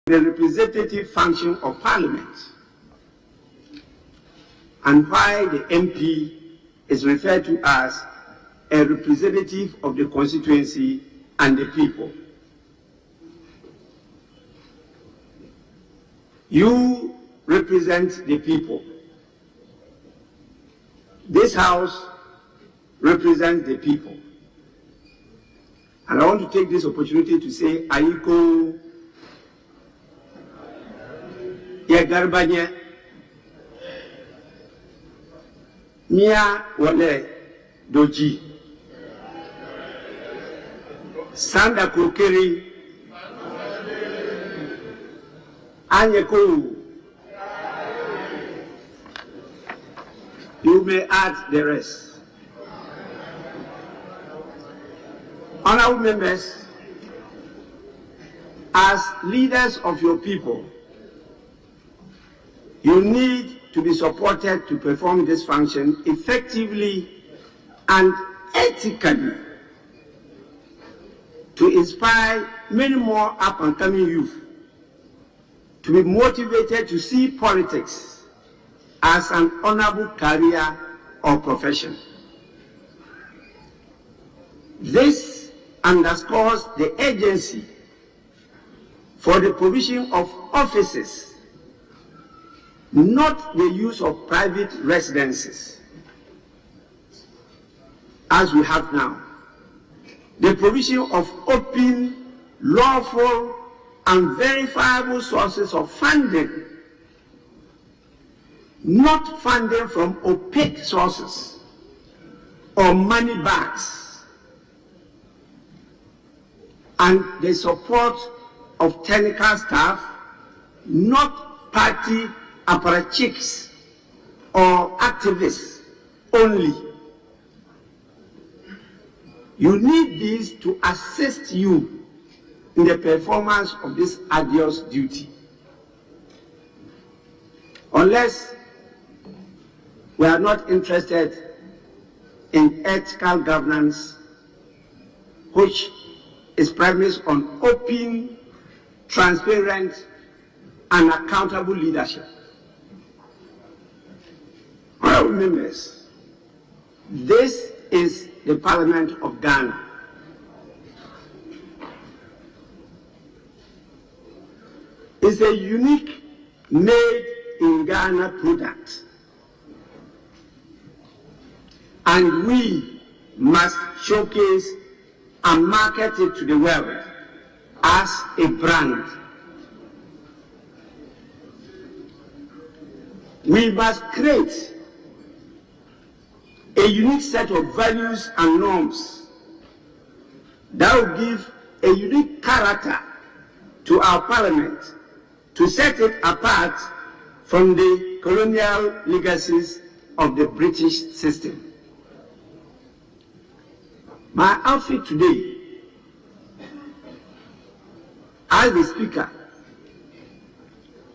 the representative function of Parliament, and why the MP is referred to as a representative of the constituency and the people. You represent the people. This House represents the people. And I want to take this opportunity to say, Ayiko Yagarbanye Mia Wale Doji Sanda Kokeri Anyeko. You may add the rest. Honorable members, as leaders of your people, you need to be supported to perform this function effectively and ethically to inspire many more up-and-coming youth to be motivated to see politics as an honorable career or profession. This underscores the urgency for the provision of offices, not the use of private residences, as we have now. The provision of open, lawful, and verifiable sources of funding, not funding from opaque sources or money bags, and the support of technical staff, not party apparatchiks or activists only. You need these to assist you in the performance of this arduous duty. Unless we are not interested in ethical governance, which is premised on open, transparent, and accountable leadership. Honorable members, this is the Parliament of Ghana. It's a unique made in Ghana product, and we must showcase and market it to the world as a brand. We must create a unique set of values and norms that will give a unique character to our Parliament to set it apart from the colonial legacies of the British system. My outfit today, as the Speaker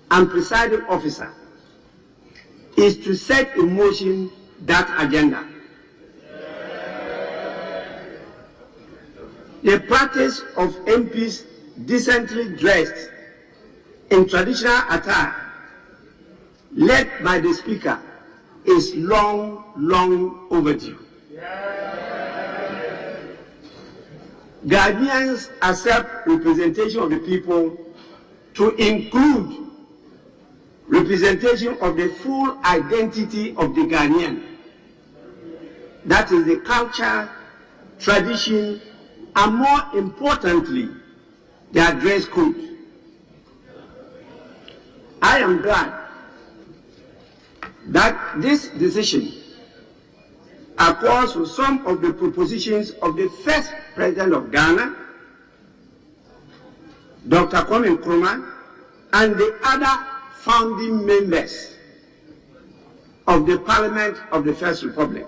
and presiding officer, is to set in motion that agenda. The practice of MPs decently dressed in traditional attire, led by the Speaker, is long overdue. Ghanaians accept representation of the people to include representation of the full identity of the Ghanaian. That is the culture, tradition, and more importantly, their dress code. I am glad that this decision accords with some of the propositions of the first President of Ghana, Dr. Kwame Nkrumah, and the other founding members of the Parliament of the First Republic.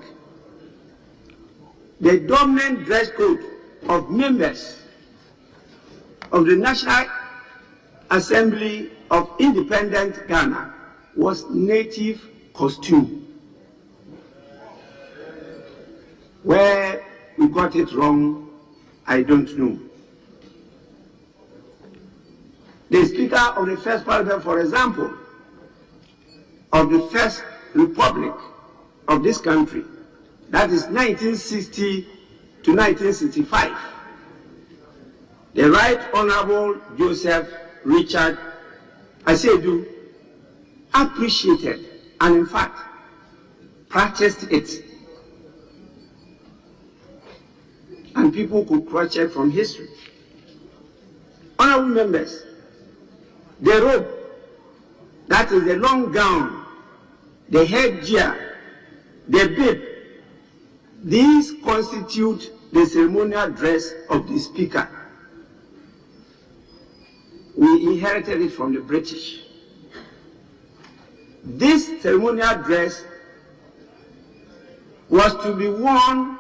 The dominant dress code of members of the National Assembly of Independent Ghana was native costume. Where we got it wrong, I don't know. the Speaker of the First Parliament, for example, of the First Republic of this country, that is 1960 to 1965, the Right Honorable Joseph Richard Asedu appreciated and in fact practiced it. And people could cross-check from history. Honorable members, the robe, that is the long gown, the headgear, the bib, these constitute the ceremonial dress of the Speaker. We inherited it from the British. This ceremonial dress was to be worn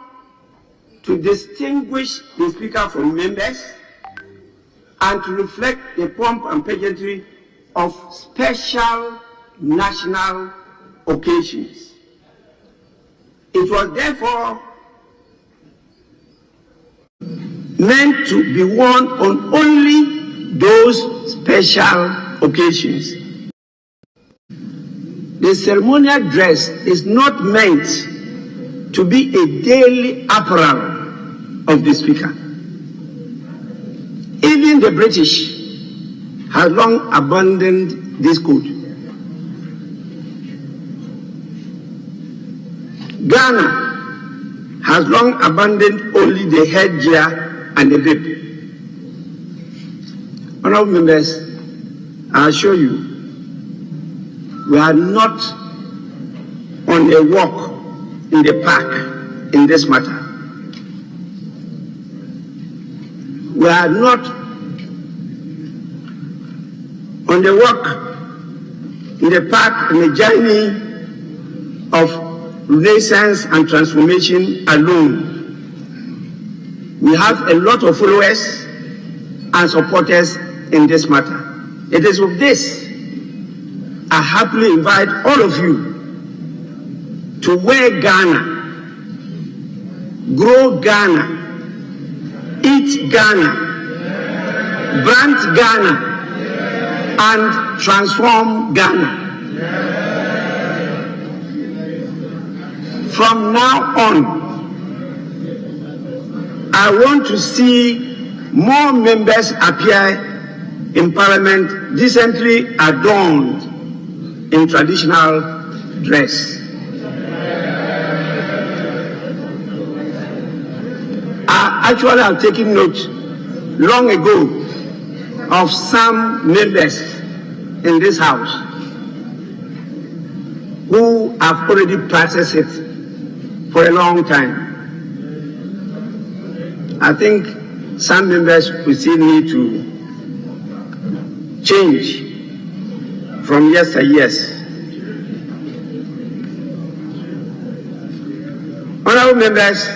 to distinguish the Speaker from members and to reflect the pomp and pageantry of special national occasions. It was therefore meant to be worn on only those special occasions. The ceremonial dress is not meant to be a daily apparel of the Speaker. Even the British has long abandoned this code. Ghana has long abandoned only the headgear and the bib. Honorable members, I assure you, we are not on a walk in the park in this matter. We are not on the walk in the park in the journey of renaissance and transformation alone. We have a lot of followers and supporters in this matter. It is with this I happily invite all of you to wear Ghana, grow Ghana, eat Ghana, brand Ghana, and transform Ghana. From now on, I want to see more members appear in Parliament decently adorned in traditional dress. I actually have taken note long ago of some members in this House who have already practiced it for a long time. I think some members will still need to change from yesteryears. Honorable members,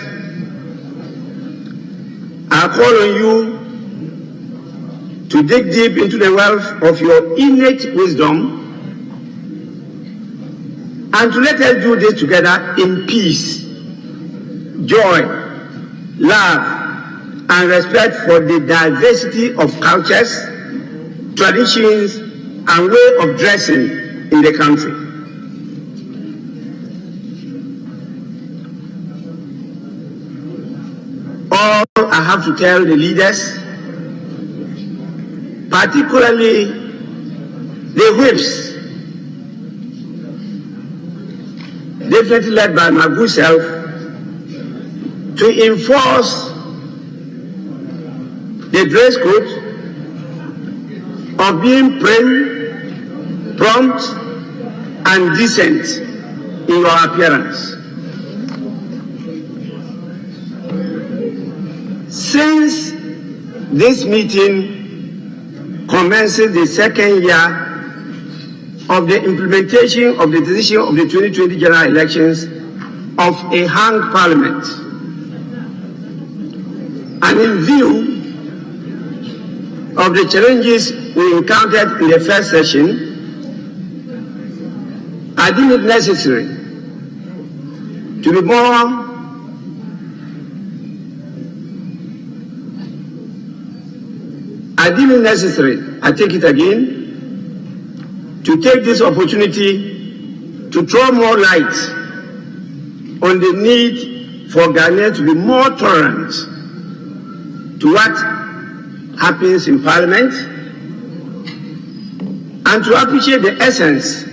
I call on you to dig deep into the wealth of your innate wisdom and to let us do this together in peace, joy, love, and respect for the diversity of cultures, traditions, and way of dressing in the country. All I have to tell the leaders, particularly the whips, definitely led by my good self, to enforce the dress code of being prim, prompt, and decent in your appearance. Since this meeting commences the second year of the implementation of the decision of the 2020 general elections of a hung parliament, and in view of the challenges we encountered in the first session, I deem it necessary to be more I deem it necessary, I take it again, to take this opportunity to throw more light on the need for Ghanaians to be more tolerant to what happens in Parliament and to appreciate the essence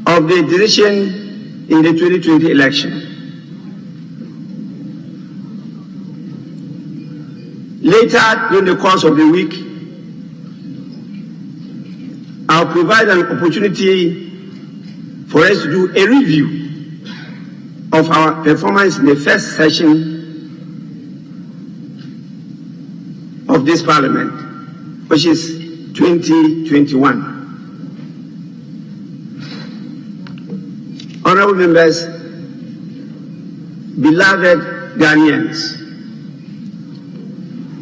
of the decision in the 2020 election. Later, during the course of the week, I'll provide an opportunity for us to do a review of our performance in the first session of this Parliament, which is 2021. Honorable members, beloved Ghanaians,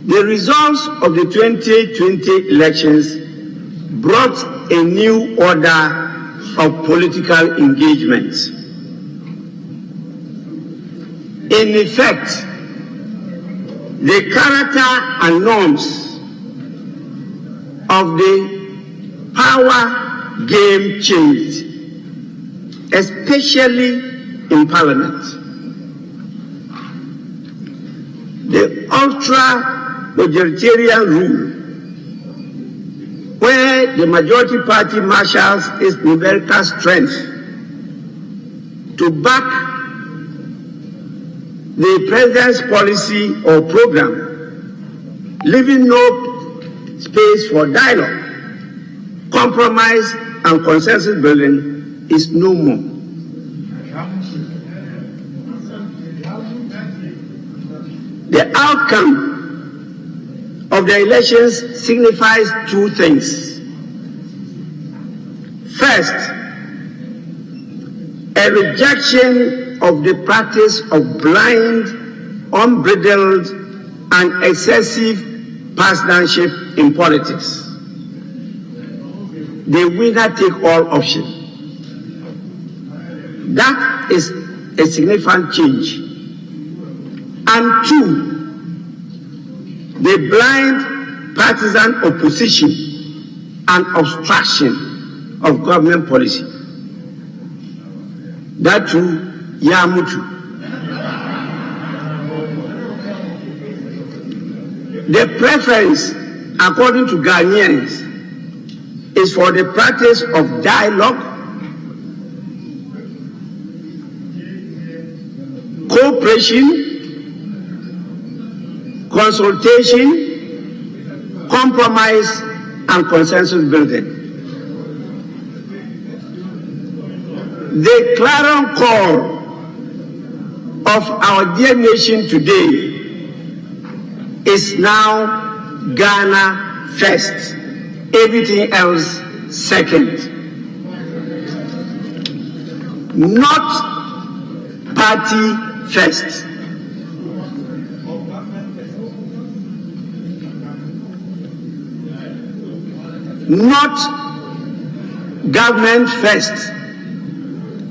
the results of the 2020 elections brought a new order of political engagement. In effect, the character and norms of the power game changed, especially in Parliament. The ultra-majoritarian rule, where the majority party marshals its numerical strength to back the president's policy or program, leaving no space for dialogue, compromise, and consensus building, is no more. The outcome of the elections signifies two things. First, a rejection of the practice of blind, unbridled, and excessive partisanship in politics. The winner-take-all option. That is a significant change. And two, the blind partisan opposition and obstruction of government policy. That too, Yamutu. The preference, according to Ghanaians, is for the practice of dialogue, cooperation, consultation, compromise, and consensus building. The clarion call of our dear nation today is now Ghana first, everything else second. Not party first. Not government first,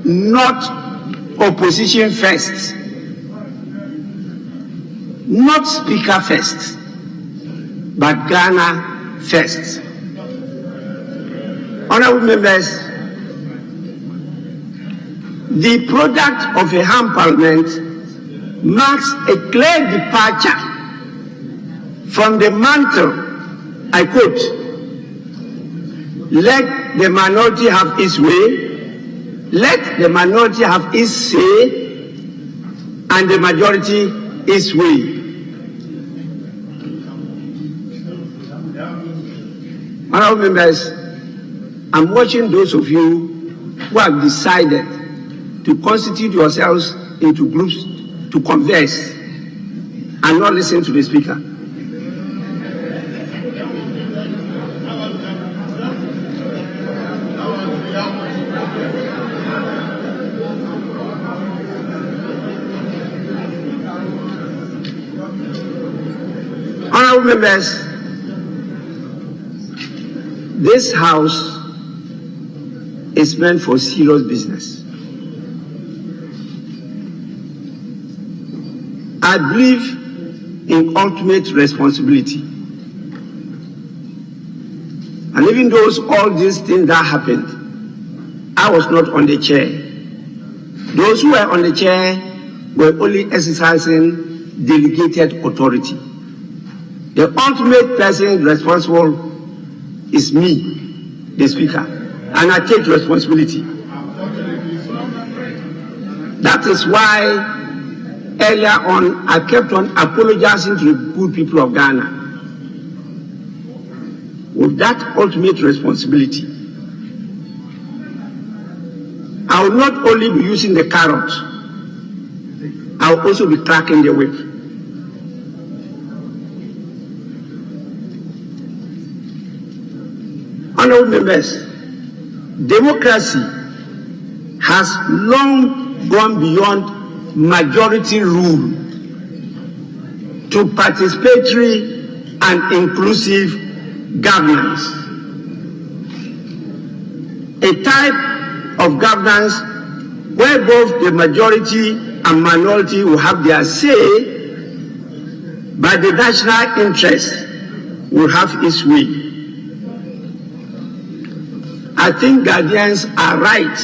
not opposition first, not speaker first, but Ghana first. Honorable members, the product of a ham parliament marks a clear departure from the mantle, I quote, "Let the minority have its way, let the minority have its say, and the majority its way." Honorable members, I'm watching those of you who have decided to constitute yourselves into groups to converse and not listen to the speaker. Honorable members, this house is meant for serious business. I believe in ultimate responsibility. And even those, all these things that happened, I was not on the chair. Those who were on the chair were only exercising delegated authority. The ultimate person responsible is me, the Speaker, and I take responsibility. That is why earlier on I kept on apologizing to the good people of Ghana. With that ultimate responsibility, I will not only be using the carrot, I will also be cracking the whip. Honorable members, democracy has long gone beyond majority rule to participatory and inclusive governance. A type of governance where both the majority and minority will have their say, but the national interest will have its way. I think Ghanaians are right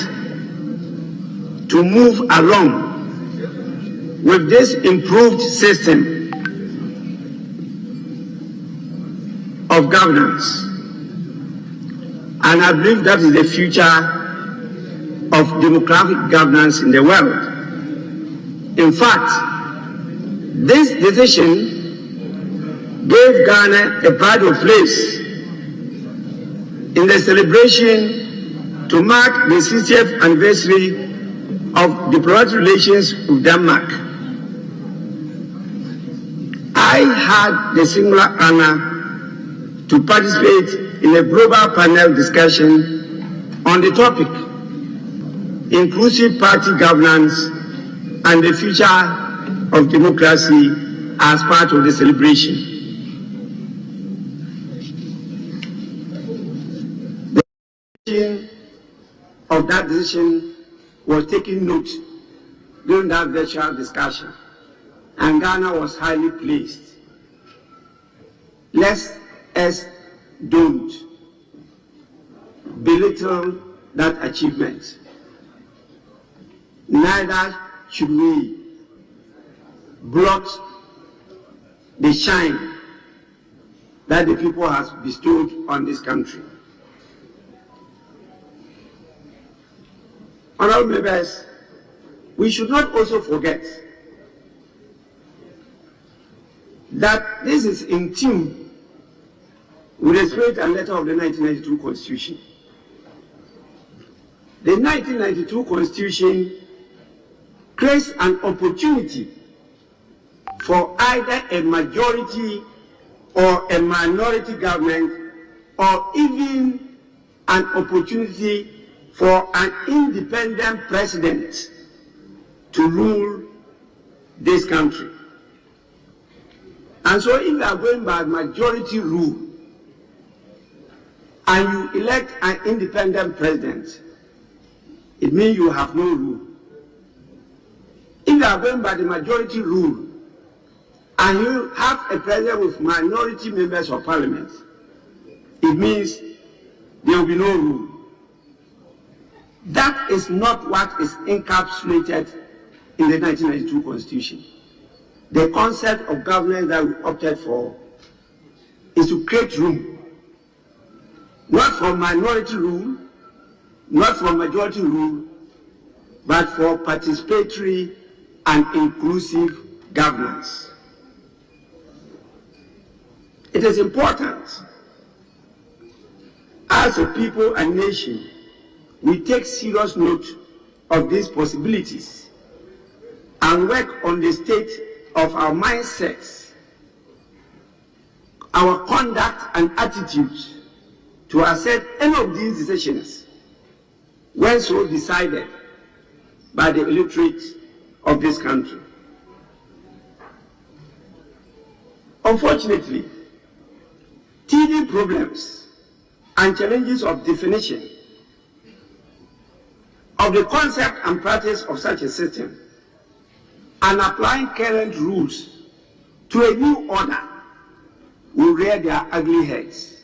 to move along with this improved system of governance, and I believe that is the future of democratic governance in the world. In fact, this decision gave Ghana a pride of place in the celebration to mark the 60th anniversary of diplomatic relations with Denmark. I had the singular honor to participate in a global panel discussion on the topic, inclusive party governance and the future of democracy, as part of the celebration. The decision of that decision was taken note during that virtual discussion, and Ghana was highly pleased. Let us don't belittle that achievement. Neither should we blot the shine that the people has bestowed on this country. Honorable members, we should not also forget that this is in tune with the spirit and letter of the 1992 Constitution. The 1992 Constitution creates an opportunity for either a majority or a minority government, or even an opportunity for an independent president to rule this country. And so if you are going by majority rule and you elect an independent president, it means you have no rule. If you are going by the majority rule and you have a president with minority members of parliament, it means there will be no rule. That is not what is encapsulated in the 1992 Constitution. The concept of governance that we opted for is to create room, not for minority rule, not for majority rule, but for participatory and inclusive governance. It is important, as a people and nation, we take serious note of these possibilities and work on the state of our mindsets, our conduct and attitudes to accept any of these decisions when so decided by the electorate of this country. Unfortunately, teething problems and challenges of definition of the concept and practice of such a system and applying current rules to a new order will rear their ugly heads.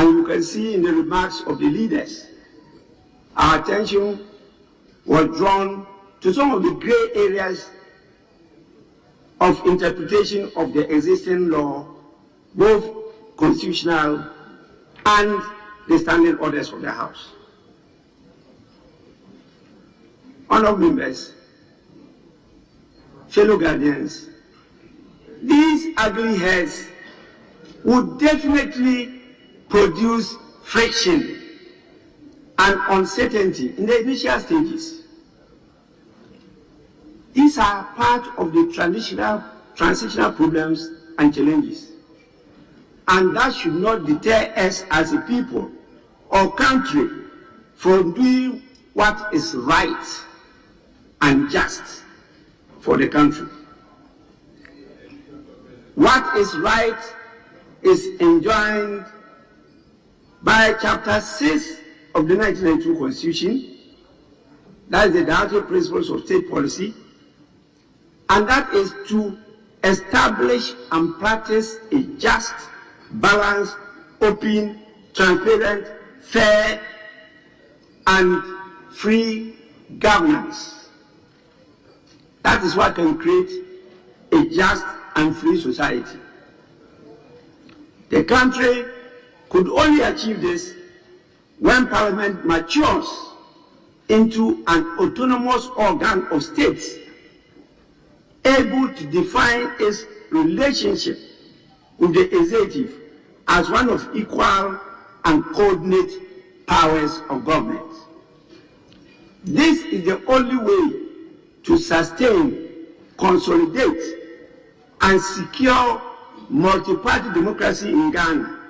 And you can see in the remarks of the leaders, our attention was drawn to some of the gray areas of interpretation of the existing law, both constitutional and the standing orders of the House. Honourable members, fellow guardians, these ugly hairs would definitely produce friction and uncertainty in the initial stages. These are part of the transitional problems and challenges. And that should not deter us as a people or country from doing what is right and just for the country. What is right is enjoined by Chapter 6 of the 1992 Constitution, that is the directive principles of state policy, and that is to establish and practice a just, balanced, open, transparent, fair, and free governance. That is what can create a just and free society. The country could only achieve this when Parliament matures into an autonomous organ of states, able to define its relationship with the executive as one of equal and coordinate powers of government. This is the only way to sustain, consolidate, and secure multi-party democracy in Ghana.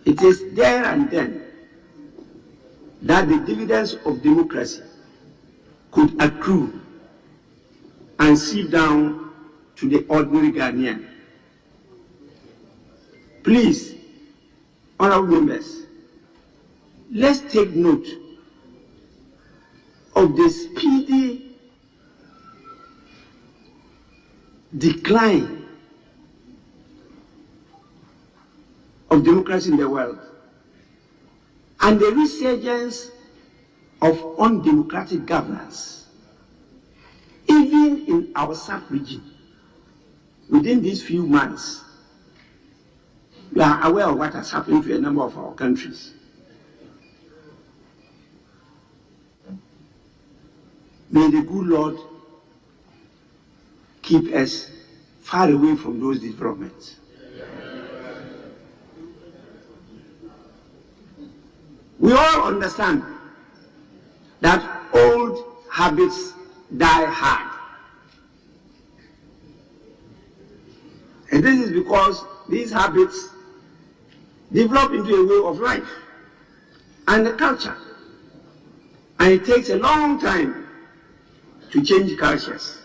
It is there and then that the dividends of democracy could accrue and seep down to the ordinary Ghanaian. Please, honourable members, let's take note of the speedy decline of democracy in the world and the resurgence of undemocratic governance, even in our sub-region. Within these few months, we are aware of what has happened to a number of our countries. May the good Lord keep us far away from those developments. We all understand that old habits die hard. And this is because these habits develop into a way of life and a culture. And it takes a long time to change cultures.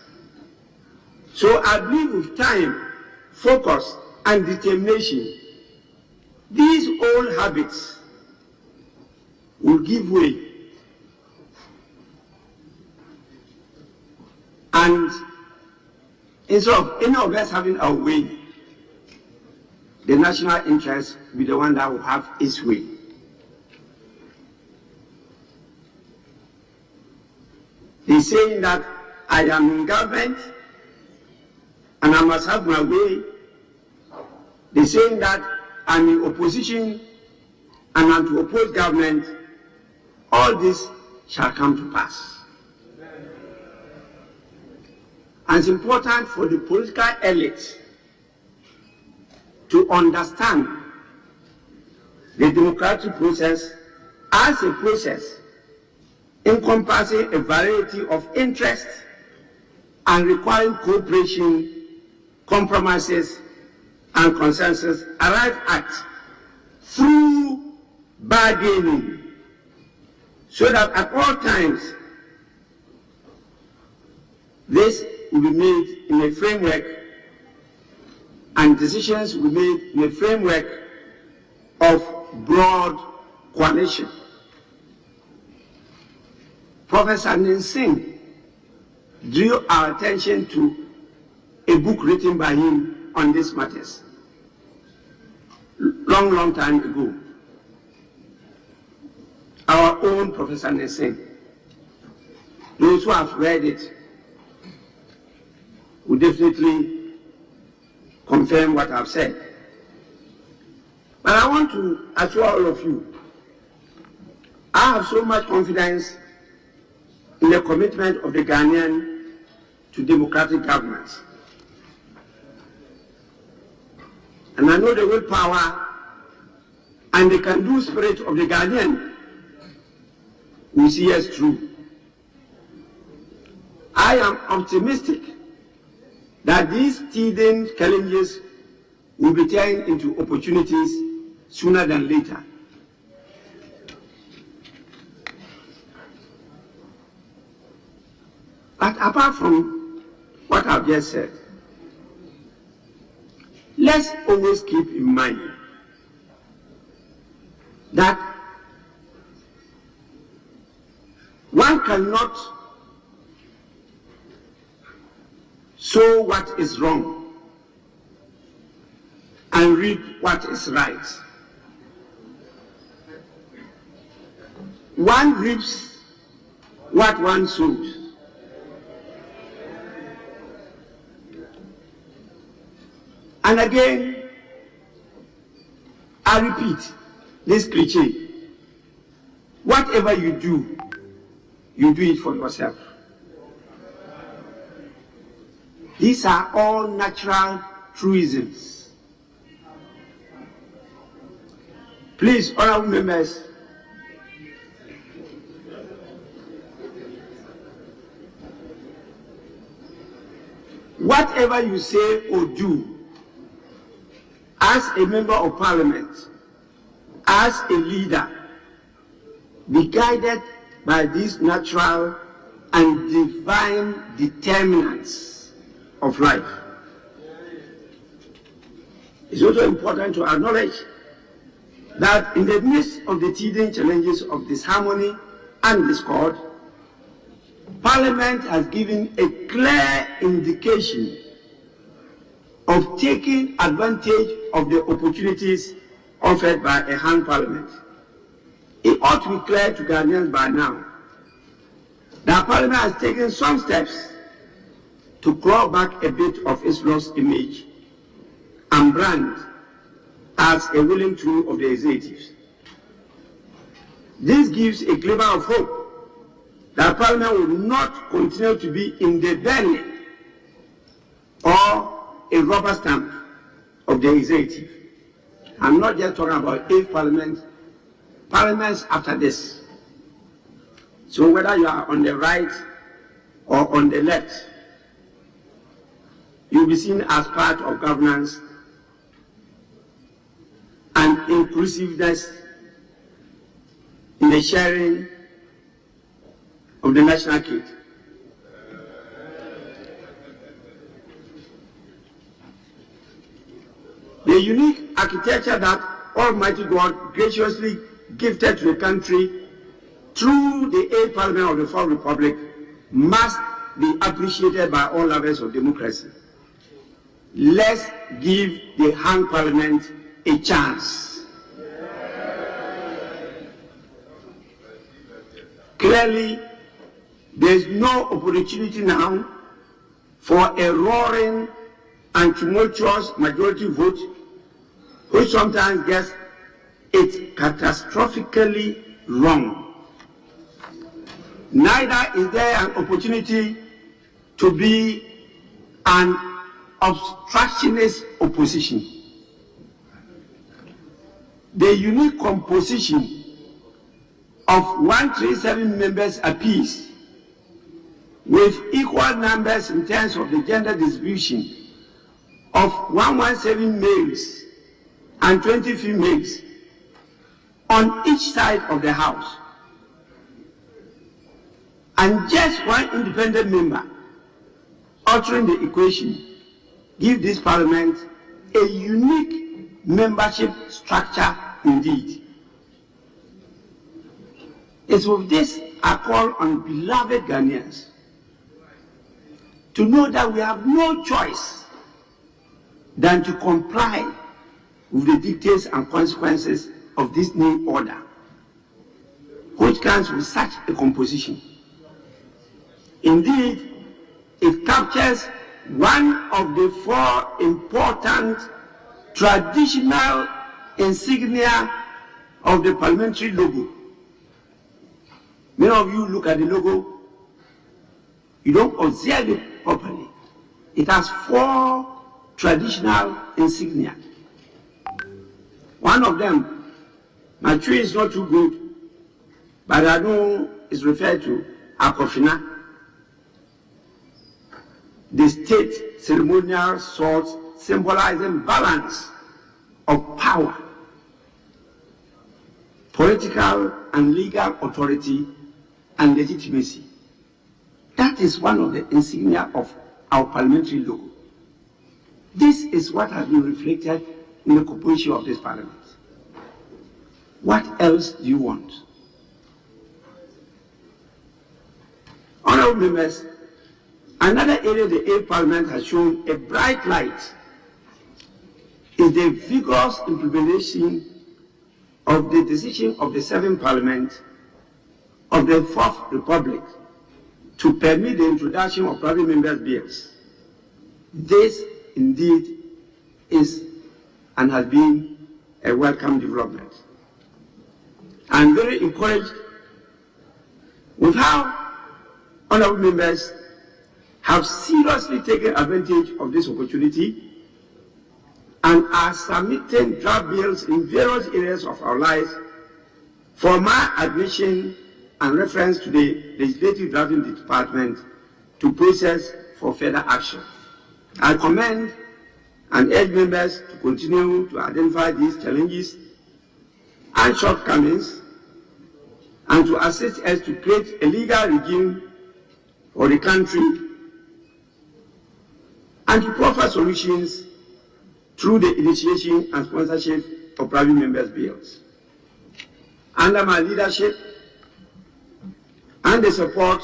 So I believe with time, focus, and determination, these old habits will give way. And instead of any of us having our way, the national interest will be the one that will have its way. They're saying that I am in government and I must have my way. They're saying that I'm in opposition and I'm to oppose government. All this shall come to pass. And it's important for the political elite to understand the democratic process as a process encompassing a variety of interests and requiring cooperation, compromises, and consensus arrived at through bargaining, so that at all times this will be made in a framework and decisions will be made in a framework of broad coalition. Professor Nin Singh drew our attention to a book written by him on these matters. long time ago. Our own Professor Nessin. Those who have read it will definitely confirm what I've said. But I want to assure all of you, I have so much confidence in the commitment of the Ghanaian to democratic governance. And I know the willpower and the can-do spirit of the Ghanaian will see us through. I am optimistic that these teething challenges will be turned into opportunities sooner than later. But apart from what I've just said, let's always keep in mind that one cannot sow what is wrong and reap what is right. One reaps what one sows. And again, I repeat this cliche: whatever you do it for yourself. These are all natural truisms. Please, honorable members, whatever you say or do as a member of parliament, as a leader, be guided by these natural and divine determinants of life. It's also important to acknowledge that in the midst of the teething challenges of disharmony and discord, Parliament has given a clear indication of taking advantage of the opportunities offered by a hung Parliament. It ought to be clear to Ghanaians by now that Parliament has taken some steps to claw back a bit of its lost image and brand as a willing tool of the executives. This gives a glimmer of hope that Parliament will not continue to be in the belly or a rubber stamp of the executive. I'm not just talking about eighth Parliament, Parliaments after this. So whether you are on the right or on the left, you'll be seen as part of governance and inclusiveness in the sharing of the national cake. The unique architecture that Almighty God graciously gifted to the country through the 8th Parliament of the Fourth Republic must be appreciated by all lovers of democracy. Let's give the hung Parliament a chance. Clearly, there is no opportunity now for a roaring and tumultuous majority vote, which sometimes gets it catastrophically wrong. Neither is there an opportunity to be an obstructionist opposition. The unique composition of 137 members apiece, with equal numbers in terms of the gender distribution of 117 males and 20 females on each side of the House, and just one independent member altering the equation, give this Parliament a unique membership structure indeed. It's with this I call on beloved Ghanaians to know that we have no choice than to comply with the dictates and consequences of this new order, which comes with such a composition. Indeed, it captures one of the four important traditional insignia of the parliamentary logo. Many of you look at the logo, you don't observe it properly. It has four traditional insignia. One of them, my tree is not too good, but I know it's referred to Akofina, the state ceremonial sword symbolizing balance of power, political and legal authority, and legitimacy. That is one of the insignia of our parliamentary logo. This is what has been reflected in the composition of this parliament. What else do you want? Honorable members, another area the A Parliament has shown a bright light is the vigorous implementation of the decision of the 7th Parliament of the 4th Republic to permit the introduction of private members' bills. This indeed is and has been a welcome development. I'm very encouraged with how honorable members have seriously taken advantage of this opportunity and are submitting draft bills in various areas of our lives for my admission and reference to the Legislative Drafting Department to process for further action. I commend and urge members to continue to identify these challenges and shortcomings and to assist us to create a legal regime for the country and to proffer solutions through the initiation and sponsorship of private members' bills. Under my leadership and the support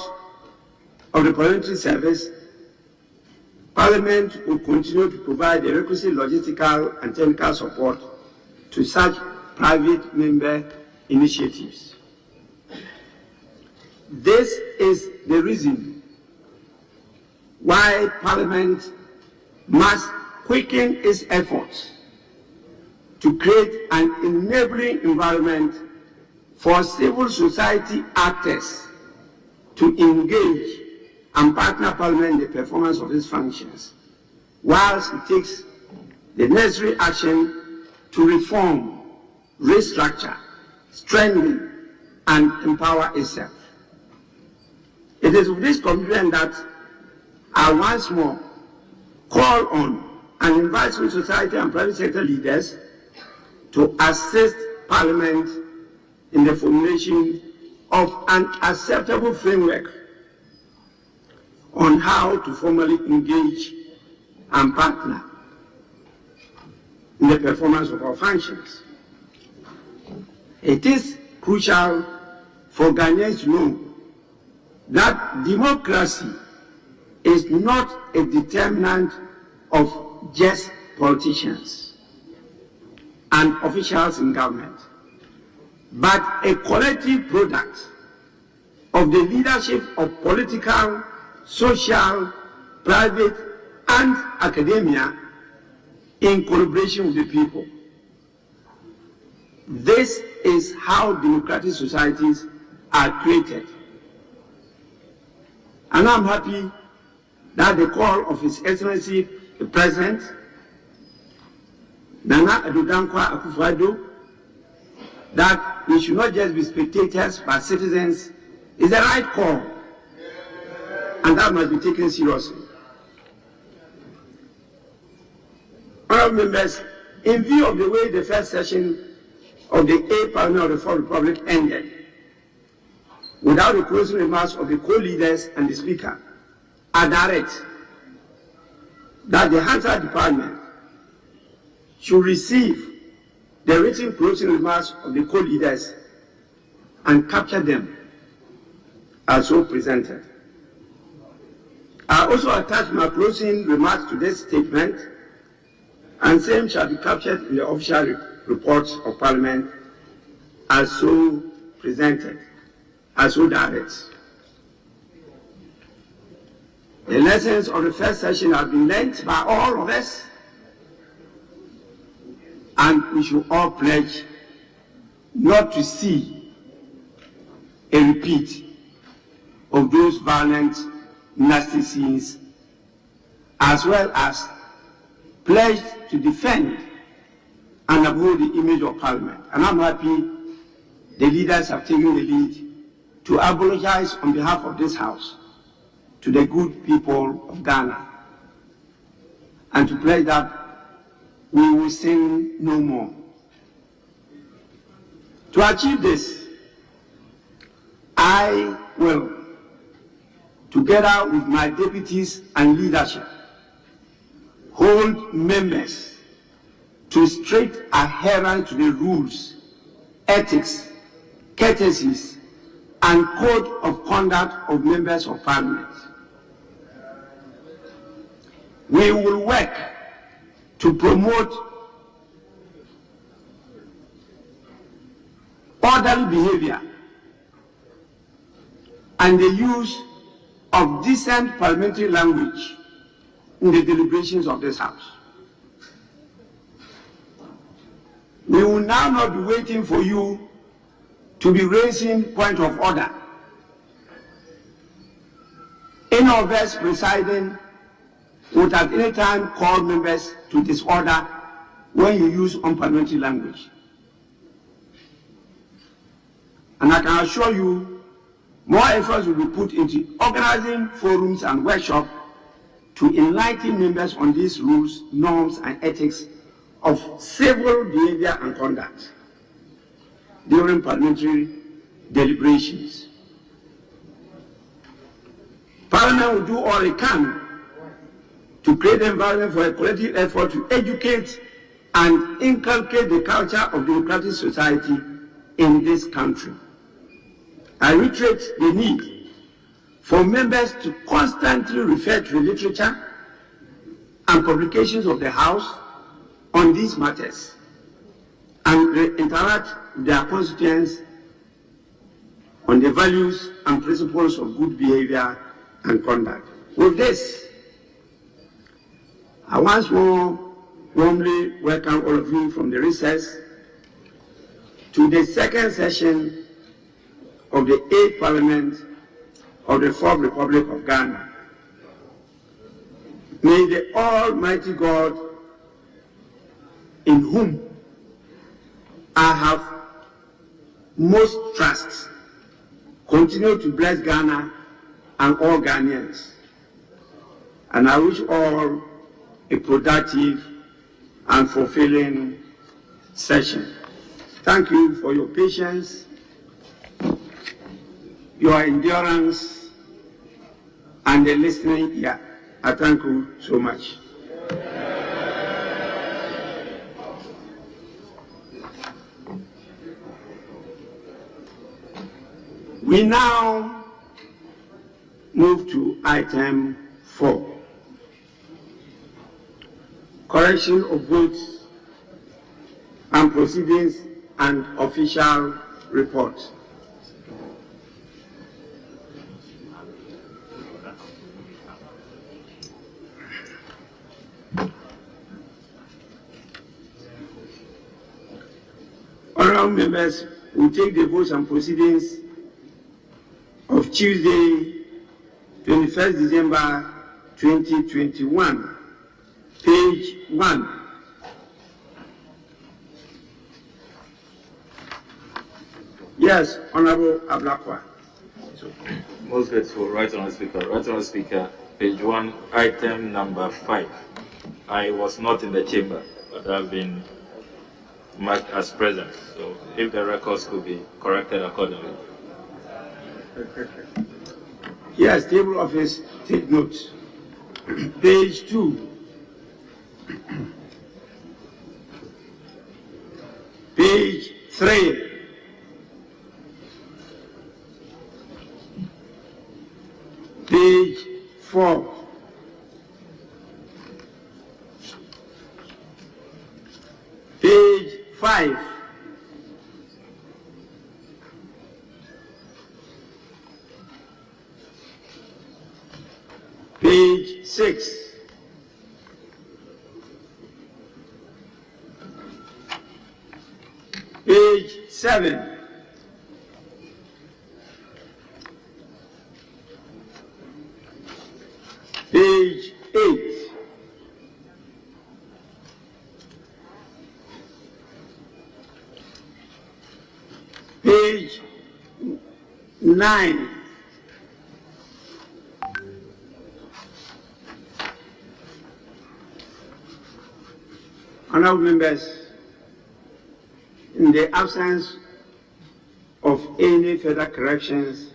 of the Parliamentary Service, Parliament will continue to provide the requisite logistical and technical support to such private member initiatives. This is the reason why Parliament must quicken its efforts to create an enabling environment for civil society actors to engage and partner Parliament in the performance of its functions, whilst it takes the necessary action to reform, restructure, strengthen, and empower itself. It is with this commitment that I once more call on and invite civil society and private sector leaders to assist Parliament in the formulation of an acceptable framework on how to formally engage and partner in the performance of our functions. It is crucial for Ghanaians to know that democracy is not a determinant of just politicians and officials in government, but a collective product of the leadership of political, social, private, and academia in collaboration with the people. This is how democratic societies are created. And I'm happy that the call of His Excellency the President, Nana Addo Dankwa Akufo-Addo, that we should not just be spectators but citizens, is the right call, and that must be taken seriously. Honourable members, in view of the way the first session of the 8th Parliament of the 4th Republic ended, without the closing remarks of the co-leaders and the Speaker, I direct that the Hansard Department should receive the written closing remarks of the co-leaders and capture them as so presented. I also attach my closing remarks to this statement and same shall be captured in the official reports of Parliament as so presented, as so directed. The lessons of the first session have been learnt by all of us, and we should all pledge not to see a repeat of those violent, nasty scenes, as well as pledge to defend and uphold the image of Parliament. And I'm happy the leaders have taken the lead to apologize on behalf of this House to the good people of Ghana, and to pledge that we will sin no more. To achieve this, I will, together with my deputies and leadership, hold members to strict adherence to the rules, ethics, courtesies, and code of conduct of members of Parliament. We will work to promote orderly behavior and the use of decent parliamentary language in the deliberations of this House. We will now not be waiting for you to be raising point of order. Any of us presiding would at any time call members to disorder when you use unparliamentary language. And I can assure you, more efforts will be put into organizing forums and workshops to enlighten members on these rules, norms, and ethics of civil behavior and conduct during parliamentary deliberations. Parliament will do all it can to create an environment for a collective effort to educate and inculcate the culture of democratic society in this country. I reiterate the need for members to constantly refer to the literature and publications of the House on these matters and interact with their constituents on the values and principles of good behavior and conduct. With this, I once more warmly welcome all of you from the recess to the second session of the 8th Parliament of the 4th Republic of Ghana. May the Almighty God, in whom I have most trust, continue to bless Ghana and all Ghanaians. And I wish all a productive and fulfilling session. Thank you for your patience, your endurance, and the listening ear. I thank you so much. We now move to item 4. Correction of votes and proceedings and official reports. Honourable members will take the votes and proceedings of Tuesday, 21st December 2021. Page 1. Yes, Honorable Ablakwa. Most grateful, Right Honourable Speaker. Right Honourable Speaker, page 1, item number 5. I was not in the chamber, but I've been marked as present. So if the records could be corrected accordingly. Yes, table office, take notes. Page 2. Page 3. Page 4. 5. Page 6. Page 7. Page 8. Page 9. Honorable members, in the absence of any further corrections,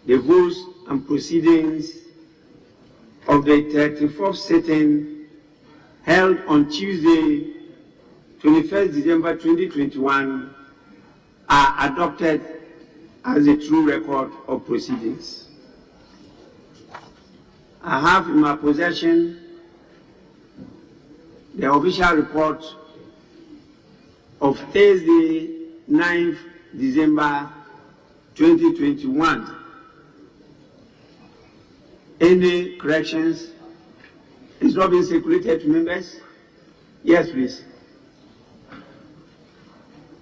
the votes and proceedings of the 34th sitting held on Tuesday, 21st December 2021 are adopted as a true record of proceedings. I have in my possession the official report of Thursday, 9th December 2021. Any corrections? It's not being circulated to members? Yes, please.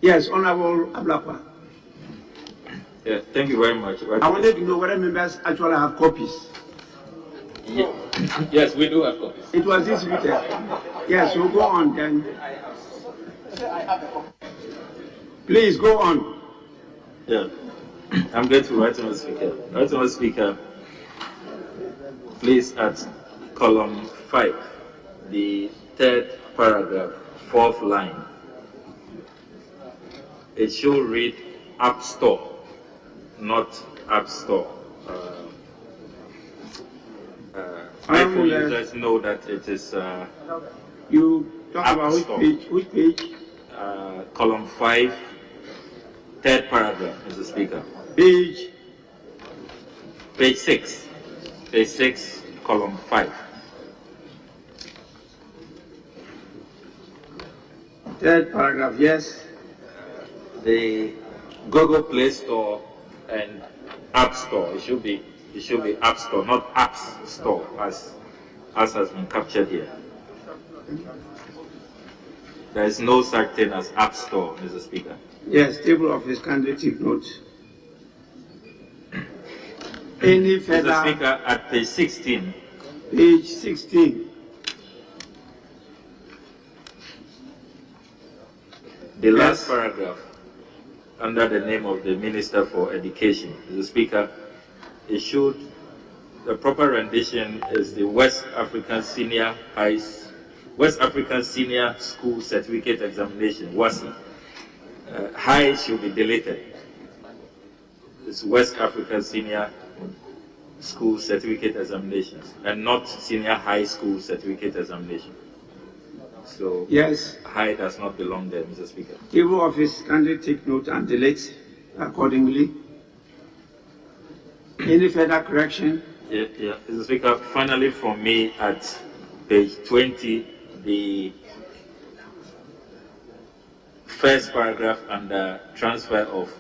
Yes, Honorable Ablakwa. Yeah, thank you very much. I wanted to know whether members actually have copies. Yeah. Yes, we do have copies. It was distributed. Yes, we'll go on then. Please go on. Yeah, I'm going to write on the speaker. Write on the speaker, please, at column 5, the 3rd paragraph, 4th line. It should read App Store, not App Store. iPhone users know that it is you talk App about Store. Which page? Column 5, 3rd paragraph, Mr. Speaker. Page 6. Page 6, column 5. 3rd paragraph, yes. The Google Play Store and App Store. It should be App Store, not Apps Store, as has been captured here. There is no such thing as App Store, Mr. Speaker. Yes, table of his candidate take note. Any further? Mr. Speaker, at page 16. Page 16. The last paragraph, under the name of the Minister for Education, Mr. Speaker, the proper rendition is the West African Senior School Certificate Examination, WASI. High should be deleted. It's West African Senior School Certificate Examinations and not Senior High School Certificate Examination. So yes, high does not belong there, Mr. Speaker. Table of his candidate take note and delete accordingly. Any further correction? Yeah, Mr. Speaker, finally from me at page 20, the first paragraph under transfer of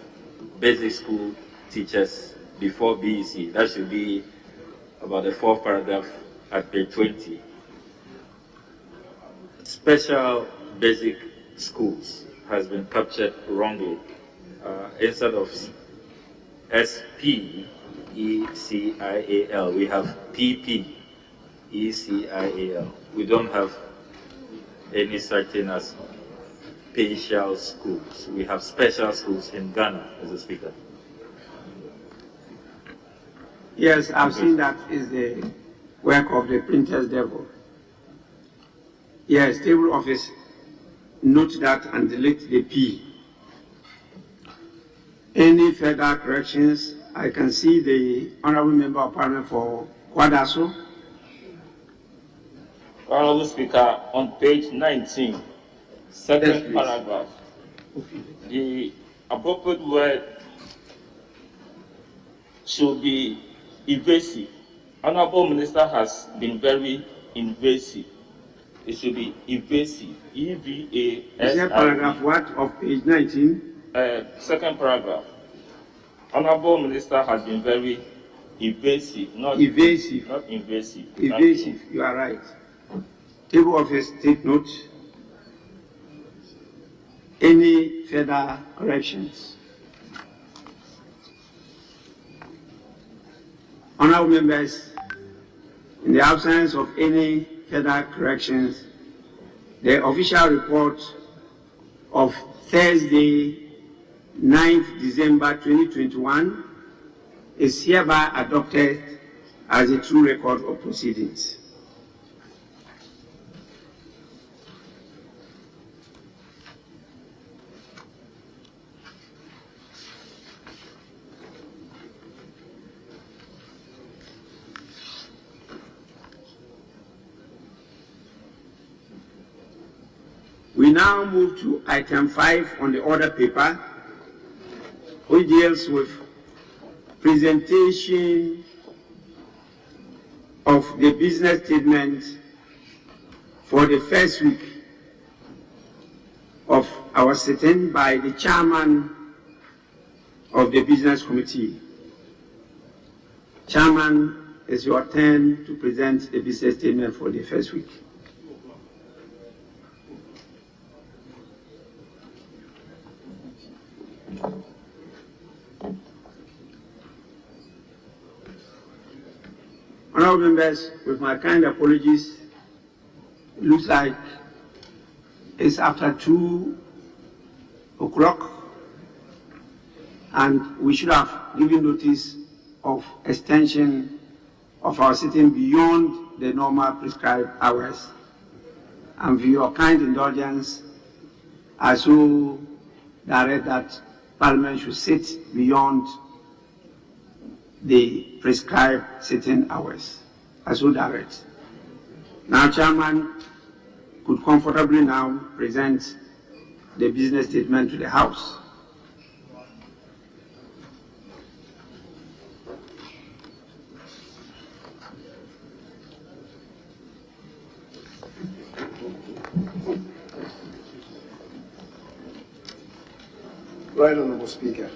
basic school teachers before BEC. That should be about the 4th paragraph at page 20. Special basic schools has been captured wrongly. Instead of SPECIAL, we have PPECIAL. We don't have any such thing as special schools. We have special schools in Ghana, Mr. Speaker. Yes, I've seen that is the work of the printer's devil. Yes, table office, note that and delete the P. Any further corrections? I can see the Honorable Member of Parliament for Kwadaso. Honorable Speaker, on page 19, second Yes, paragraph, the appropriate word should be evasive. Honorable Minister has been very invasive. It should be evasive. E-V-A-S-I-V. Is that paragraph what of page 19? Second paragraph. Honorable Minister has been very evasive, not Evasive. not invasive. Evasive, you are right. Table of Office, take note. Any further corrections? Honorable members, in the absence of any further corrections, the official report of Thursday, 9th December 2021 is hereby adopted as a true record of proceedings. We now move to item 5 on the order paper, which deals with presentation of the business statement for the first week of our sitting by the chairman of the business committee. Chairman, it's your turn to present the business statement for the first week. Honorable members, with my kind apologies, it looks like it's after 2 o'clock and we should have given notice of extension of our sitting beyond the normal prescribed hours. And with your kind indulgence, I so direct that Parliament should sit beyond the prescribed sitting hours. I so direct. Now, Chairman could comfortably now present the business statement to the House. Right Honourable Speaker,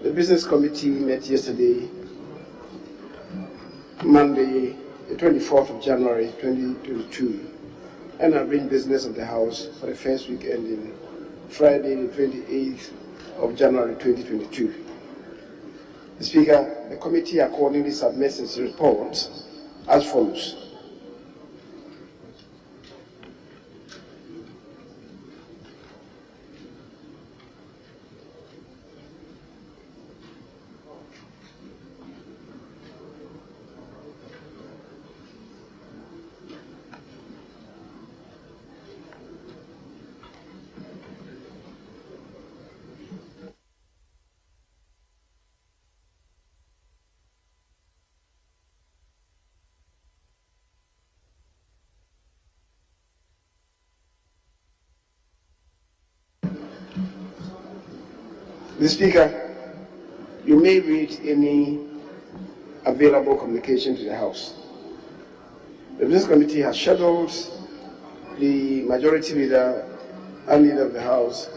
the Business Committee met yesterday, Monday, the 24th of January 2022, and arranged business of the House for the first week ending Friday, the 28th of January 2022. The Speaker, the committee accordingly submits its report as follows. The Speaker, you may read any available communication to the House. The Business Committee has scheduled the Majority Leader and Leader of the House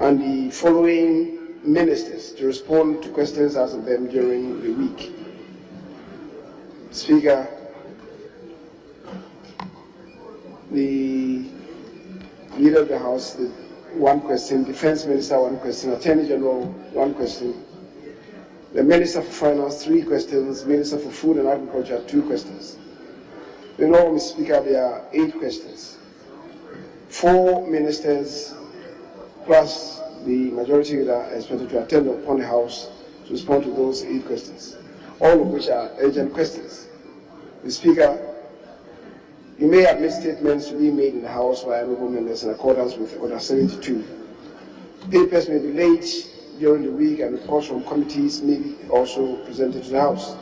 and the following ministers to respond to questions asked of them during the week. Speaker, the Leader of the House, one question, Defense Minister, one question, Attorney General, one question, the Minister for Finance, 3 questions, Minister for Food and Agriculture, 2 questions. In all, Mr. Speaker, there are 8 questions. 4 ministers plus the Majority Leader are expected to attend upon the House to respond to those 8 questions, all of which are urgent questions. Mr. Speaker, you may admit statements to be made in the House by honourable members in accordance with Order 72. Papers may be late during the week and reports from committees may be also presented to the House.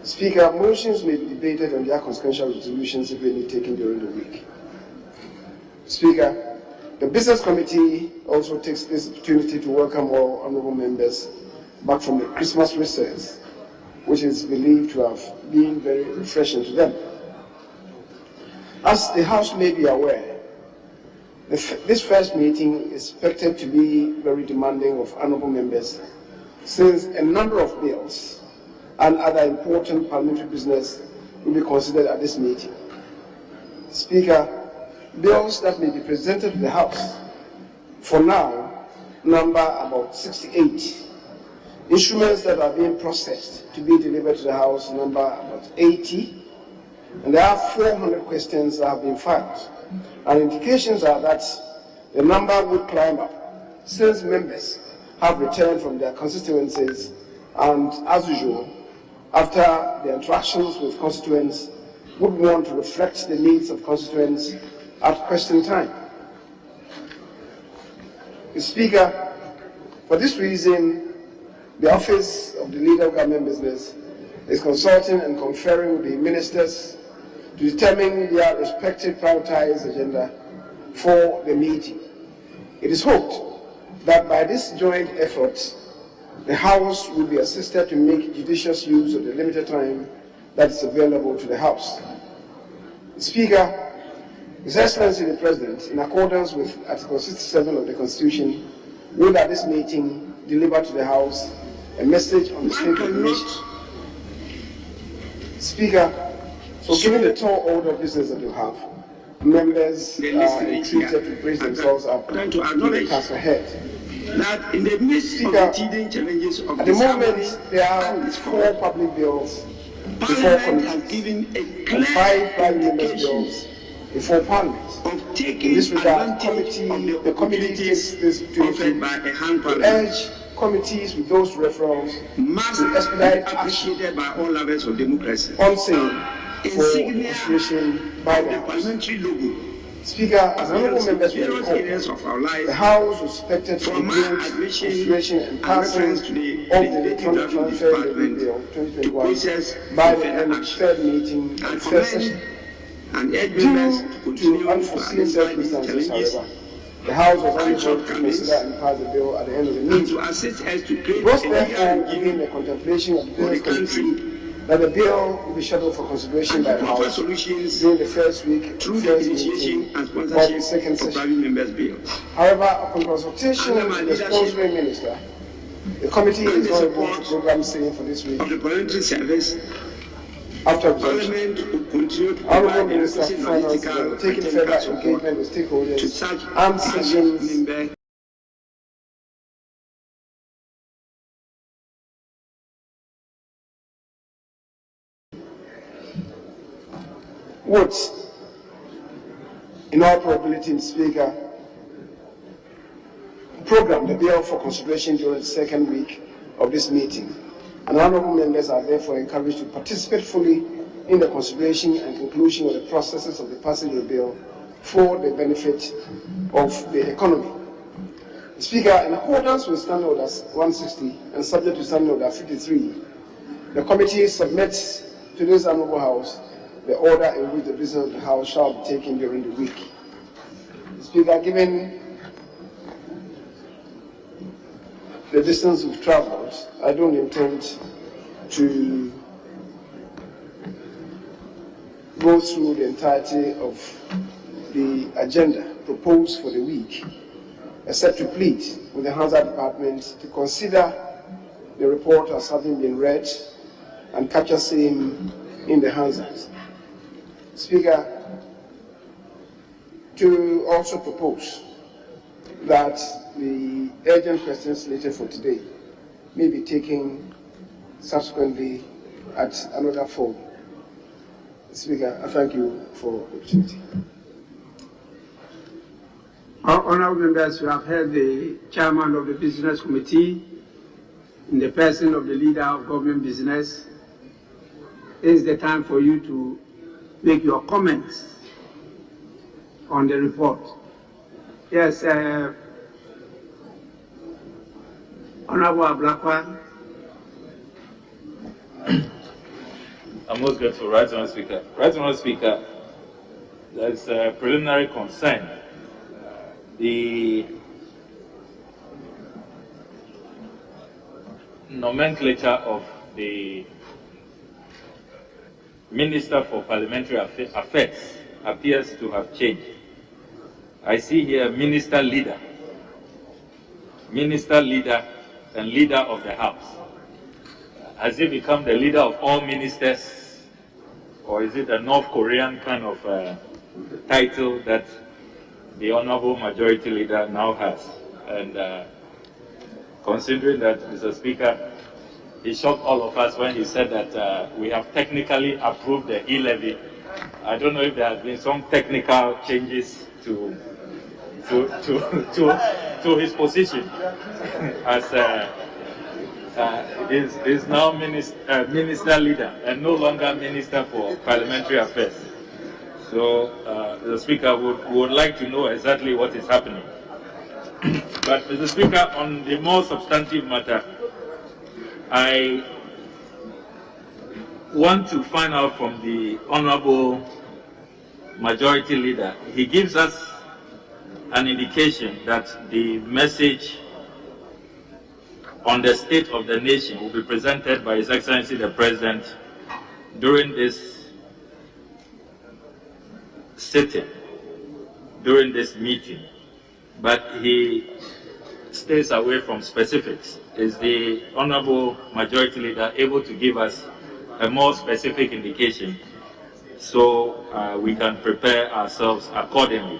Speaker, motions may be debated on their consequential resolutions if any taken during the week. Speaker, the Business Committee also takes this opportunity to welcome all honourable members back from the Christmas recess, which is believed to have been very refreshing to them. As the House may be aware, this first meeting is expected to be very demanding of honourable members, since a number of bills and other important parliamentary business will be considered at this meeting. Speaker, bills that may be presented to the House for now number about 68. Instruments that are being processed to be delivered to the House number about 80. And there are 400 questions that have been filed. And indications are that the number would climb up since members have returned from their constituencies, and as usual, after the interactions with constituents, would want to reflect the needs of constituents at question time. Speaker, for this reason, the Office of the Leader of Government Business is consulting and conferring with the ministers to determine their respective prioritized agenda for the meeting. It is hoped that by this joint effort, the House will be assisted to make judicious use of the limited time that is available to the House. Speaker, His Excellency the President, in accordance with Article 67 of the Constitution, will at this meeting deliver to the House a message on the state of the nation. Speaker, so given the tall order of business that you have, members are entreated to brace themselves up to the task ahead. That in the midst of the teething challenges of at the moment, there are 4 public bills before committees and 5 private members' bills before Parliament. In this regard, the committee takes this opportunity to urge committees with those referrals to expedite action by all levels of democracy on same for consideration by the House. parliamentary logo. Speaker, as honourable members will recall, the House was expected to begin consideration and passing of the electronic transfer levy bill 2021 by the end of the third meeting and third session. Due to unforeseen circumstances, however, the House was unable to consider and pass the bill at the end of the meeting. It was therefore given the contemplation of the Bills Committee that the bill will be scheduled for consideration by the House during the first week of the first meeting of the second session. However, upon consultation with the sponsoring minister, the committee is not able to program sitting for this week. After objection, Honourable Minister of Finance has taken further engagement with stakeholders and sessions. Would, in all probability, Speaker, program the bill for consideration during the second week of this meeting, and honourable members are therefore encouraged to participate fully in the consideration and conclusion of the processes of the passage of the bill for the benefit of the economy. Speaker, in accordance with Standing Order 160 and subject to Standing Order 53, the committee submits to this honourable House the order in which the business of the House shall be taken during the week. Speaker, given the distance we've travelled, I don't intend to go through the entirety of the agenda proposed for the week, except to plead with the Hazard Department to consider the report as having been read and capture same in the Hazards. Speaker, to also propose that the urgent questions slated for today may be taken subsequently at another forum. Speaker, I thank you for the opportunity. Honourable members, you have heard the chairman of the Business Committee in the person of the Leader of Government Business. It is the time for you to make your comments on the report. Yes, Honourable Ablakwa. I'm most grateful, Right Honourable Speaker. Right Honourable Speaker, there's a preliminary concern. The nomenclature of the Minister for Parliamentary Affairs appears to have changed. I see here minister leader and leader of the House. Has he become the leader of all ministers, or is it a North Korean kind of title that the Honorable Majority Leader now has? And considering that, Mr. Speaker, he shocked all of us when he said that we have technically approved the E-levy. I don't know if there has been some technical changes to his position as is now minister leader and no longer Minister for Parliamentary Affairs. So the Speaker would like to know exactly what is happening. But Mr. Speaker, on the more substantive matter, I want to find out from the Honorable Majority Leader. He gives us an indication that the message on the state of the nation will be presented by His Excellency the President during this sitting, during this meeting. But he stays away from specifics. Is the Honorable Majority Leader able to give us a more specific indication so we can prepare ourselves accordingly?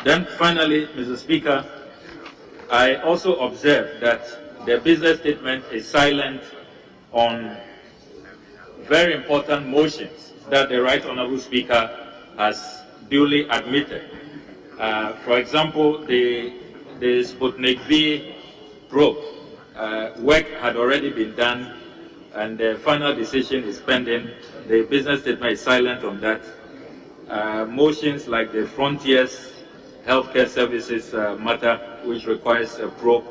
Then finally, Mr. Speaker, I also observe that the business statement is silent on very important motions that the Right Honourable Speaker has duly admitted. For example, the Sputnik V probe work had already been done and the final decision is pending. The business statement is silent on that. Motions like the Frontiers Healthcare Services matter, which requires a probe,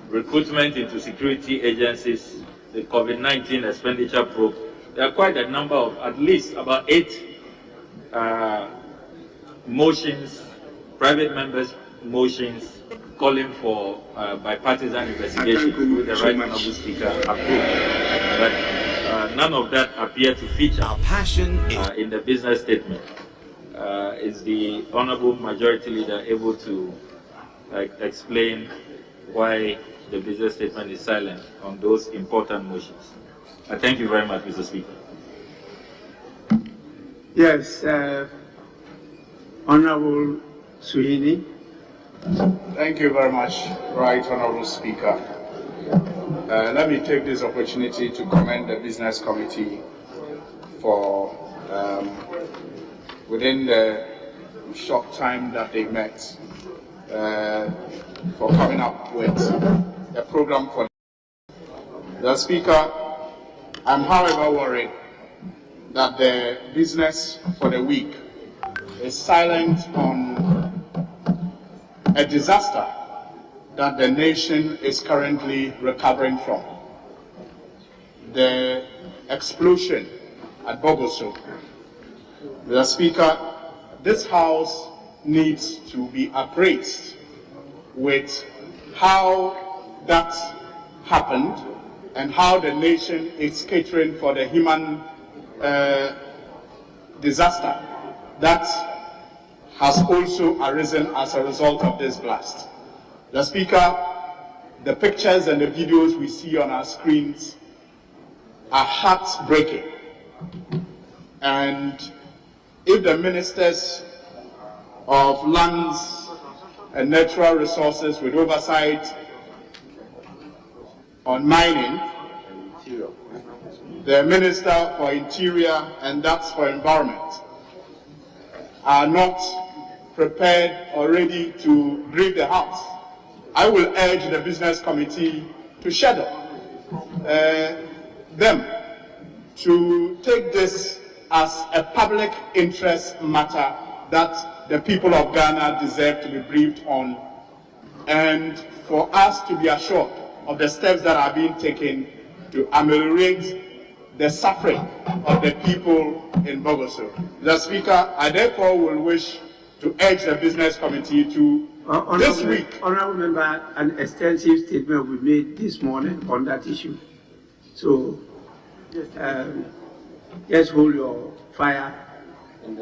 recruitment into security agencies, the COVID-19 expenditure probe. There are quite a number of, at least about 8 motions, private members' motions, calling for bipartisan investigations with the Right Honourable Speaker approved. But none of that appear to feature in the business statement. Is the Honourable Majority Leader able to explain why the business statement is silent on those important motions? I thank you very much, Mr. Speaker. Yes, Honourable Suhini. Thank you very much, Right Honourable Speaker. Let me take this opportunity to commend the Business Committee for within the short time that they met, for coming up with a program for the Speaker. I'm however worried that the business for the week is silent on a disaster that the nation is currently recovering from. The explosion at Bogoso. The Speaker, this House needs to be appraised with how that happened and how the nation is catering for the human disaster that has also arisen as a result of this blast. The Speaker, the pictures and the videos we see on our screens are heartbreaking. And if the ministers of lands and natural resources with oversight on mining, the Minister for Interior and that's for Environment, are not prepared or ready to brief the House, I will urge the Business Committee to schedule them to take this as a public interest matter that the people of Ghana deserve to be briefed on, and for us to be assured of the steps that are being taken to ameliorate the suffering of the people in Bogoso. The Speaker, I therefore will wish to urge the Business Committee to this week. Honourable Member, an extensive statement will be made this morning on that issue. So just hold your fire you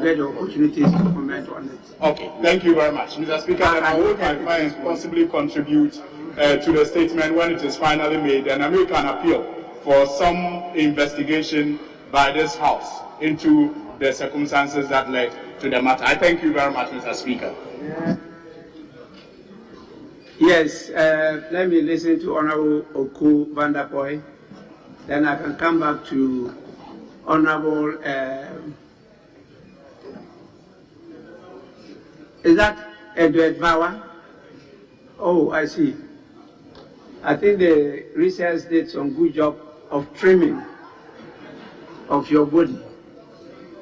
get the opportunities to comment on it. Okay, thank you very much. Mr. Speaker, and I will try and possibly contribute to the statement when it is finally made, and I make an appeal for some investigation by this House into the circumstances that led to the matter. I thank you very much, Mr. Speaker. Yes, let me listen to Honorable Oku Vanderpoy. Then I can come back to Honorable, is that Edward Bauer? Oh, I see. I think the research did some good job of trimming of your body.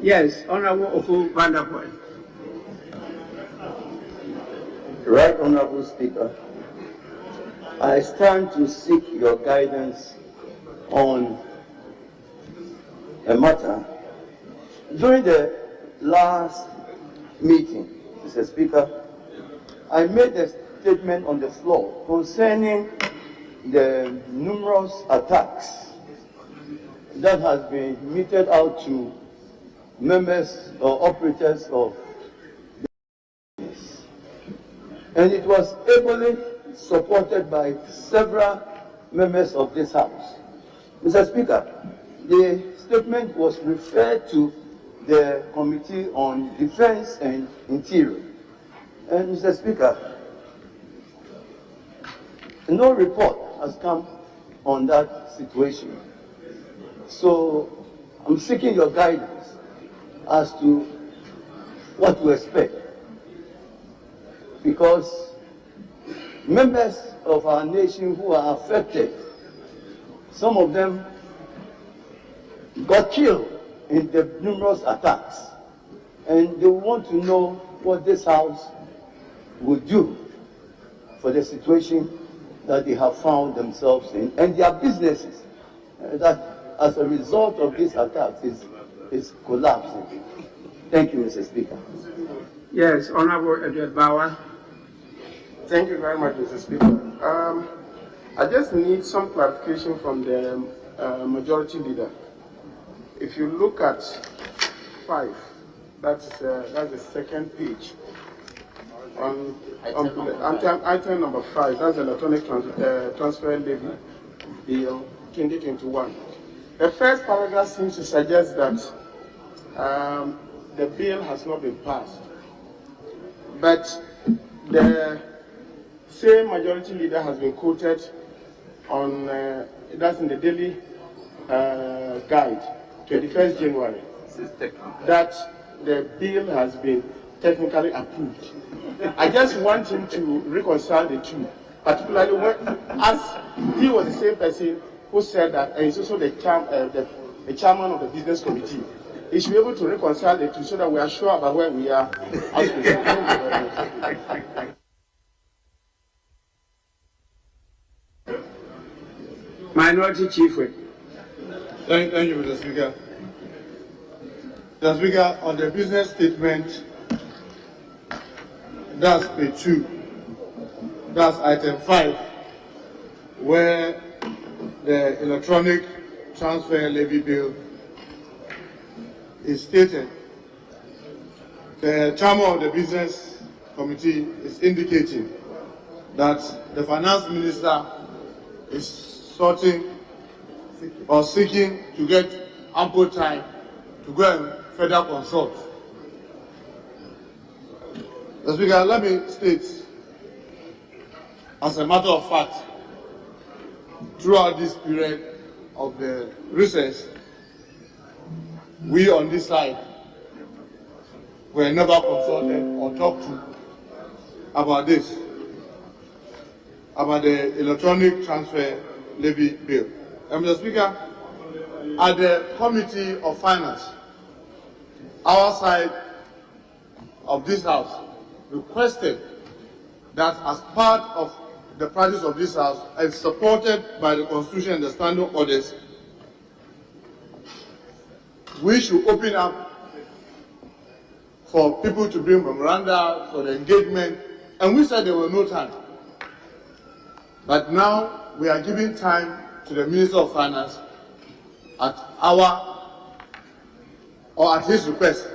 Yes, Honorable Oku Vanderpoy. Right Honorable Speaker, I stand to seek your guidance on a matter. During the last meeting, Mr. Speaker, I made a statement on the floor concerning the numerous attacks that has been meted out to members or operators of the business. And it was ably supported by several members of this House. Mr. Speaker, the statement was referred to the Committee on Defense and Interior. And Mr. Speaker, no report has come on that situation. So I'm seeking your guidance as to what to expect. Because members of our nation who are affected, some of them got killed in the numerous attacks, and they want to know what this House would do for the situation that they have found themselves in, and their businesses that as a result of these attacks is collapsing. Thank you, Mr. Speaker. Yes, Honorable Edward Bauer. Thank you very much, Mr. Speaker. I just need some clarification from the Majority Leader. If you look at 5, that's the second page. On item number 5, that's the electronic transfer levy bill 2021. The first paragraph seems to suggest that the bill has not been passed, but the same Majority Leader has been quoted on that's in the Daily Guide, 21st January, that the bill has been technically approved. I just want him to reconcile the two, particularly when, as he was the same person who said that, and he's also the chairman of the business committee. He should be able to reconcile the two so that we are sure about where we are. Minority Chief Whip. Thank you, Mr. Speaker. Mr. Speaker, on the business statement, that's page 2. That's item 5, where the electronic transfer levy bill is stated. The chairman of the business committee is indicating that the finance minister is sorting or seeking to get ample time to go and further consult. Mr. Speaker, let me state, as a matter of fact, throughout this period of the recess, we on this side were never consulted or talked to about this, about the electronic transfer levy bill. And Mr. Speaker, at the Committee of Finance, our side of this House requested that as part of the practice of this House and supported by the Constitution and the standing orders, we should open up for people to bring memoranda for the engagement, and we said there was no time. But now we are giving time to the Minister of Finance at our, or at his request,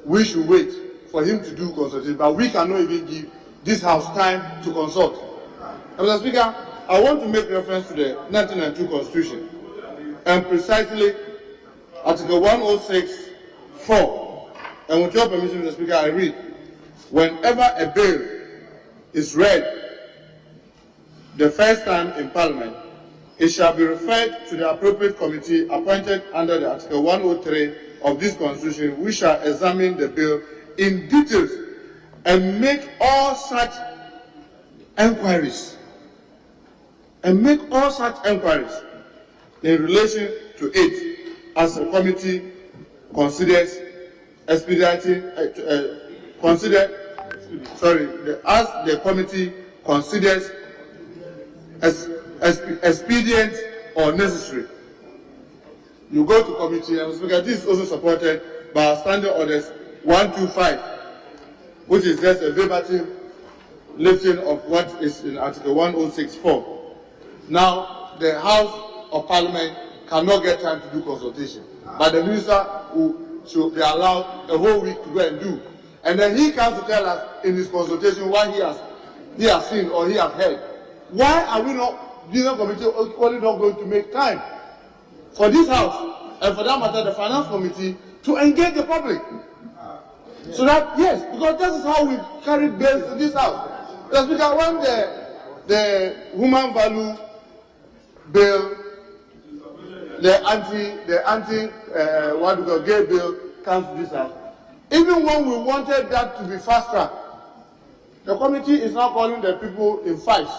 we should wait for him to do consultation, but we cannot even give this House time to consult. Mr. Speaker, I want to make reference to the 1992 Constitution, and precisely Article 106(4). And with your permission, Mr. Speaker, I read: whenever a bill is read the first time in Parliament, it shall be referred to the appropriate committee appointed under the Article 103 of this Constitution, which shall examine the bill in details and make all such enquiries. In relation to it, as the committee considers as the committee considers expedient or necessary. You go to committee, and Speaker, this is also supported by our Standing Orders 125, which is just a verbatim lifting of what is in Article 106(4). Now, the House of Parliament cannot get time to do consultation, but the minister should be allowed a whole week to go and do. And then he comes to tell us in his consultation what he has seen or he has heard. Why are we not, the committee, equally not going to make time for this House, and for that matter, the Finance Committee, to engage the public? So that, yes, because this is how we carry bills in this House. That's because when the human value bill, the gay bill comes to this House, even when we wanted that to be fast tracked, the committee is now calling the people in fives.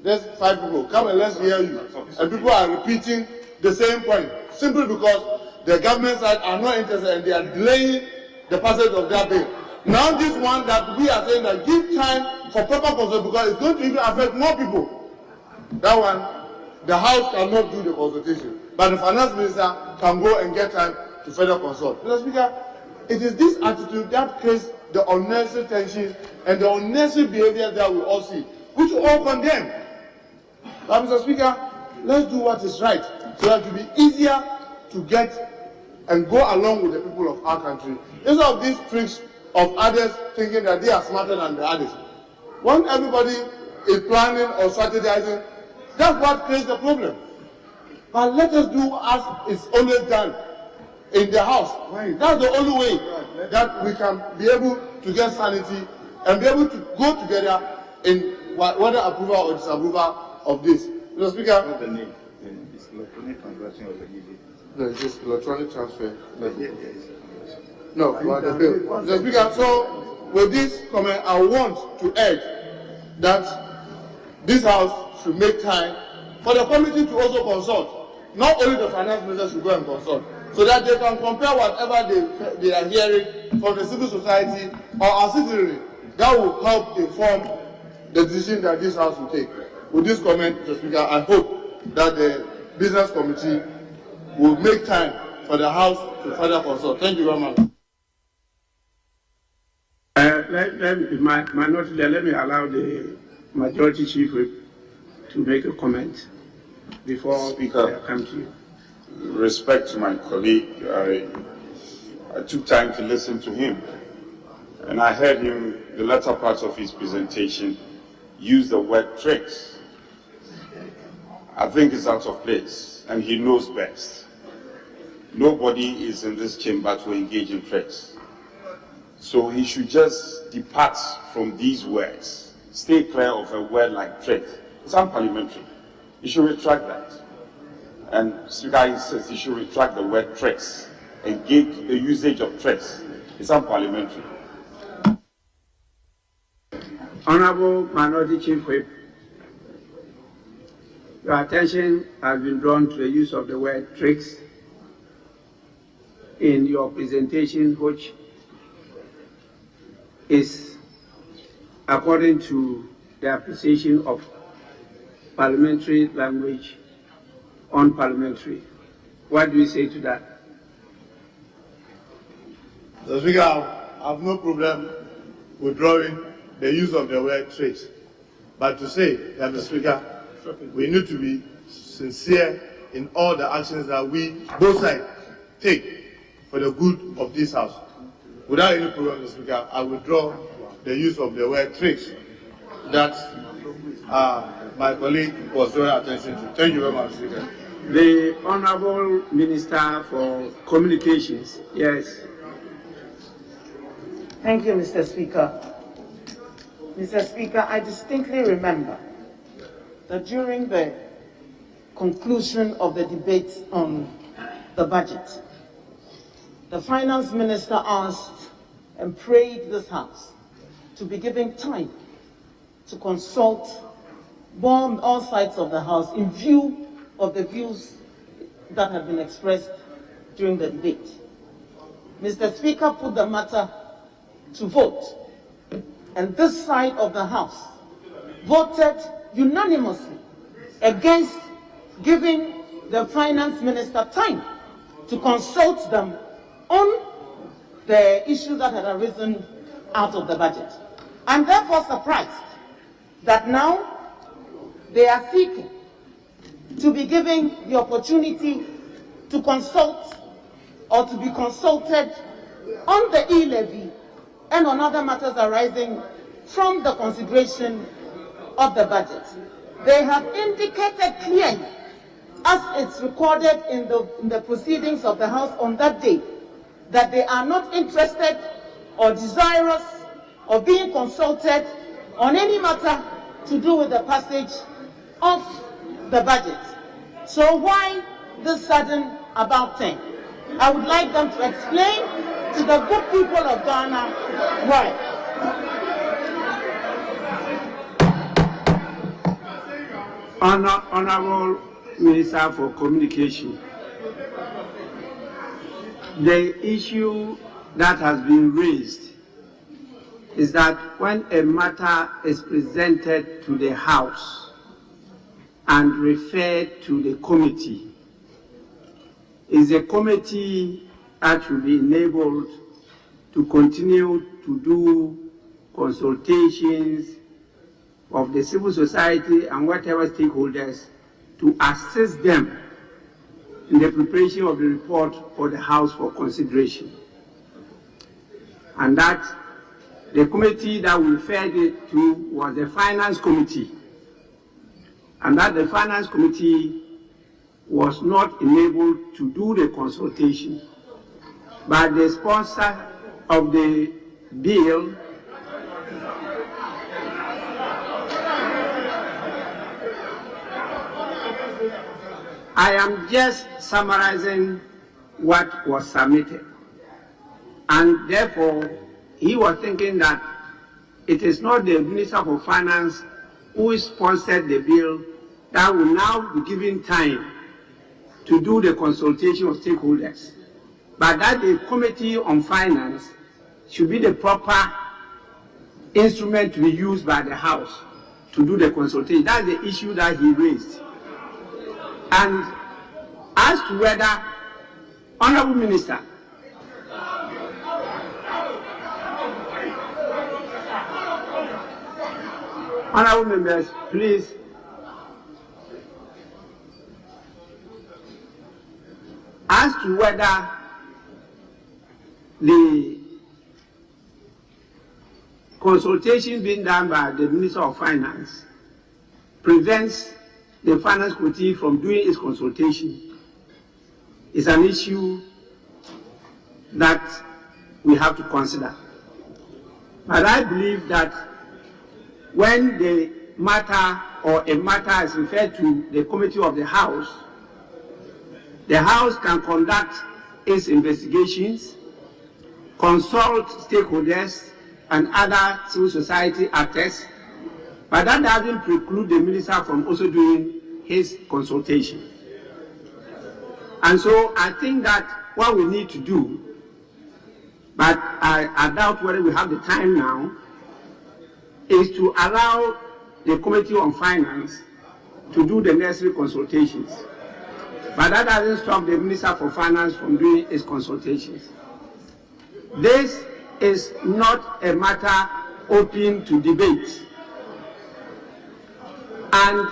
There's 5 people, come and let's hear you. And people are repeating the same point, simply because the government side are not interested and they are delaying the passage of that bill. Now this one that we are saying that give time for proper consultation, because it's going to even affect more people. That one, the House cannot do the consultation, but the Finance Minister can go and get time to further consult. Mr. Speaker, it is this attitude that creates the unnecessary tensions and the unnecessary behavior that we all see, which we all condemn. But Mr. Speaker, let's do what is right, so that it will be easier to get and go along with the people of our country, instead of these tricks of others thinking that they are smarter than the others. When everybody is planning or strategizing, that's what creates the problem. But let us do as is always done in the House. That's the only way that we can be able to get sanity and be able to go together in whether approval or disapproval of this. Mr. Speaker, what's the name? It's electronic transaction of the E-levy. No, it's just electronic transfer. No, but the bill. Mr. Speaker, so with this comment, I want to urge that this House should make time for the committee to also consult. Not only the Finance Minister should go and consult, so that they can compare whatever they are hearing from the civil society or our citizenry. That will help inform the decision that this House will take. With this comment, Mr. Speaker, I hope that the Business Committee will make time for the House to further consult. Thank you very much. Let me allow the Majority Chief Whip to make a comment before Speaker, I come to you. Respect to my colleague, I took time to listen to him, and I heard him, the latter part of his presentation, use the word tricks. I think it's out of place, and he knows best. Nobody is in this chamber to engage in tricks. So he should just depart from these words. Stay clear of a word like trick. It's unparliamentary. He should retract that. And Speaker insists he should retract the word tricks. Engage the usage of tricks. It's unparliamentary. Honorable Minority Chief Whip, your attention has been drawn to the use of the word tricks in your presentation, which is according to the appreciation of parliamentary language unparliamentary. What do you say to that? Mr. Speaker, I have no problem withdrawing the use of the word tricks. But to say that, Mr. Speaker, we need to be sincere in all the actions that we, both sides, take for the good of this House. without any problem, Mr. Speaker, I withdraw the use of the word tricks that my colleague was drawing attention to. Thank you very much, Mr. Speaker. The Honourable Minister for Communications. Yes. Thank you, Mr. Speaker. Mr. Speaker, I distinctly remember that during the conclusion of the debate on the budget, the Finance Minister asked and prayed this House to be given time to consult all sides of the House in view of the views that have been expressed during the debate. Mr. Speaker put the matter to vote, and this side of the House voted unanimously against giving the Finance Minister time to consult them on the issues that had arisen out of the budget. I'm therefore surprised that now they are seeking to be given the opportunity to consult or to be consulted on the E-levy and on other matters arising from the consideration of the budget. They have indicated clearly, as it's recorded in the proceedings of the House on that day, that they are not interested or desirous of being consulted on any matter to do with the passage of the budget. So why this sudden about thing? I would like them to explain to the good people of Ghana why. Honourable Minister for Communication, the issue that has been raised is that when a matter is presented to the House and referred to the committee, is a committee that should be enabled to continue to do consultations of the civil society and whatever stakeholders to assist them in the preparation of the report for the House for consideration. And that the committee that we referred it to was the Finance Committee, and that the Finance Committee was not enabled to do the consultation, but the sponsor of the bill I am just summarizing what was submitted, and therefore he was thinking that it is not the Minister for Finance who sponsored the bill that will now be given time to do the consultation of stakeholders, but that the Committee on Finance should be the proper instrument to be used by the House to do the consultation. That's the issue that he raised. And as to whether, Honourable Minister, Honourable members, please, as to whether the consultation being done by the Minister of Finance prevents the Finance Committee from doing its consultation is an issue that we have to consider. But I believe that when the matter or a matter is referred to the committee of the House can conduct its investigations, consult stakeholders and other civil society actors, but that doesn't preclude the minister from also doing his consultation. And so I think that what we need to do, but I doubt whether we have the time now, is to allow the Committee on Finance to do the necessary consultations. But that doesn't stop the Minister for Finance from doing his consultations. This is not a matter open to debate. And,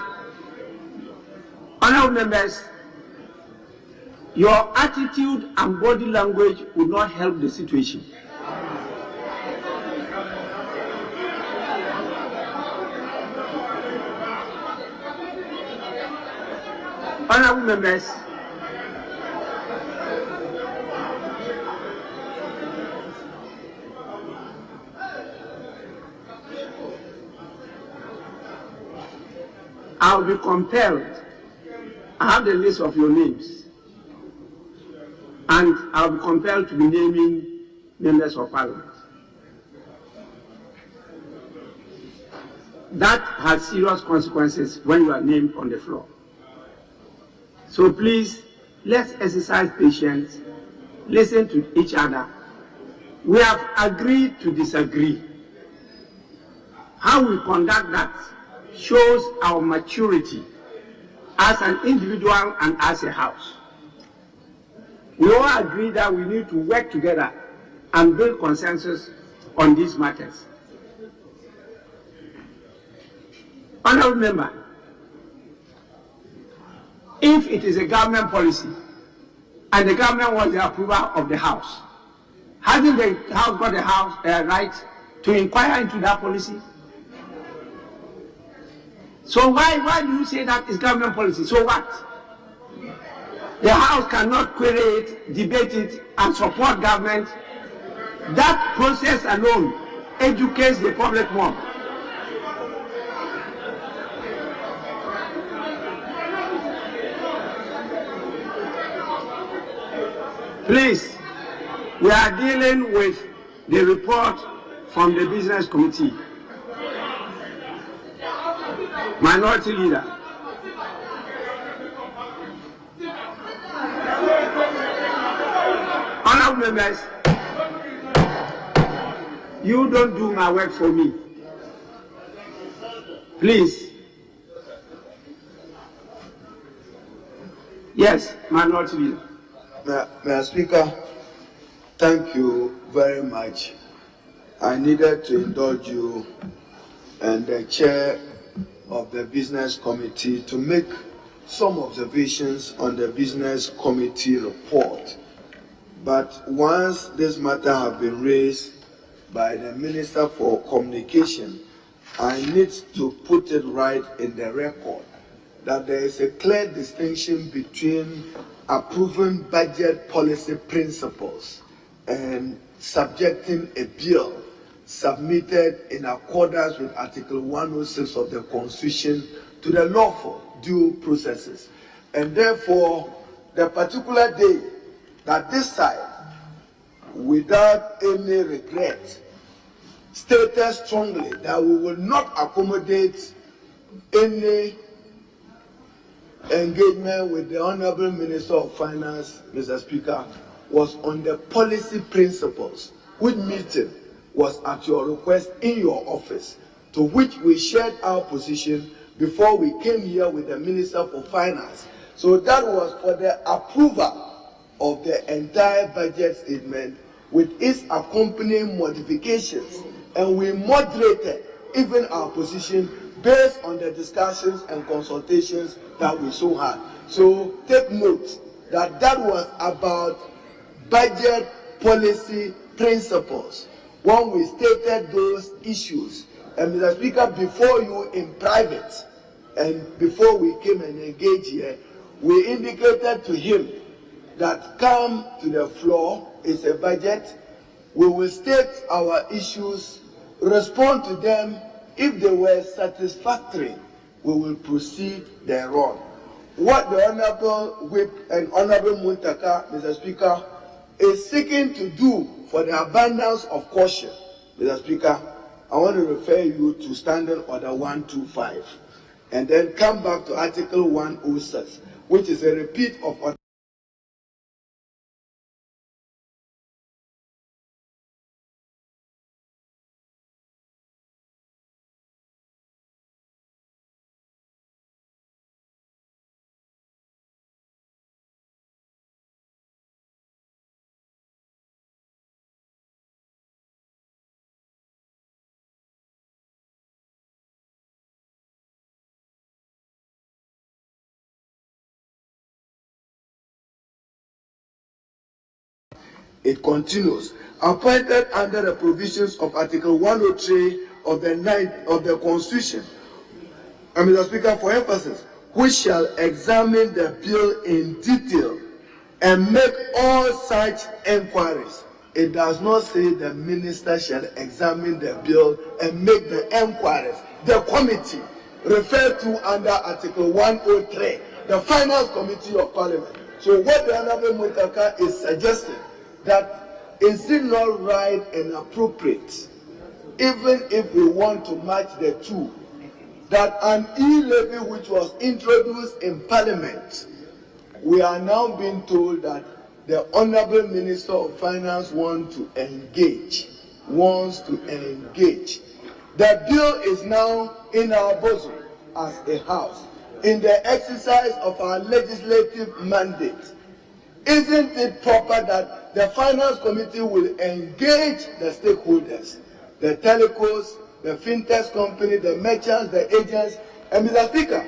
honourable members, your attitude and body language would not help the situation. Honorable members, I will be compelled. I have the list of your names, and I will be compelled to be naming members of Parliament. That has serious consequences when you are named on the floor. So please, let's exercise patience, listen to each other. We have agreed to disagree. How we conduct that shows our maturity as an individual and as a house. We all agree that we need to work together and build consensus on these matters. Honorable member, if it is a government policy and the government wants the approval of the House, hasn't the House got the right to inquire into that policy? So why do you say that is government policy? So what? The House cannot query it, debate it, and support government. That process alone educates the public more. Please, we are dealing with the report from the Business Committee. Minority Leader. Honorable members, you don't do my work for me. Please. Yes, Minority Leader. Mr. Speaker, thank you very much. I needed to indulge you and the chair of the Business Committee to make some observations on the Business Committee report. But once this matter has been raised by the Minister for Communication, I need to put it right in the record that there is a clear distinction between approving budget policy principles and subjecting a bill submitted in accordance with Article 106 of the Constitution to the lawful due processes. And therefore, the particular day that this side, without any regret, stated strongly that we will not accommodate any engagement with the Honorable Minister of Finance, Mr. Speaker, was on the policy principles, which meeting was at your request in your office, to which we shared our position before we came here with the Minister for Finance. So that was for the approval of the entire budget statement with its accompanying modifications, and we moderated even our position based on the discussions and consultations that we so had. So take note that that was about budget policy principles when we stated those issues. And Mr. Speaker, before you in private and before we came and engaged here, we indicated to him that come to the floor, it's a budget, we will state our issues, respond to them. If they were satisfactory, we will proceed thereon. What the Honorable Whip and Honorable Muntaka, Mr. Speaker, is seeking to do for the abundance of caution, Mr. Speaker, I want to refer you to Standing Order 125 and then come back to Article 106, which is a repeat of what it continues. Appointed under the provisions of Article 103 of the Constitution. And Mr. Speaker, for emphasis, which shall examine the bill in detail and make all such enquiries. It does not say the minister shall examine the bill and make the enquiries. The committee referred to under Article 103, the Finance Committee of Parliament. So what the Honorable Muntaka is suggesting, that is it not right and appropriate, even if we want to match the two, that an E-levy which was introduced in Parliament, we are now being told that the Honorable Minister of Finance wants to engage. The bill is now in our bosom as a house, in the exercise of our legislative mandate. Isn't it proper that the Finance Committee will engage the stakeholders, the telecos, the fintech company, the merchants, the agents? And Mr. Speaker,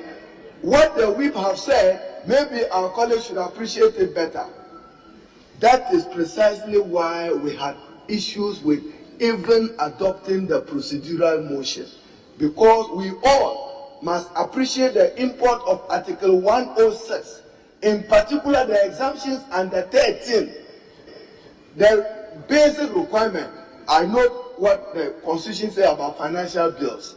what the whip have said, maybe our colleagues should appreciate it better. That is precisely why we had issues with even adopting the procedural motion, because we all must appreciate the import of Article 106, in particular the exemptions under 13. The basic requirement, I know what the Constitution says about financial bills.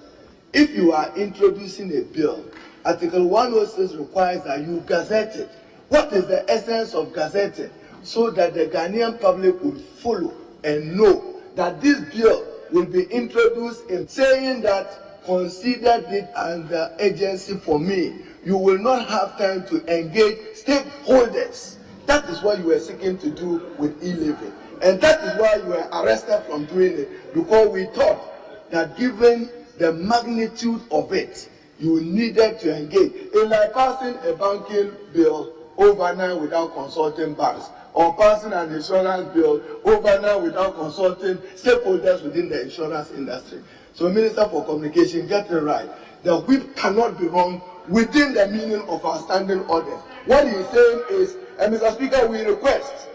If you are introducing a bill, Article 106 requires that you gazette it. What is the essence of gazetting? So that the Ghanaian public will follow and know that this bill will be introduced in saying that consider it under agency for me. You will not have time to engage stakeholders. That is what you were seeking to do with E-levy. And that is why you were arrested from doing it, because we thought that given the magnitude of it, you needed to engage. It's like passing a banking bill overnight without consulting banks, or passing an insurance bill overnight without consulting stakeholders within the insurance industry. So, Minister for Communication, get it right. The whip cannot be wrong within the meaning of our standing orders. What he is saying is, and Mr. Speaker, we request,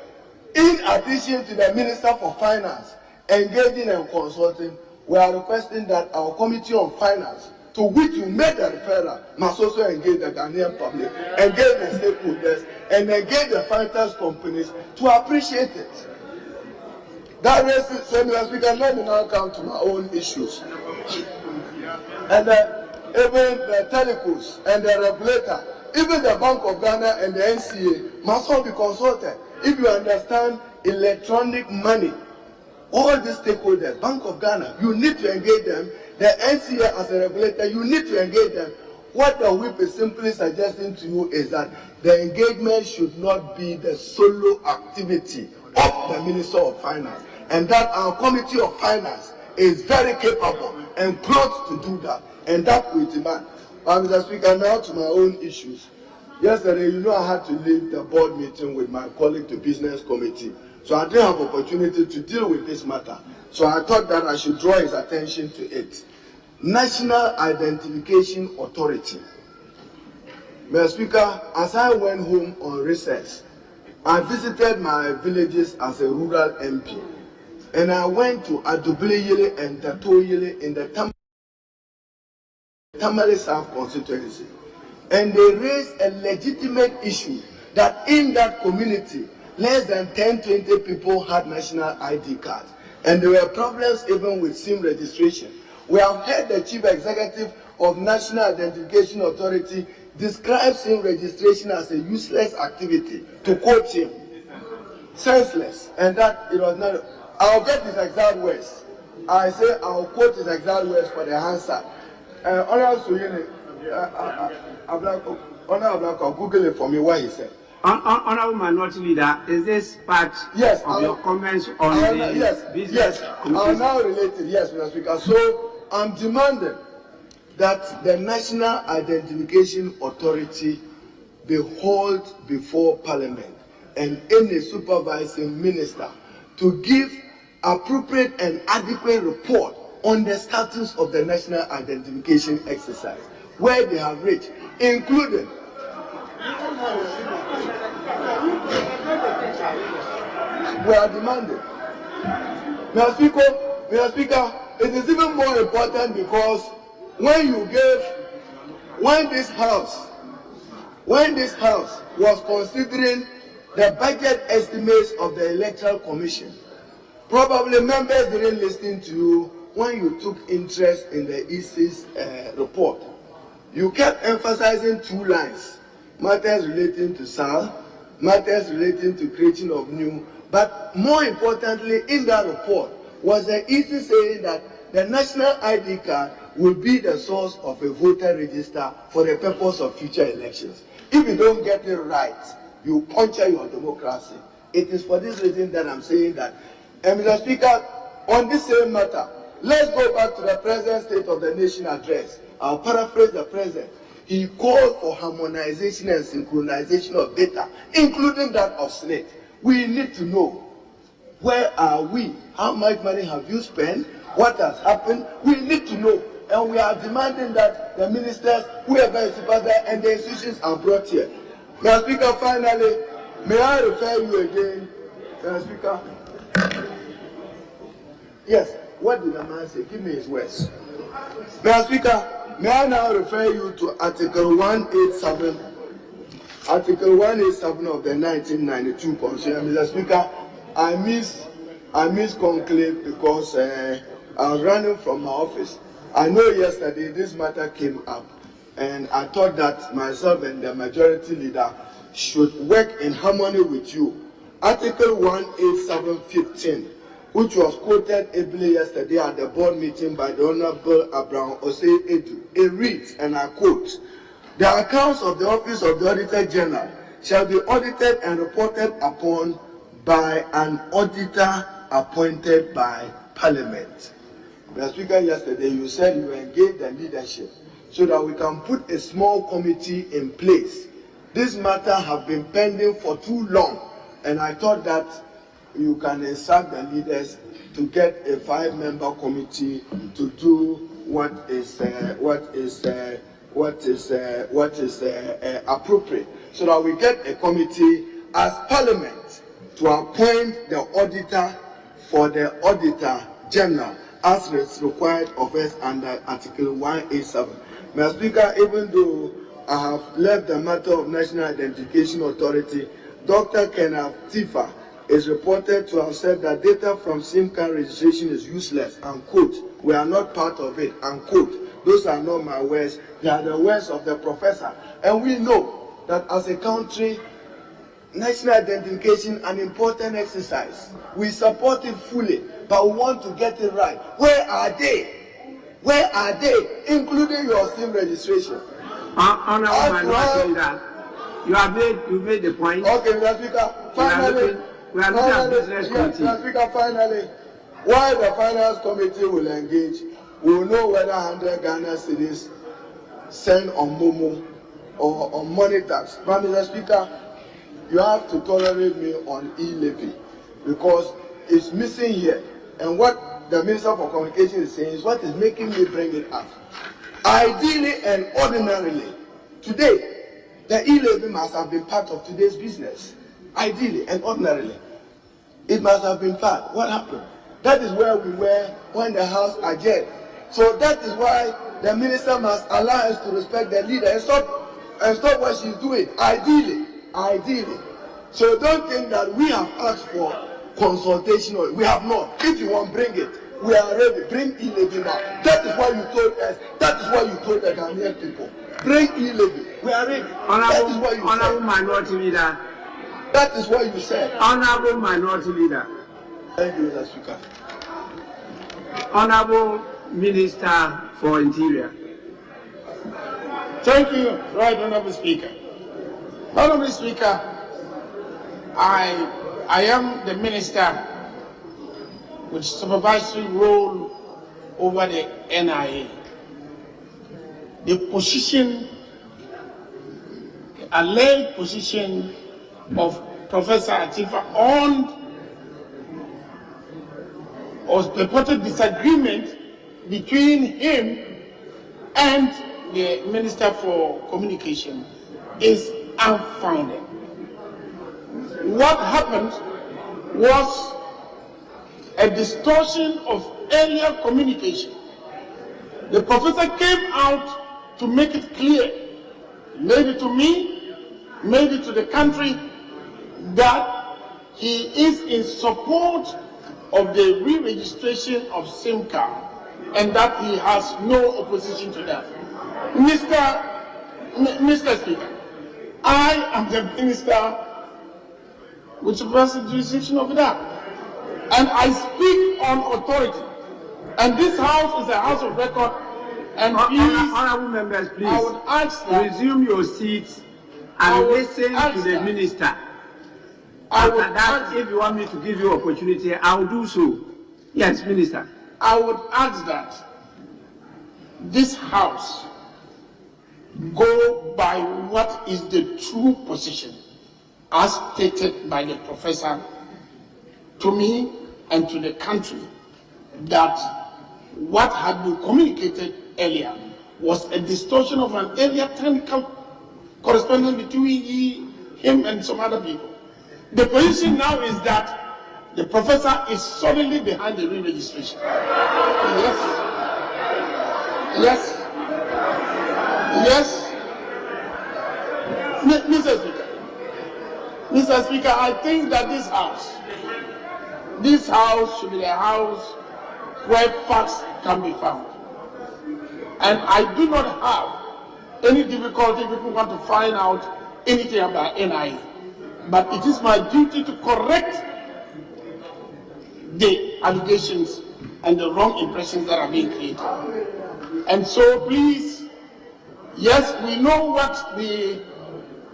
in addition to the Minister for Finance engaging and consulting, we are requesting that our Committee on Finance, to which you made the referral, must also engage the Ghanaian public, engage the stakeholders, and engage the finance companies to appreciate it. That raises, so Mr. Speaker, let me now come to my own issues. And even the telecos and the regulator, even the Bank of Ghana and the NCA must all be consulted. If you understand electronic money, all these stakeholders, Bank of Ghana, you need to engage them. The NCA as a regulator, you need to engage them. What the whip is simply suggesting to you is that the engagement should not be the solo activity of the Minister of Finance, and that our Committee of Finance is very capable and close to do that, and that we demand. Mr. Speaker, now to my own issues. Yesterday, you know, I had to leave the board meeting with my colleague to Business Committee, so I didn't have opportunity to deal with this matter. So I thought that I should draw his attention to it. National Identification Authority. Mr. Speaker, as I went home on recess, I visited my villages as a rural MP, and I went to Adubleyele and Datoyele in the Tamale South constituency, and they raised a legitimate issue that in that community, less than 10-20 people had national ID cards. And there were problems even with SIM registration. We have heard the Chief Executive of National Identification Authority describe SIM registration as a useless activity, to quote him. Senseless. And that it was not. I'll get his exact words. I say I'll quote his exact words for the answer. Honorable I'll Google it for me what he said. Honorable Minority Leader, is this part of your comments on the business? I'll now relate it. Yes, Mr. Speaker. So I'm demanding that the National Identification Authority be hauled before Parliament and any supervising minister to give appropriate and adequate report on the status of the national identification exercise, where they have reached, including we are demanding. Mr. Speaker, it is even more important because when this House when this House was considering the budget estimates of the Electoral Commission, probably members didn't listen to you when you took interest in the EC's report. You kept emphasizing 2 lines: matters relating to SAL, matters relating to creation of new. But more importantly, in that report was the EC saying that the national ID card will be the source of a voter register for the purpose of future elections. If you don't get it right, you puncture your democracy. It is for this reason that I'm saying that. And Mr. Speaker, on this same matter, let's go back to the present state of the nation address. I'll paraphrase the president. He called for harmonization and synchronization of data, including that of SNIT. We need to know, where are we? How much money have you spent? What has happened? We need to know. And we are demanding that the ministers, whoever is there, and the institutions are brought here. Mr. Speaker, finally, may I refer you again, Mr. Speaker? Yes, what did the man say? Give me his words. Mr. Speaker, may I now refer you to Article 187, Article 187 of the 1992 Constitution. Mr. Speaker, I miss conclave because I was running from my office. I know yesterday this matter came up, and I thought that myself and the majority leader should work in harmony with you. Article 187(15), which was quoted ably yesterday at the board meeting by the Honorable Abraham Osei Edu. It reads, and I quote, "The accounts of the Office of the Auditor General shall be audited and reported upon by an auditor appointed by Parliament." Mr. Speaker, yesterday you said you engaged the leadership so that we can put a small committee in place. This matter has been pending for too long, and I thought that you can instruct the leaders to get a 5-member committee to do what is appropriate, so that we get a committee as Parliament to appoint the auditor for the Auditor General, as is required of us under Article 187. Mr. Speaker, even though I have left the matter of National Identification Authority, Dr. Kenneth Tifa is reported to have said that data from SIM card registration is useless, unquote. We are not part of it, unquote. Those are not my words, they are the words of the professor. And we know that as a country, national identification is an important exercise. We support it fully, but we want to get it right. Where are they? Where are they, including your SIM registration? Honorable Leader, you made the point. Okay, Mr. Speaker, finally, we are looking at business committee. Mr. Speaker, finally, while the finance committee will engage, we will know whether 100 Ghana cedis sent on Momo or on money tax. But Mr. Speaker, you have to tolerate me on E-levy because it's missing here. And what the Minister for Communication is saying is what is making me bring it up. Ideally and ordinarily, today, the E-levy must have been part of today's business. Ideally and ordinarily, it must have been part. What happened? That is where we were when the House adjourned. So that is why the Minister must allow us to respect the leader and stop what she's doing. Ideally. So don't think that we have asked for consultation. We have not. If you want, bring it. We are ready. Bring E-levy now. That is what you told us. That is what you told the Ghanaian people. Bring E-levy. We are ready. That is what you Honorable said. Minority Leader. That is what you said. Honorable Minority Leader. Thank you, Mr. Speaker. Honorable Minister for Interior. Thank you, Right Honorable Speaker. Honorable Speaker, I am the Minister with supervisory role over the NIA. The position, the alleged position of Professor Atifa on or purported disagreement between him and the Minister for Communication is unfounded. What happened was a distortion of earlier communication. The professor came out to make it clear, made it to me, made it to the country that he is in support of the re-registration of SIM card and that he has no opposition to that. Mr. Speaker, I am the minister with supervisory jurisdiction of that, and I speak on authority. And this house is a house of record. And honorable members, please, I would ask that resume your seats and listen to the minister. After that, if you want me to give you opportunity, I will do so. Yes, Minister. I would ask that this house go by what is the true position as stated by the professor to me and to the country, that what had been communicated earlier was a distortion of an earlier technical correspondence between him and some other people. The position now is that the professor is solidly behind the re-registration. Yes. Yes. Yes. Mr. Speaker. Mr. Speaker, I think that this house should be a house where facts can be found. And I do not have any difficulty if people want to find out anything about NIA. But it is my duty to correct the allegations and the wrong impressions that are being created. And so please, yes, we know what the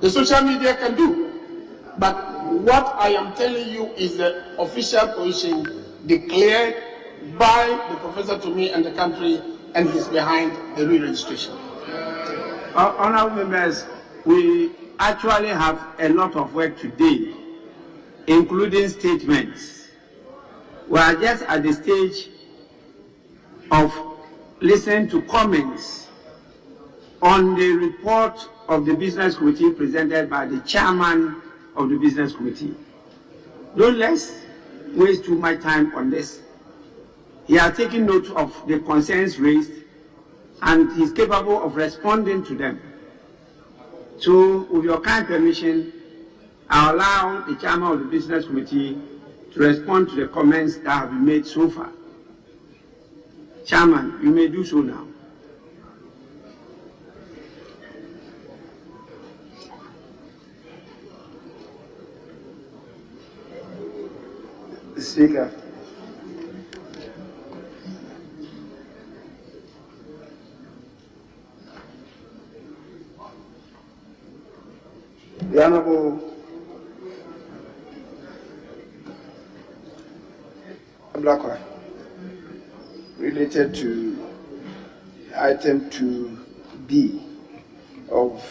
social media can do, but what I am telling you is the official position declared by the professor to me and the country, and he's behind the re-registration. Honorable members, we actually have a lot of work today, including statements. We are just at the stage of listening to comments on the report of the Business Committee presented by the chairman of the Business Committee. Don't let's waste too much time on this. He has taken note of the concerns raised and he's capable of responding to them. So, with your kind permission, I'll allow the chairman of the Business Committee to respond to the comments that have been made so far. Chairman, you may do so now. Speaker, the Honorable Blackwell, related to item 2B of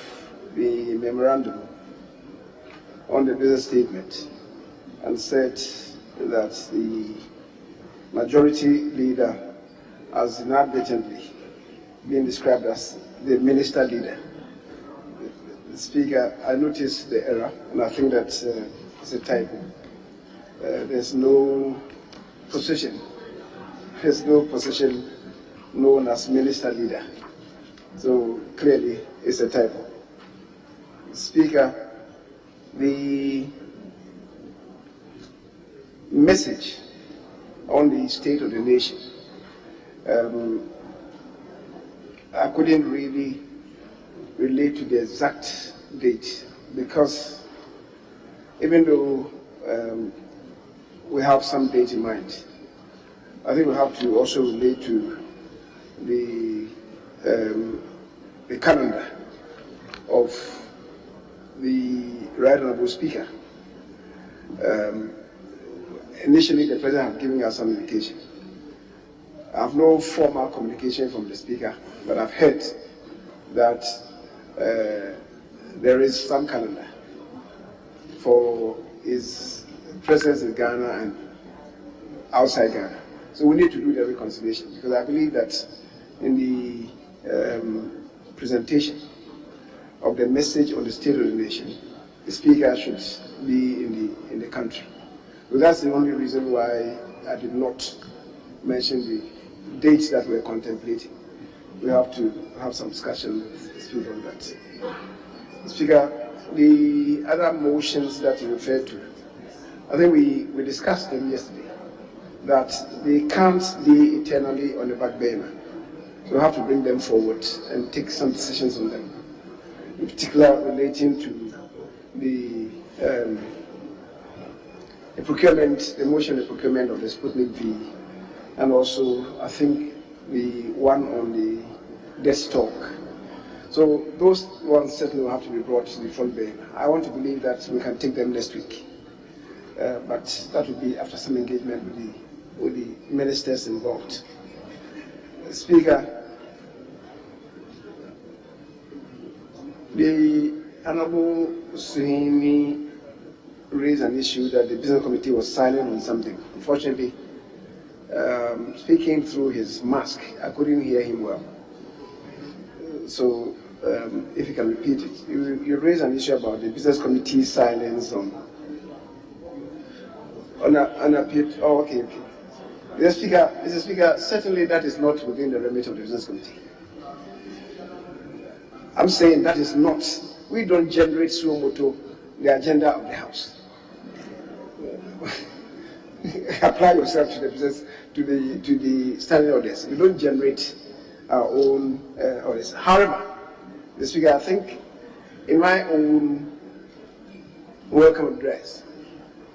the memorandum on the business statement, and said that the majority leader has inadvertently been described as the minister leader. Speaker, I noticed the error, and I think that it's a typo. There's no position known as minister leader. So clearly, it's a typo. Speaker, the message on the state of the nation, I couldn't really relate to the exact date, because even though we have some date in mind, I think we have to also relate to the calendar of the Right Honourable Speaker. Initially, the President had given us some indication. I have no formal communication from the Speaker, but I've heard that there is some calendar for his presence in Ghana and outside Ghana. So we need to do the reconciliation, because I believe that in the presentation of the message on the state of the nation, the Speaker should be in the country. So that's the only reason why I did not mention the dates that we're contemplating. We have to have some discussion with the Speaker on that. Speaker, the other motions that you referred to, I think we discussed them yesterday, that they can't be eternally on the back burner. So we have to bring them forward and take some decisions on them, in particular relating to the procurement, the motion of procurement of the Sputnik V, and also I think the one on the desktop. So those ones certainly will have to be brought to the front burner. I want to believe that we can take them next week, but that will be after some engagement with the ministers involved. Speaker, the Honorable Suhimi raised an issue that the business committee was silent on something. Unfortunately, speaking through his mask, I couldn't hear him well. So, if you can repeat it, you raised an issue about the business committee's silence on Appiatse. Oh, okay. Mr. Speaker, certainly that is not within the remit of the business committee. I'm saying that is not. We don't generate suo motu the agenda of the House. Apply yourself to the business, to the standing orders. We don't generate our own orders. However, Mr. Speaker, I think in my own welcome address,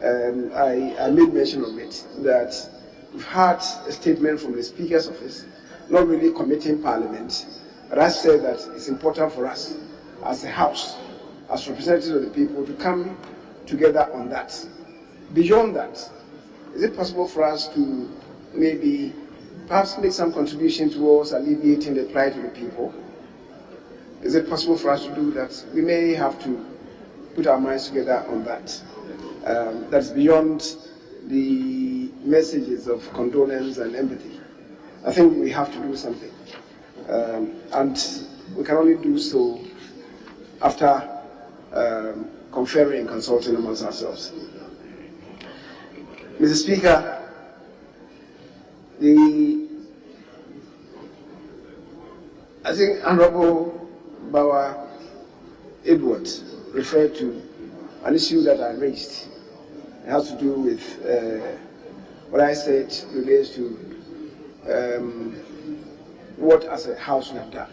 I made mention of it, that we've had a statement from the Speaker's office, not really committing Parliament, but I said that it's important for us as a House, as representatives of the people, to come together on that. Beyond that, is it possible for us to maybe perhaps make some contribution towards alleviating the plight of the people? Is it possible for us to do that? We may have to put our minds together on that. That's beyond the messages of condolence and empathy. I think we have to do something. And we can only do so after conferring and consulting amongst ourselves. Mr. Speaker, I think Honorable Bawa Edward referred to an issue that I raised. It has to do with what I said relates to what as a House we have done.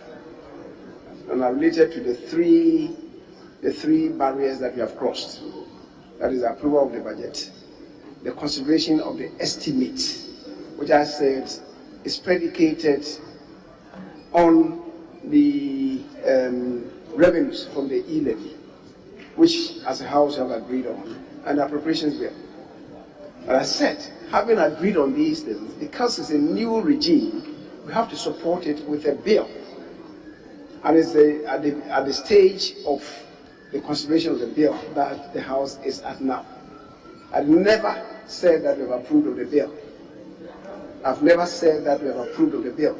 And I related to the three barriers that we have crossed. That is the approval of the budget, the consideration of the estimate, which I said is predicated on the revenues from the E-levy, which as a House we have agreed on, and the appropriations bill. But I said, having agreed on these things, because it's a new regime, we have to support it with a bill. And it's at the stage of the consideration of the bill that the House is at now. I've never said that we have approved of the bill. I've never said that we have approved of the bill.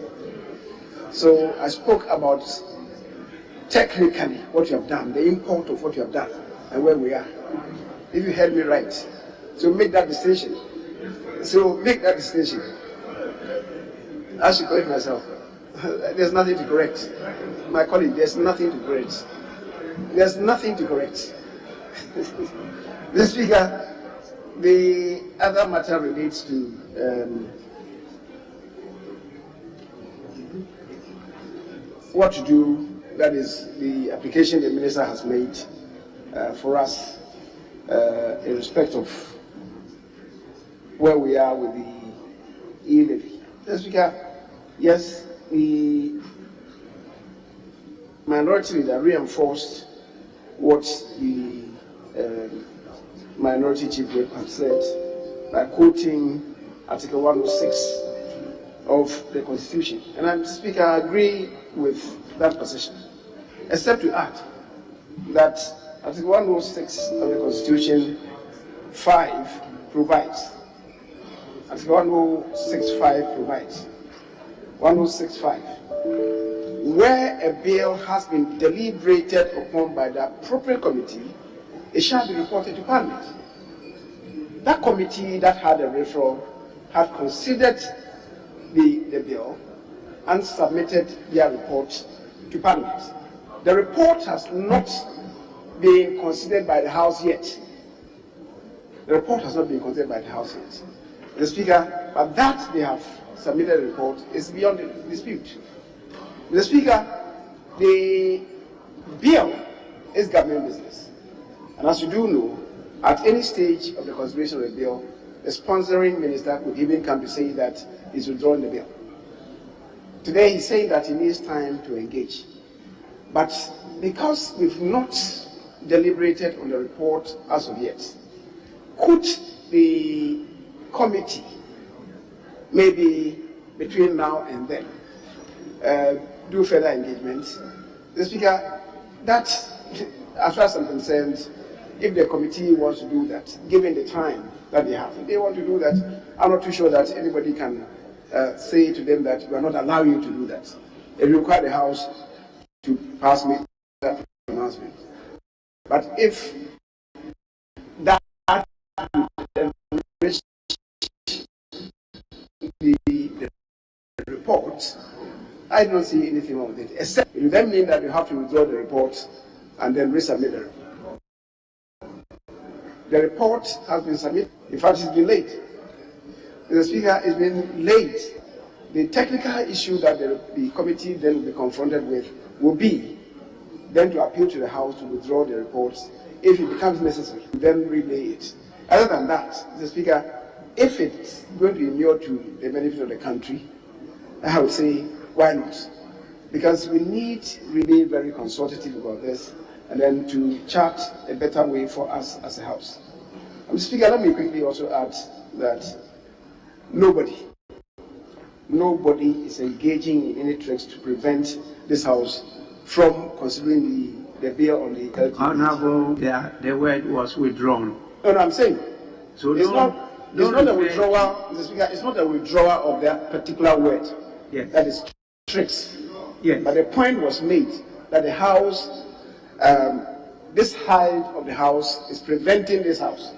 So I spoke about technically what you have done, the import of what you have done, and where we are. If you heard me right. So make that distinction. I should correct myself. There's nothing to correct. My colleague, there's nothing to correct. There's nothing to correct. Mr. Speaker, the other matter relates to what to do, that is the application the Minister has made for us in respect of where we are with the E-levy. Mr. Speaker, yes, the minority leader reinforced what the minority chief whip had said by quoting Article 106 of the Constitution. And Mr. Speaker, I agree with that position, except to add that Article 106 of the Constitution 5 provides, Article 106.5 provides, 106.5, where a bill has been deliberated upon by the appropriate committee, it shall be reported to Parliament. That committee that had a referral had considered the bill and submitted their report to Parliament. The report has not been considered by the House yet. The report has not been considered by the House yet. The Speaker, but that they have submitted a report is beyond dispute. Mr. Speaker, the bill is government business. And as you do know, at any stage of the consideration of the bill, the sponsoring minister could even come to say that he's withdrawing the bill. Today he's saying that he needs time to engage. But because we've not deliberated on the report as of yet, could the committee, maybe between now and then, do further engagement? The Speaker, that, as far as I'm concerned, if the committee wants to do that, given the time that they have, if they want to do that, I'm not too sure that anybody can say to them that we are not allowing you to do that. It will require the House to pass me that announcement. But if that the report, I don't see anything wrong with it, except it will then mean that you have to withdraw the report and then resubmit the report. The report has been submitted. In fact, it's been late. Mr. Speaker, it's been late. The technical issue that the committee then will be confronted with will be then to appeal to the House to withdraw the reports if it becomes necessary, then relay it. Other than that, Mr. Speaker, if it's going to be inure to the benefit of the country, I would say, why not? Because we need really very consultative about this and then to chart a better way for us as a House. Mr. Speaker, let me quickly also add that nobody is engaging in any tricks to prevent this House from considering the bill on the LGBT. Honorable, the word was withdrawn. No, I'm saying so it's not a withdrawal, Mr. Speaker, it's not a withdrawal of that particular word. Yes. That is tricks. Yes. But the point was made that the House, this side of the House is preventing this House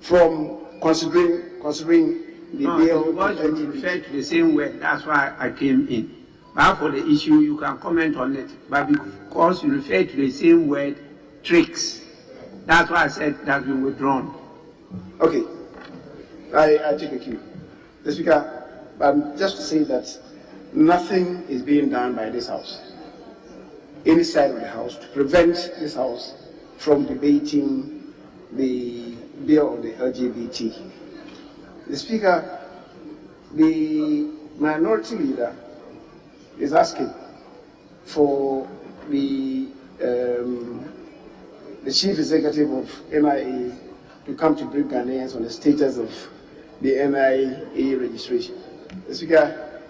from considering the bill. Because you refer to the same word, that's why I came in. But for the issue, you can comment on it. But because you refer to the same word, tricks, that's why I said that's been withdrawn. Okay, I take a cue. The Speaker, just to say that nothing is being done by this House, any side of the House, to prevent this House from debating the bill on the LGBT. The Speaker, the minority leader is asking for the chief executive of NIA to come to brief Ghanaians on the status of the NIA registration. The Speaker,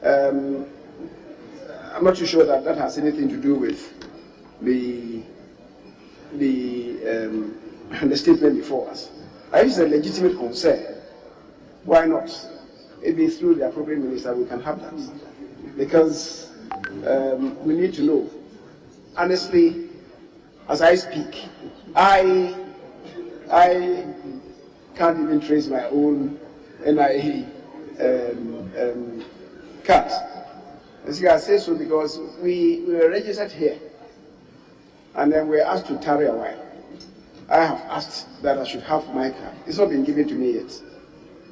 I'm not too sure that that has anything to do with the statement before us. I think it's a legitimate concern. Why not? Maybe through the appropriate minister we can have that. Because we need to know. Honestly, as I speak, I can't even trace my own NIA card. As you can say so because we were registered here and then we were asked to tarry a while. I have asked that I should have my card. It's not been given to me yet.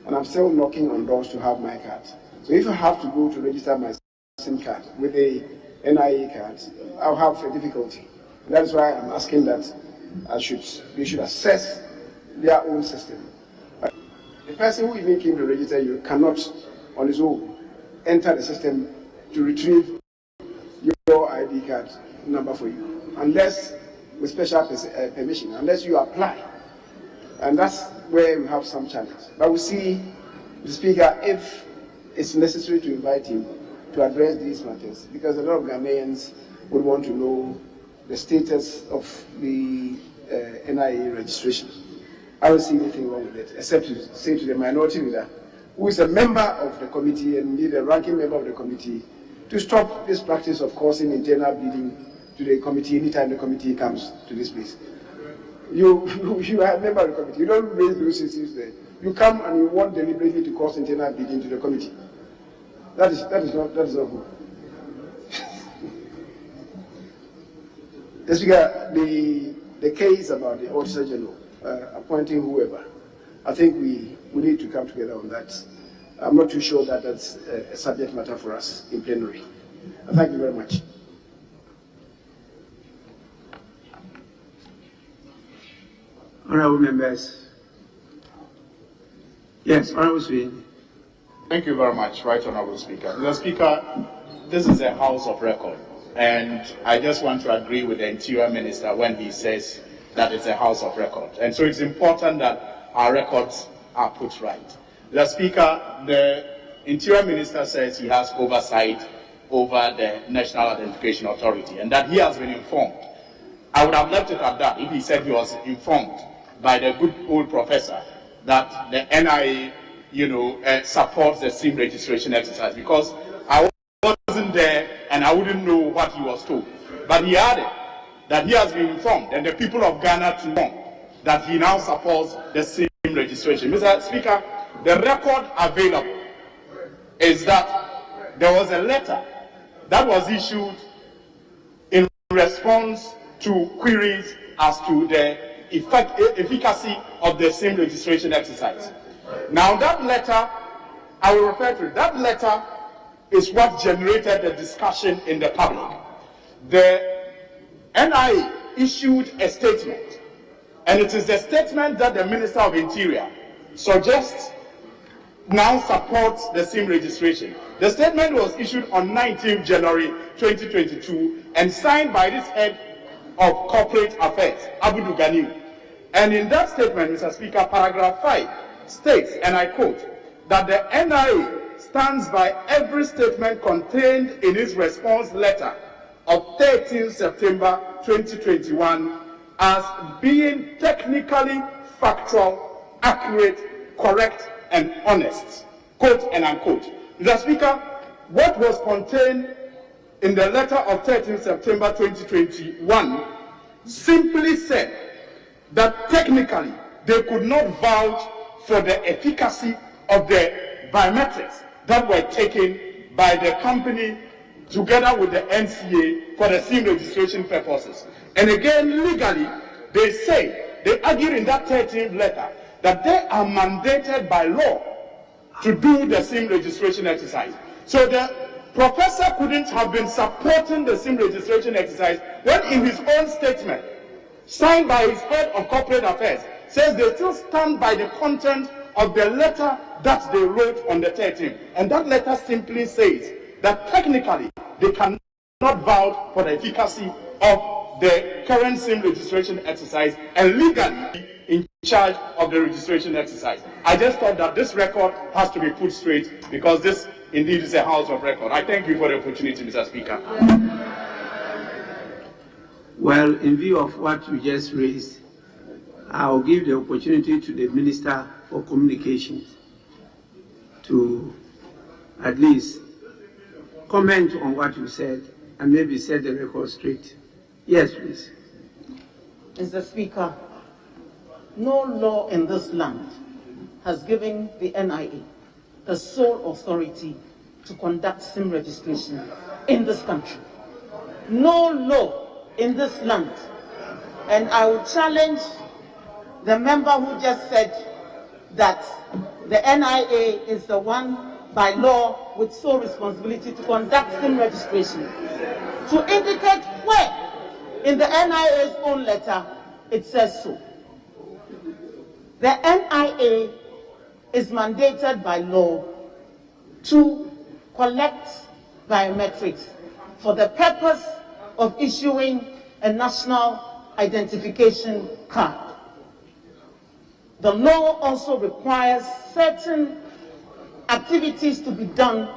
And I'm still knocking on doors to have my card. So if I have to go to register my SIM card with a NIA card, I'll have a difficulty. And that is why I'm asking that they should assess their own system. The person who even came to register you cannot on his own enter the system to retrieve your ID card number for you, unless with special permission, unless you apply. And that's where we have some challenge. But we see, the Speaker, if it's necessary to invite him to address these matters, because a lot of Ghanaians would want to know the status of the NIA registration. I don't see anything wrong with it, except to say to the minority leader, who is a member of the committee and indeed a ranking member of the committee, to stop this practice of causing internal bleeding to the committee anytime the committee comes to this place. You are a member of the committee. You don't raise those issues there. You come and you want deliberately to cause internal bleeding to the committee. That is not good. Mr. Speaker, the case about the Auditor General appointing whoever, I think we need to come together on that. I'm not too sure that that's a subject matter for us in plenary. Thank you very much. Honourable members. Yes, Honourable Sweeney. Thank you very much, Right Honourable Speaker. Mr. Speaker, this is a House of Record, and I just want to agree with the Interior Minister when he says that it's a House of Record. And so it's important that our records are put right. Mr. Speaker, the Interior Minister says he has oversight over the National Identification Authority and that he has been informed. I would have left it at that if he said he was informed by the good old professor that the NIA, supports the SIM registration exercise, because I wasn't there and I wouldn't know what he was told. But he added that he has been informed, and the people of Ghana to know that he now supports the SIM registration. Mr. Speaker, the record available is that there was a letter that was issued in response to queries as to the efficacy of the SIM registration exercise. Now that letter, I will refer to it, that letter is what generated the discussion in the public. The NIA issued a statement, and it is the statement that the Minister of Interior suggests now supports the SIM registration. The statement was issued on 19th January 2022 and signed by this head of corporate affairs, Abudu Ganiu. And in that statement, Mr. Speaker, paragraph 5 states, and I quote, that the NIA stands by every statement contained in its response letter of 13 September 2021 as being technically factual, accurate, correct, and honest. Quote and unquote. Mr. Speaker, what was contained in the letter of 13 September 2021 simply said that technically they could not vouch for the efficacy of the biometrics that were taken by the company together with the NCA for the SIM registration purposes. And again, legally, they argue in that 13th letter that they are mandated by law to do the SIM registration exercise. So the professor couldn't have been supporting the SIM registration exercise when in his own statement, signed by his head of corporate affairs, says they still stand by the content of the letter that they wrote on the 13th. And that letter simply says that technically they cannot vouch for the efficacy of the current SIM registration exercise and legally in charge of the registration exercise. I just thought that this record has to be put straight because this indeed is a House of Record. I thank you for the opportunity, Mr. Speaker. Well, in view of what you just raised, I'll give the opportunity to the Minister for Communications to at least comment on what you said and maybe set the record straight. Yes, please. Mr. Speaker, no law in this land has given the NIA the sole authority to conduct SIM registration in this country. No law in this land. And I will challenge the member who just said that the NIA is the one by law with sole responsibility to conduct SIM registration to indicate where in the NIA's own letter it says so. The NIA is mandated by law to collect biometrics for the purpose of issuing a national identification card. The law also requires certain activities to be done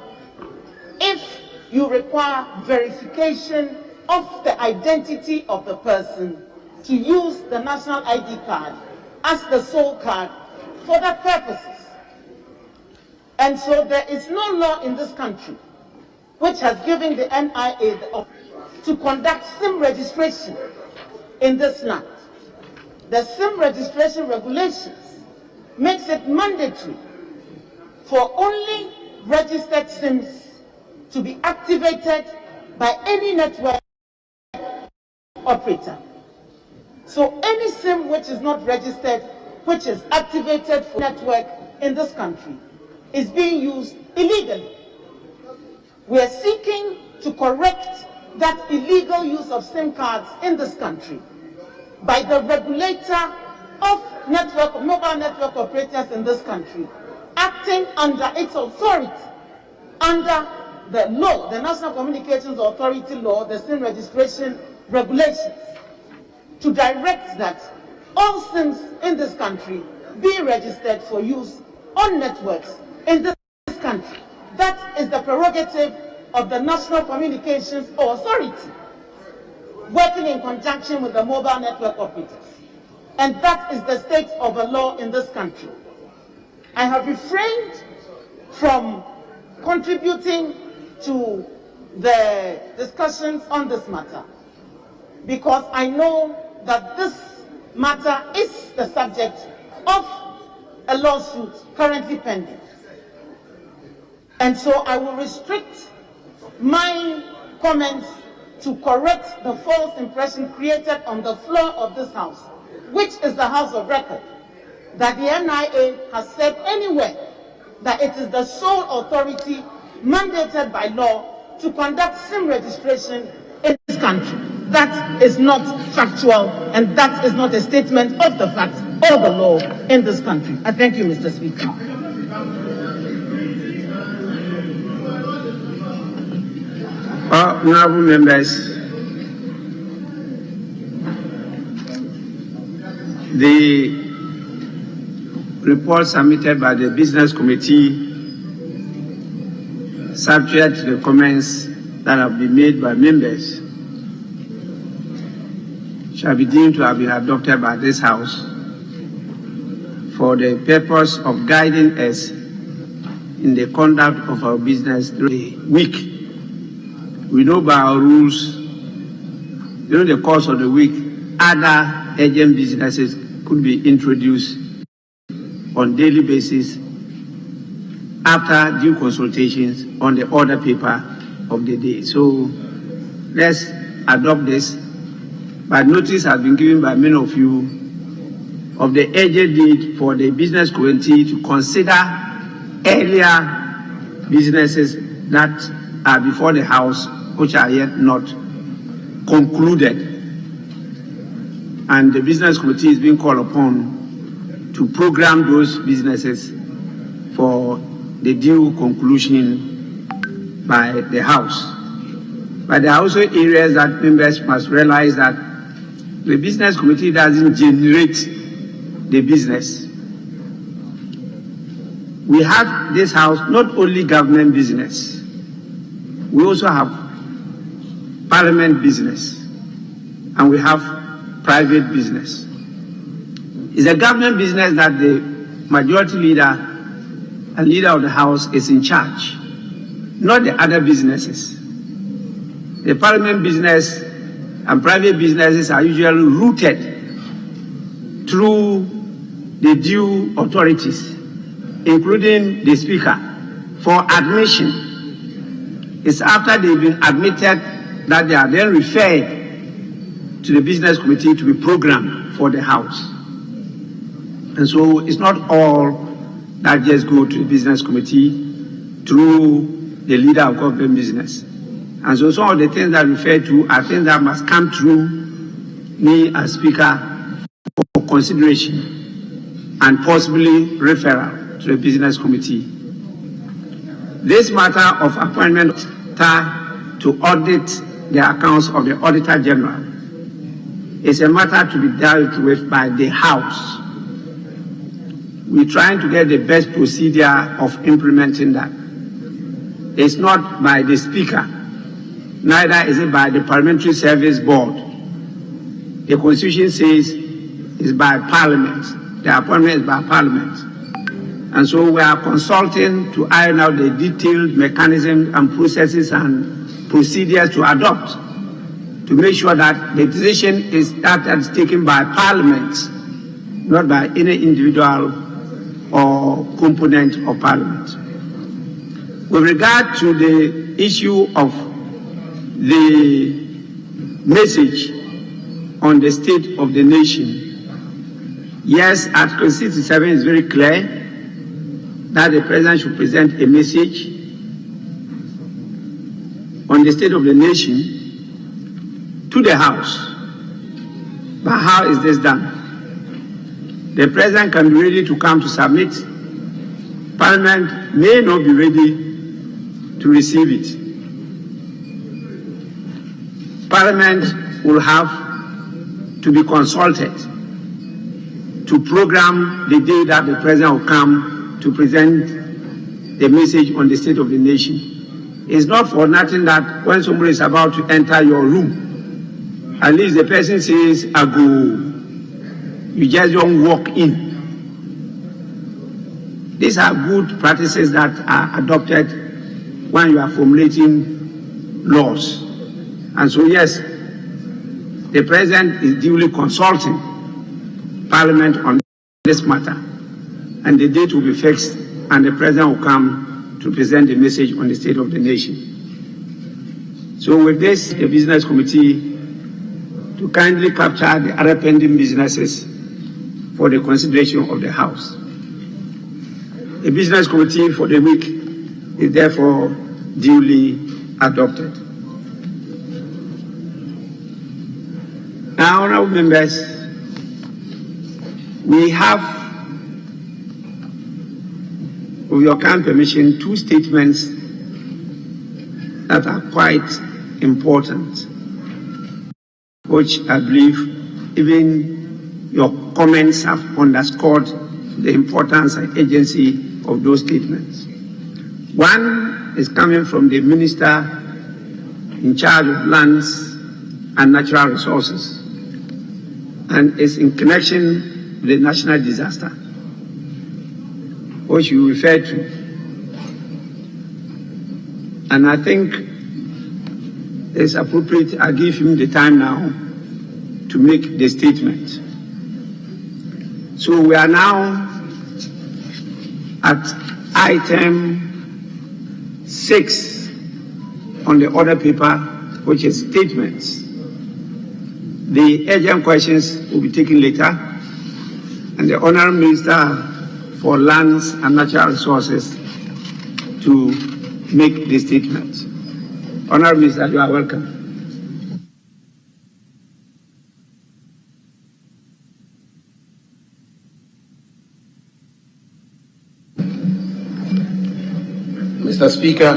if you require verification of the identity of the person to use the national ID card as the sole card for that purposes. And so there is no law in this country which has given the NIA the option to conduct SIM registration in this land. The SIM registration regulations makes it mandatory for only registered SIMs to be activated by any network operator. So any SIM which is not registered, which is activated for network in this country, is being used illegally. We are seeking to correct that illegal use of SIM cards in this country by the regulator of mobile network operators in this country, acting under its authority, under the law, the National Communications Authority law, the SIM registration regulations, to direct that all SIMs in this country be registered for use on networks in this country. That is the prerogative of the National Communications Authority, working in conjunction with the mobile network operators. And that is the state of the law in this country. I have refrained from contributing to the discussions on this matter because I know that this matter is the subject of a lawsuit currently pending. And so I will restrict my comments to correct the false impression created on the floor of this House, which is the House of Record, that the NIA has said anywhere that it is the sole authority mandated by law to conduct SIM registration in this country. That is not factual, and that is not a statement of the facts or the law in this country. I thank you, Mr. Speaker. Honourable members, the report submitted by the Business Committee, subject to the comments that have been made by members, shall be deemed to have been adopted by this House for the purpose of guiding us in the conduct of our business during the week. We know by our rules, during the course of the week, other urgent businesses could be introduced on daily basis after due consultations on the order paper of the day. So let's adopt this. But notice has been given by many of you of the urgent need for the Business Committee to consider earlier businesses that are before the House which are yet not concluded. And the Business Committee is being called upon to program those businesses for the due conclusion by the House. But there are also areas that members must realize that the Business Committee doesn't generate the business. We have this House not only government business, we also have Parliament business, and we have private business. It's a government business that the majority leader and leader of the House is in charge, not the other businesses. The Parliament business and private businesses are usually routed through the due authorities, including the Speaker, for admission. It's after they've been admitted that they are then referred to the Business Committee to be programmed for the House. And so it's not all that just go to the Business Committee through the leader of government business. And so some of the things that I refer to are things that must come through me as Speaker for consideration and possibly referral to the Business Committee. This matter of appointment to audit the accounts of the Auditor General is a matter to be dealt with by the House. We're trying to get the best procedure of implementing that. It's not by the Speaker, neither is it by the Parliamentary Service Board. The Constitution says it's by Parliament. The appointment is by Parliament. And so we are consulting to iron out the detailed mechanisms and processes and procedures to adopt to make sure that the decision is taken by Parliament, not by any individual or component of Parliament. With regard to the issue of the message on the state of the nation. Yes, Article 67 is very clear that the President should present a message on the state of the nation to the House. But how is this done? The President can be ready to come to submit. Parliament may not be ready to receive it. Parliament will have to be consulted to program the day that the President will come to present the message on the state of the nation. It's not for nothing that when somebody is about to enter your room, at least the person says, "I go," you just don't walk in. These are good practices that are adopted when you are formulating laws. And so, yes, the President is duly consulting Parliament on this matter, and the date will be fixed, and the President will come to present the message on the state of the nation. So with this, the Business Committee to kindly capture the other pending businesses for the consideration of the House. The Business Committee for the week is therefore duly adopted. Now, honorable members, we have, with your kind permission, two statements that are quite important, which I believe even your comments have underscored the importance and agency of those statements. One is coming from the Minister in charge of lands and natural resources, and is in connection with the national disaster, which you referred to. And I think it's appropriate I give him the time now to make the statement. So we are now at item 6 on the order paper, which is statements. The urgent questions will be taken later, and the Honourable Minister for Lands and Natural Resources to make the statement. Honourable Minister, you are welcome. Mr. Speaker,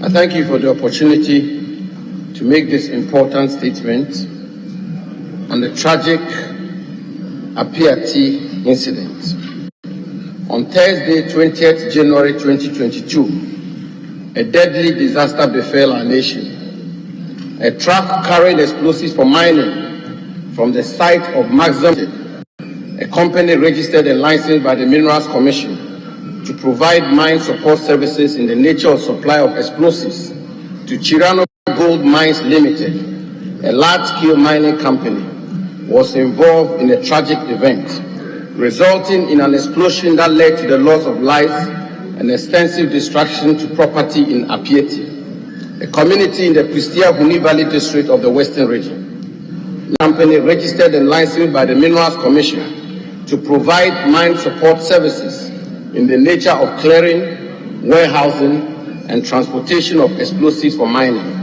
I thank you for the opportunity to make this important statement on the tragic Appiatse incident. On Thursday, 20th January 2022, a deadly disaster befell our nation. A truck carrying explosives for mining from the site of Maxim, a company registered and licensed by the Minerals Commission to provide mine support services in the nature of supply of explosives to Chirano Gold Mines Limited, a large-scale mining company, was involved in a tragic event, resulting in an explosion that led to the loss of lives and extensive destruction to property in Appiatse, a community in the Huni Valley district of the Western region. The company registered and licensed by the Minerals Commission to provide mine support services in the nature of clearing, warehousing, and transportation of explosives for mining.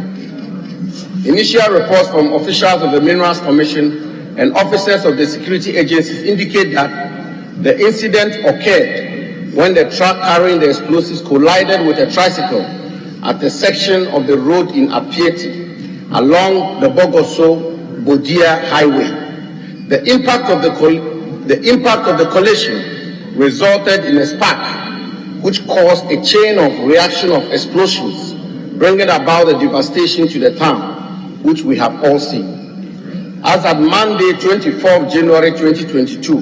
Initial reports from officials of the Minerals Commission and officers of the security agencies indicate that the incident occurred when the truck carrying the explosives collided with a tricycle at a section of the road in Appiatse along the Bogoso-Bodia highway. The impact of the collision resulted in a spark which caused a chain of reaction of explosions, bringing about the devastation to the town, which we have all seen. As at Monday, 24th January 2022,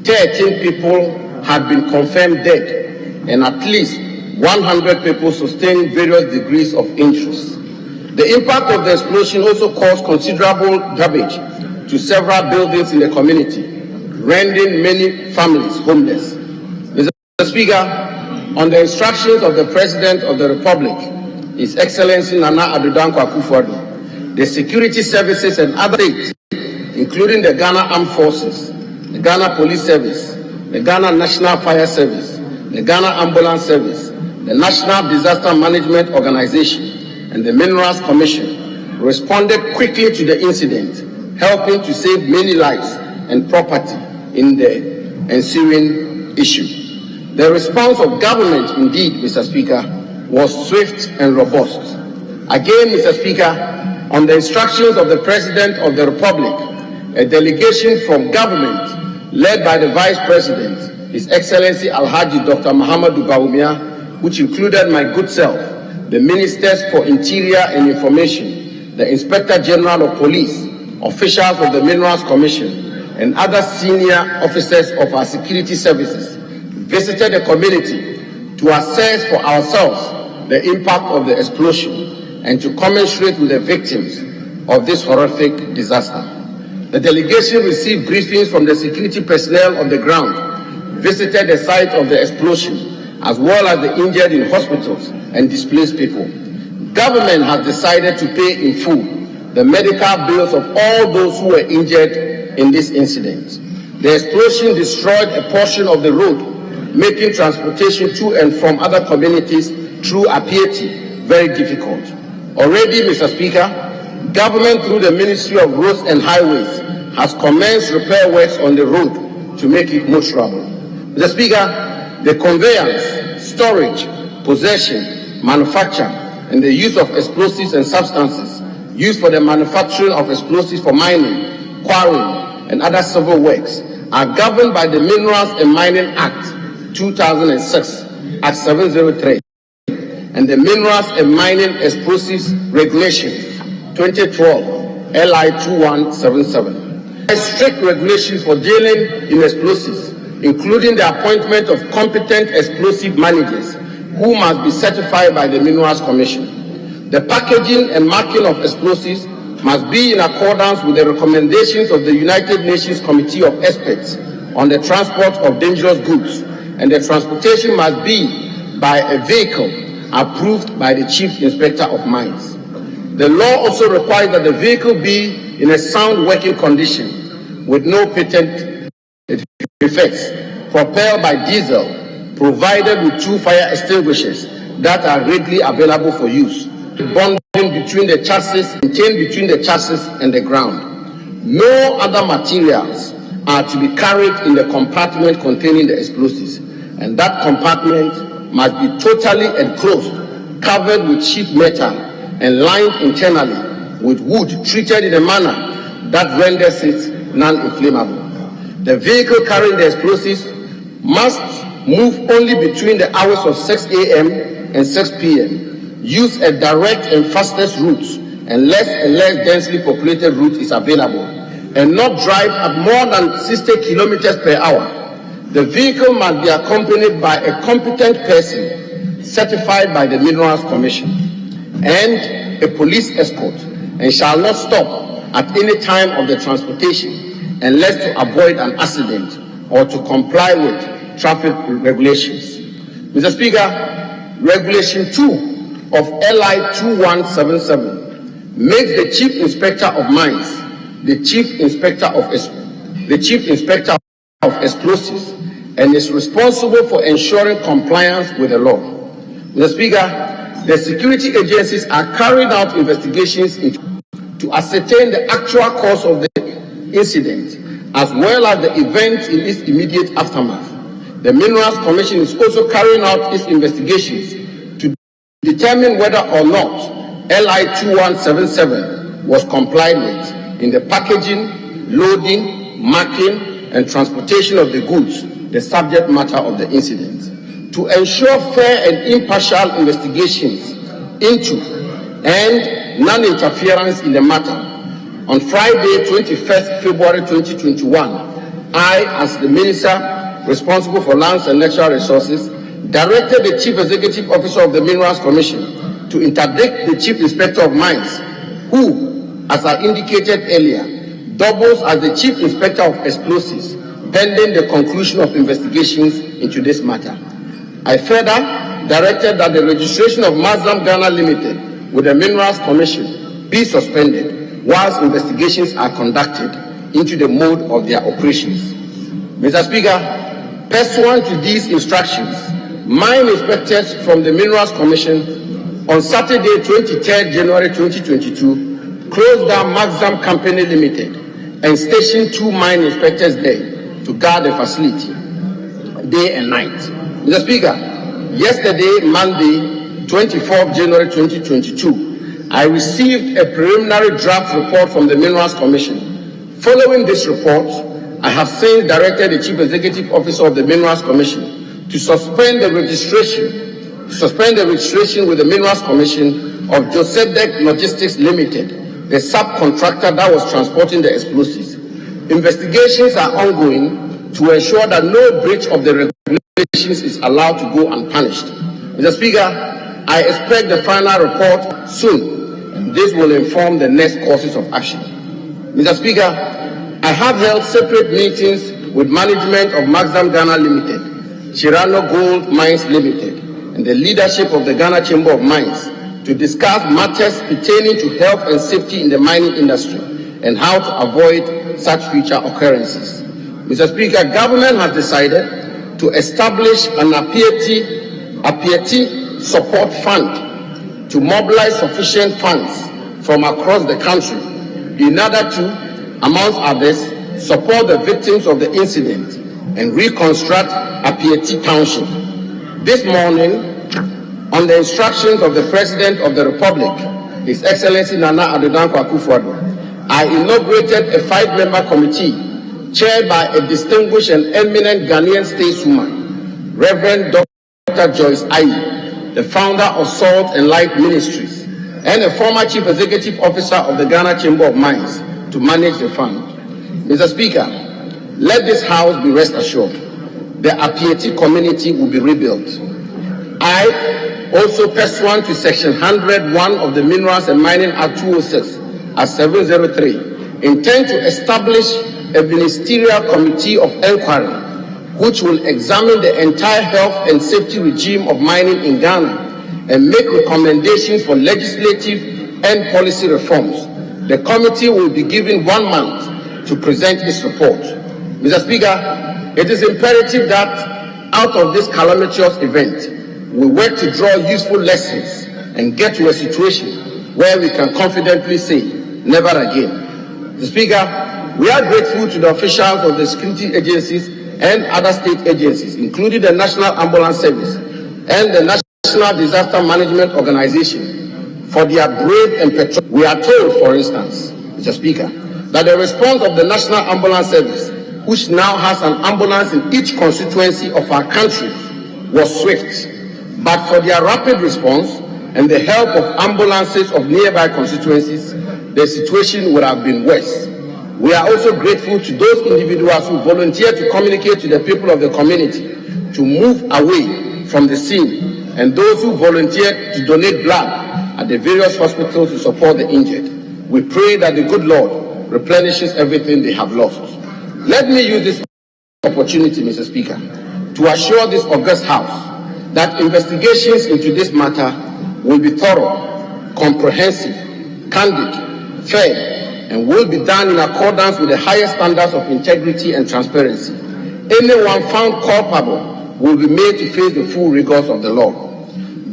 13 people had been confirmed dead, and at least 100 people sustained various degrees of injuries. The impact of the explosion also caused considerable damage to several buildings in the community, rendering many families homeless. Mr. Speaker, on the instructions of the President of the Republic, His Excellency Nana Addo Dankwa Akufo-Addo, the security services and other states, including the Ghana Armed Forces, the Ghana Police Service, the Ghana National Fire Service, the Ghana Ambulance Service, the National Disaster Management Organization, and the Minerals Commission responded quickly to the incident, helping to save many lives and property in the ensuing issue. The response of government, indeed, Mr. Speaker, was swift and robust. Again, Mr. Speaker, on the instructions of the President of the Republic, a delegation from government led by the Vice President, His Excellency Alhaji Dr. Muhammadu Bawumia, which included my good self, the Ministers for Interior and Information, the Inspector General of Police, officials of the Minerals Commission, and other senior officers of our security services, visited the community to assess for ourselves the impact of the explosion and to commiserate with the victims of this horrific disaster. The delegation received briefings from the security personnel on the ground, visited the site of the explosion, as well as the injured in hospitals and displaced people. Government has decided to pay in full the medical bills of all those who were injured in this incident. The explosion destroyed a portion of the road, making transportation to and from other communities through Appiatse very difficult. Already, Mr. Speaker, government through the Ministry of Roads and Highways has commenced repair works on the road to make it motorable. Mr. Speaker, the conveyance, storage, possession, manufacture, and the use of explosives and substances used for the manufacturing of explosives for mining, quarrying, and other civil works are governed by the Minerals and Mining Act 2006, Act 703, and the Minerals and Mining Explosives Regulations 2012, LI 2177. Strict regulations for dealing in explosives, including the appointment of competent explosive managers who must be certified by the Minerals Commission. The packaging and marking of explosives must be in accordance with the recommendations of the United Nations Committee of Experts on the Transport of Dangerous Goods, and the transportation must be by a vehicle approved by the Chief Inspector of Mines. The law also requires that the vehicle be in a sound working condition with no patent defects, propelled by diesel, provided with 2 fire extinguishers that are readily available for use, bonding between the chassis, contained between the chassis and the ground. No other materials are to be carried in the compartment containing the explosives, and that compartment must be totally enclosed, covered with sheet metal, and lined internally with wood treated in a manner that renders it non-inflammable. The vehicle carrying the explosives must move only between the hours of 6 a.m. and 6 p.m. Use a direct and fastest route, and less densely populated route is available, and not drive at more than 60 kilometers per hour. The vehicle must be accompanied by a competent person certified by the Minerals Commission and a police escort, and shall not stop at any time of the transportation unless to avoid an accident or to comply with traffic regulations. Mr. Speaker, Regulation 2 of LI 2177 makes the Chief Inspector of Mines the Chief Inspector of Explosives and is responsible for ensuring compliance with the law. Mr. Speaker, the security agencies are carrying out investigations to ascertain the actual cause of the incident, as well as the events in its immediate aftermath. The Minerals Commission is also carrying out its investigations to determine whether or not LI 2177 was complied with in the packaging, loading, marking, and transportation of the goods, the subject matter of the incident. To ensure fair and impartial investigations into and non-interference in the matter, on Friday, 21st February 2021, I, as the Minister responsible for lands and natural resources, directed the Chief Executive Officer of the Minerals Commission to interdict the Chief Inspector of Mines, who, as I indicated earlier, doubles as the Chief Inspector of Explosives, pending the conclusion of investigations into this matter. I further directed that the registration of Mazam Ghana Limited with the Minerals Commission be suspended whilst investigations are conducted into the mode of their operations. Mr. Speaker, pursuant to these instructions, mine inspectors from the Minerals Commission on Saturday, 23rd January 2022, closed down Maxam Company Limited and stationed 2 mine inspectors there to guard the facility day and night. Mr. Speaker, yesterday, Monday, 24th January 2022, I received a preliminary draft report from the Minerals Commission. Following this report, I have since directed the Chief Executive Officer of the Minerals Commission to suspend the registration with the Minerals Commission of Josedek Logistics Limited, the subcontractor that was transporting the explosives. Investigations are ongoing to ensure that no breach of the regulations is allowed to go unpunished. Mr. Speaker, I expect the final report soon, and this will inform the next courses of action. Mr. Speaker, I have held separate meetings with management of Maxam Ghana Limited, Chirano Gold Mines Limited, and the leadership of the Ghana Chamber of Mines to discuss matters pertaining to health and safety in the mining industry and how to avoid such future occurrences. Mr. Speaker, government has decided to establish an Appiatse support fund to mobilize sufficient funds from across the country in order to, amongst others, support the victims of the incident and reconstruct Appiatse Township. This morning, on the instructions of the President of the Republic, His Excellency Nana Addo Dankwa Akufo-Addo, I inaugurated a 5-member committee chaired by a distinguished and eminent Ghanaian stateswoman, Reverend Dr. Joyce Ayi, the founder of Salt and Light Ministries, and a former Chief Executive Officer of the Ghana Chamber of Mines to manage the fund. Mr. Speaker, let this House be rest assured, the Appiatse community will be rebuilt. I, also pursuant to Section 101 of the Minerals and Mining Act 2006 as 703, intend to establish a ministerial committee of inquiry which will examine the entire health and safety regime of mining in Ghana and make recommendations for legislative and policy reforms. The committee will be given 1 month to present its report. Mr. Speaker, it is imperative that out of this calamitous event, we work to draw useful lessons and get to a situation where we can confidently say, never again. Mr. Speaker, we are grateful to the officials of the security agencies and other state agencies, including the National Ambulance Service and the National Disaster Management Organization, for their brave and patriotic. We are told, for instance, Mr. Speaker, that the response of the National Ambulance Service, which now has an ambulance in each constituency of our country, was swift. But for their rapid response and the help of ambulances of nearby constituencies, the situation would have been worse. We are also grateful to those individuals who volunteered to communicate to the people of the community to move away from the scene, and those who volunteered to donate blood at the various hospitals to support the injured. We pray that the good Lord replenishes everything they have lost. Let me use this opportunity, Mr. Speaker, to assure this august House that investigations into this matter will be thorough, comprehensive, candid, fair, and will be done in accordance with the highest standards of integrity and transparency. Anyone found culpable will be made to face the full rigors of the law.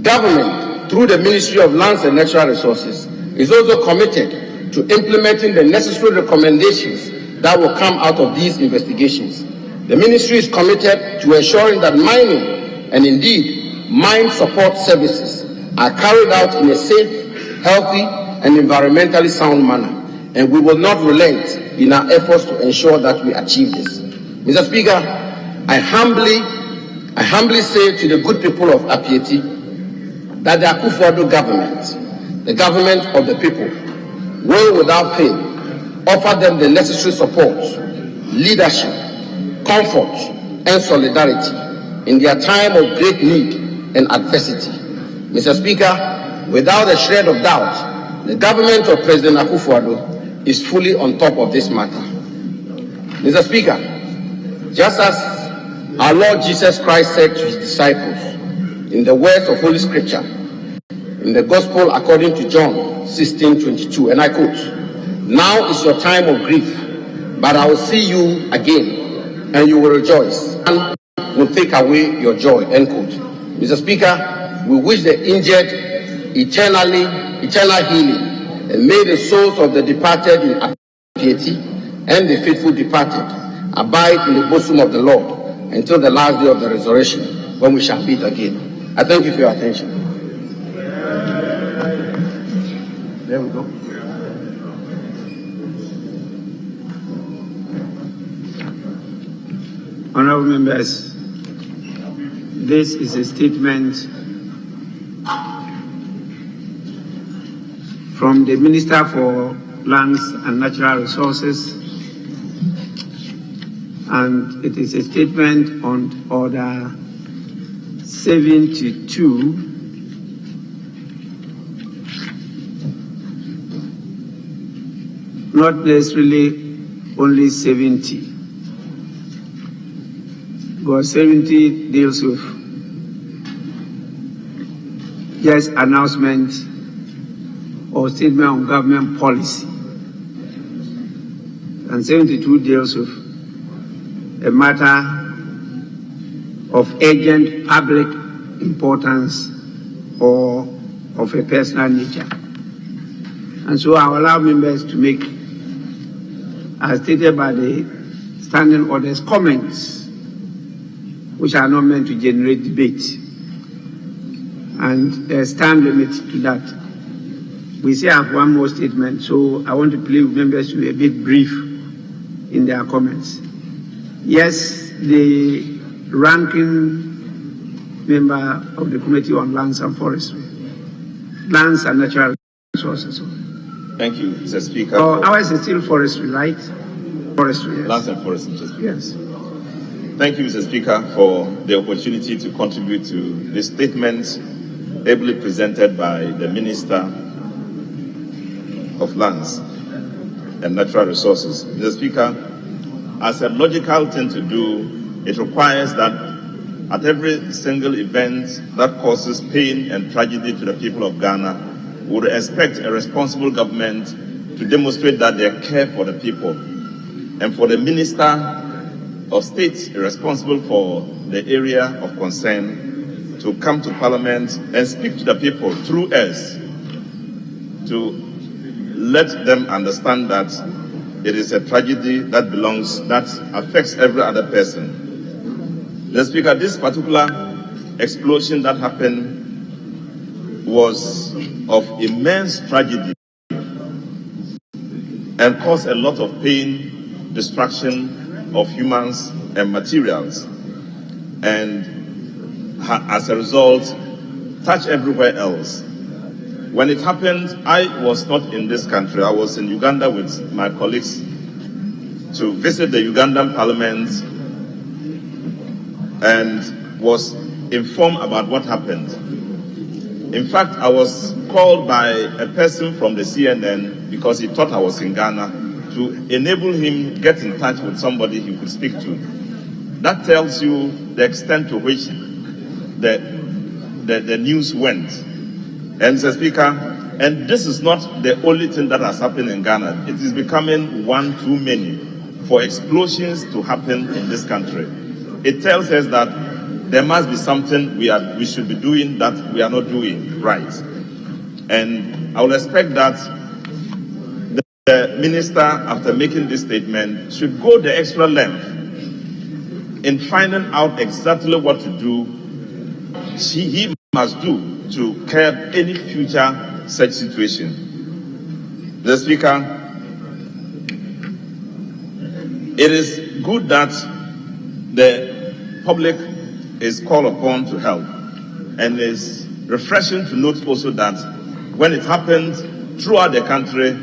Government, through the Ministry of Lands and Natural Resources, is also committed to implementing the necessary recommendations that will come out of these investigations. The Ministry is committed to ensuring that mining and indeed mine support services are carried out in a safe, healthy, and environmentally sound manner, and we will not relent in our efforts to ensure that we achieve this. Mr. Speaker, I humbly say to the good people of Appiatse that the Akufo-Addo government, the government of the people, will without fail offer them the necessary support, leadership, comfort, and solidarity in their time of great need and adversity. Mr. Speaker, without a shred of doubt, the government of President Akufo-Addo is fully on top of this matter. Mr. Speaker, just as our Lord Jesus Christ said to his disciples in the words of Holy Scripture, in in the Gospel according to John 16:22, and I quote, "Now is your time of grief, but I will see you again, and you will rejoice, and will take away your joy," end quote. Mr. Speaker, we wish the injured eternal healing, and may the souls of the departed in Appiatse and the faithful departed abide in the bosom of the Lord until the last day of the resurrection, when we shall meet again. I thank you for your attention. There we go. Honorable members, this is a statement from the Minister for Lands and Natural Resources, and it is a statement on Order 72, not necessarily only 70, because 70 deals with just announcement or statement on government policy, and 72 deals with a matter of urgent public importance or of a personal nature. And so I will allow members to make, as stated by the standing orders, comments which are not meant to generate debate. And there's time limit to that. We say I have one more statement, so I want to plead with members to be a bit brief in their comments. Yes, the ranking member of the Committee on Lands and Forestry, Lands and Natural Resources. Thank you, Mr. Speaker. Oh, ours is still forestry, right? Forestry, yes. Lands and Forestry, Mr. Speaker. Yes. Thank you, Mr. Speaker, for the opportunity to contribute to the statement ably presented by the Minister of Lands and Natural Resources. Mr. Speaker, as a logical thing to do, it requires that at every single event that causes pain and tragedy to the people of Ghana, we would expect a responsible government to demonstrate that they care for the people. And for the Minister of State responsible for the area of concern to come to Parliament and speak to the people through us, to let them understand that it is a tragedy that affects every other person. The Speaker, this particular explosion that happened was of immense tragedy and caused a lot of pain, destruction of humans and materials, and as a result, touched everywhere else. When it happened, I was not in this country. I was in Uganda with my colleagues to visit the Ugandan Parliament and was informed about what happened. In fact, I was called by a person from the CNN because he thought I was in Ghana to enable him get in touch with somebody he could speak to. That tells you the extent to which the news went. And Mr. Speaker, and this is not the only thing that has happened in Ghana. It is becoming one too many for explosions to happen in this country. It tells us that there must be something we should be doing that we are not doing right. And I would expect that the Minister, after making this statement, should go the extra length in finding out exactly what to do, he must do to curb any future such situation. Mr. Speaker, it is good that the public is called upon to help, and it's refreshing to note also that when it happened throughout the country,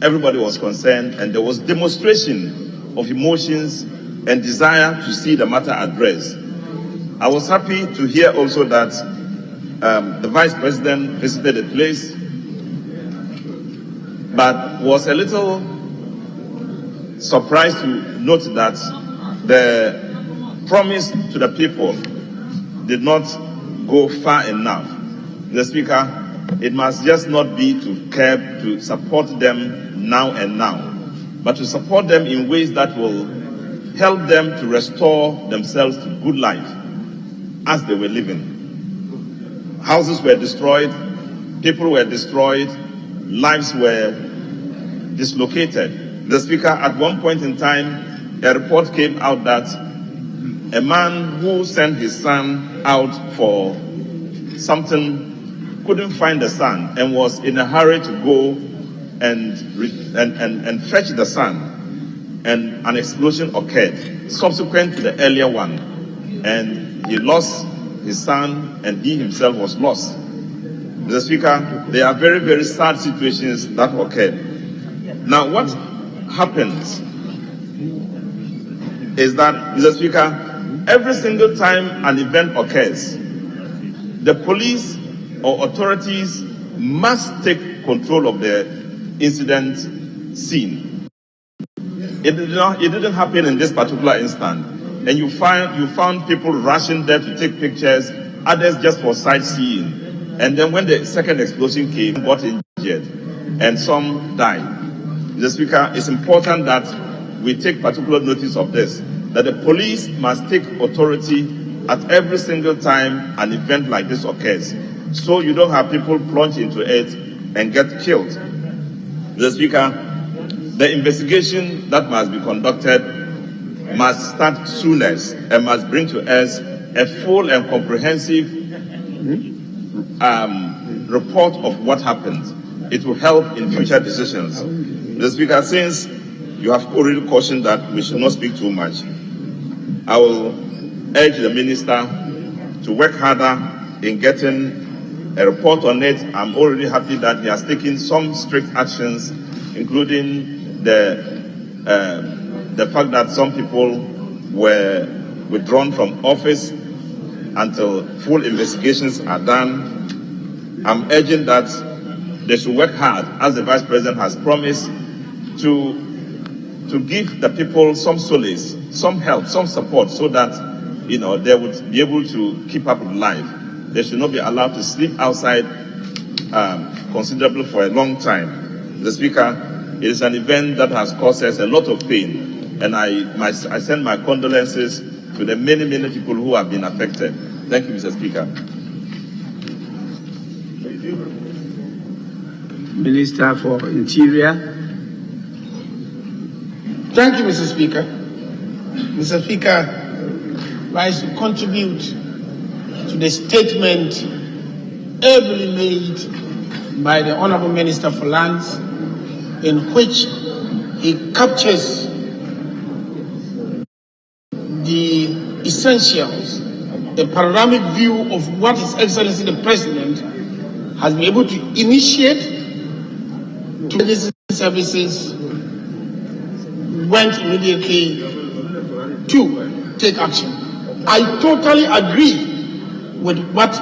everybody was concerned and there was demonstration of emotions and desire to see the matter addressed. I was happy to hear also that the Vice President visited the place, but was a little surprised to note that the promise to the people did not go far enough. The Speaker, it must just not be to support them now and now, but to support them in ways that will help them to restore themselves to good life as they were living. Houses were destroyed, people were destroyed, lives were dislocated. The Speaker, at one point in time, a report came out that a man who sent his son out for something couldn't find the son and was in a hurry to go and fetch the son, and an explosion occurred subsequent to the earlier one, and he lost his son and he himself was lost. Mr. Speaker, there are very, very sad situations that occurred. Now, what happens is that, Mr. Speaker, every single time an event occurs, the police or authorities must take control of the incident scene. It didn't happen in this particular instance, and you found people rushing there to take pictures, others just for sightseeing, and then when the second explosion came, got injured, and some died. Mr. Speaker, it's important that we take particular notice of this, that the police must take authority at every single time an event like this occurs, so you don't have people plunge into it and get killed. Mr. Speaker, the investigation that must be conducted must start soonest and must bring to us a full and comprehensive report of what happened. It will help in future decisions. Mr. Speaker, since you have already cautioned that we should not speak too much, I will urge the Minister to work harder in getting a report on it. I'm already happy that he has taken some strict actions, including the fact that some people were withdrawn from office until full investigations are done. I'm urging that they should work hard, as the Vice President has promised, to give the people some solace, some help, some support, so that they would be able to keep up with life. They should not be allowed to sleep outside considerably for a long time. The Speaker, it is an event that has caused us a lot of pain, and I send my condolences to the many, many people who have been affected. Thank you, Mr. Speaker. Minister for Interior. Thank you, Mr. Speaker. Mr. Speaker, I should contribute to the statement ably made by the Honourable Minister for Lands, in which he captures the essentials, a panoramic view of what His Excellency the President has been able to initiate. To these services went immediately to take action. I totally agree with what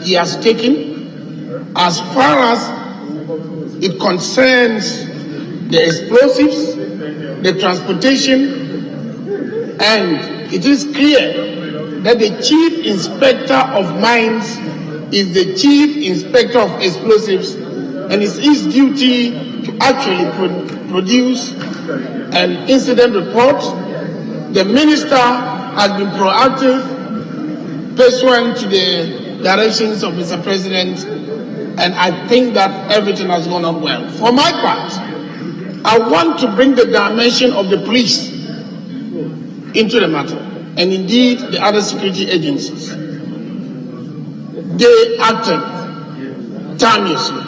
he has taken as far as it concerns the explosives, the transportation, and it is clear that the Chief Inspector of Mines is the Chief Inspector of Explosives, and it's his duty to actually produce an incident report. The Minister has been proactive pursuant to the directions of Mr. President, and I think that everything has gone on well. For my part, I want to bring the dimension of the police into the matter, and indeed the other security agencies. They acted timelessly.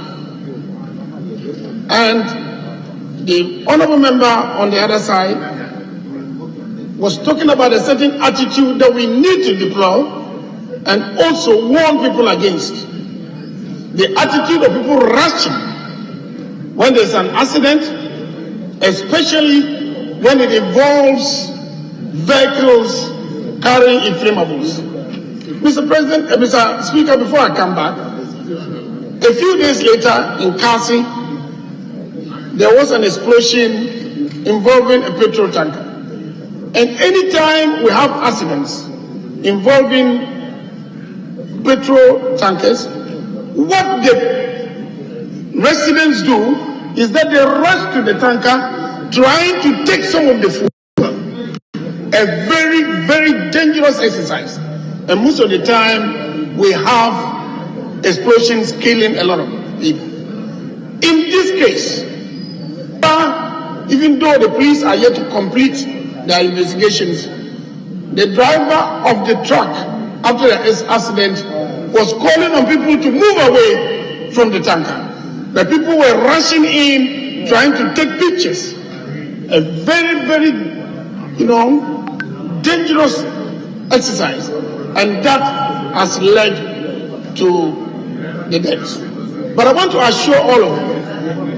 And the honourable member on the other side was talking about a certain attitude that we need to deploy and also warn people against. The attitude of people rushing when there's an accident, especially when it involves vehicles carrying inflammables. Mr. Speaker, before I come back, a few days later in Kasi, there was an explosion involving a petrol tanker. And anytime we have accidents involving petrol tankers, what the residents do is that they rush to the tanker trying to take some of the food. A very, very dangerous exercise. And most of the time, we have explosions killing a lot of people. In this case, even though the police are yet to complete their investigations, the driver of the truck after the accident was calling on people to move away from the tanker. The people were rushing in, trying to take pictures. A very, very, dangerous exercise. And that has led to the deaths. But I want to assure all of you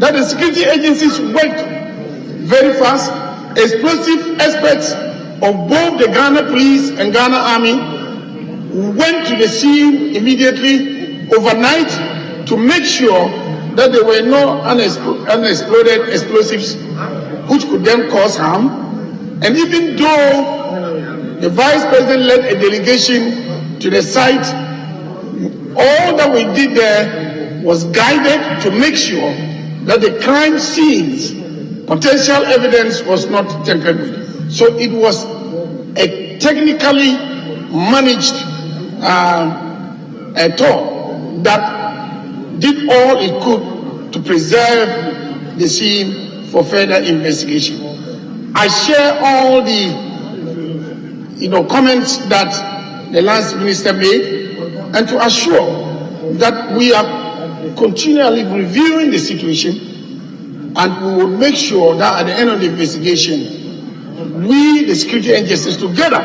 that the security agencies worked very fast. Explosive experts of both the Ghana Police and Ghana Army went to the scene immediately overnight to make sure that there were no unexploded explosives which could then cause harm. And even though the Vice President led a delegation to the site, all that we did there was guided to make sure that the crime scenes, potential evidence was not tampered with. So it was a technically managed tour that did all it could to preserve the scene for further investigation. I share all the comments that the Lands Minister made, and to assure that we are continually reviewing the situation, and we will make sure that at the end of the investigation, we, the security agencies, together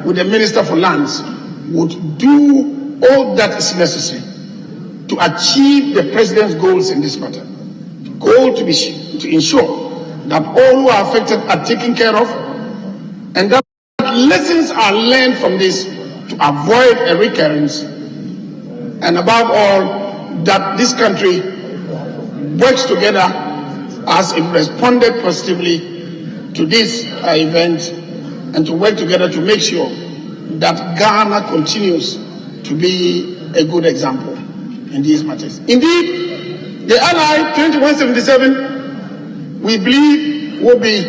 with the Minister for Lands, would do all that is necessary to achieve the President's goals in this matter. The goal to ensure that all who are affected are taken care of, and that lessons are learned from this to avoid a recurrence, and above all, that this country works together as it responded positively to this event, and to work together to make sure that Ghana continues to be a good example in these matters. Indeed, the LI 2177, we believe, will be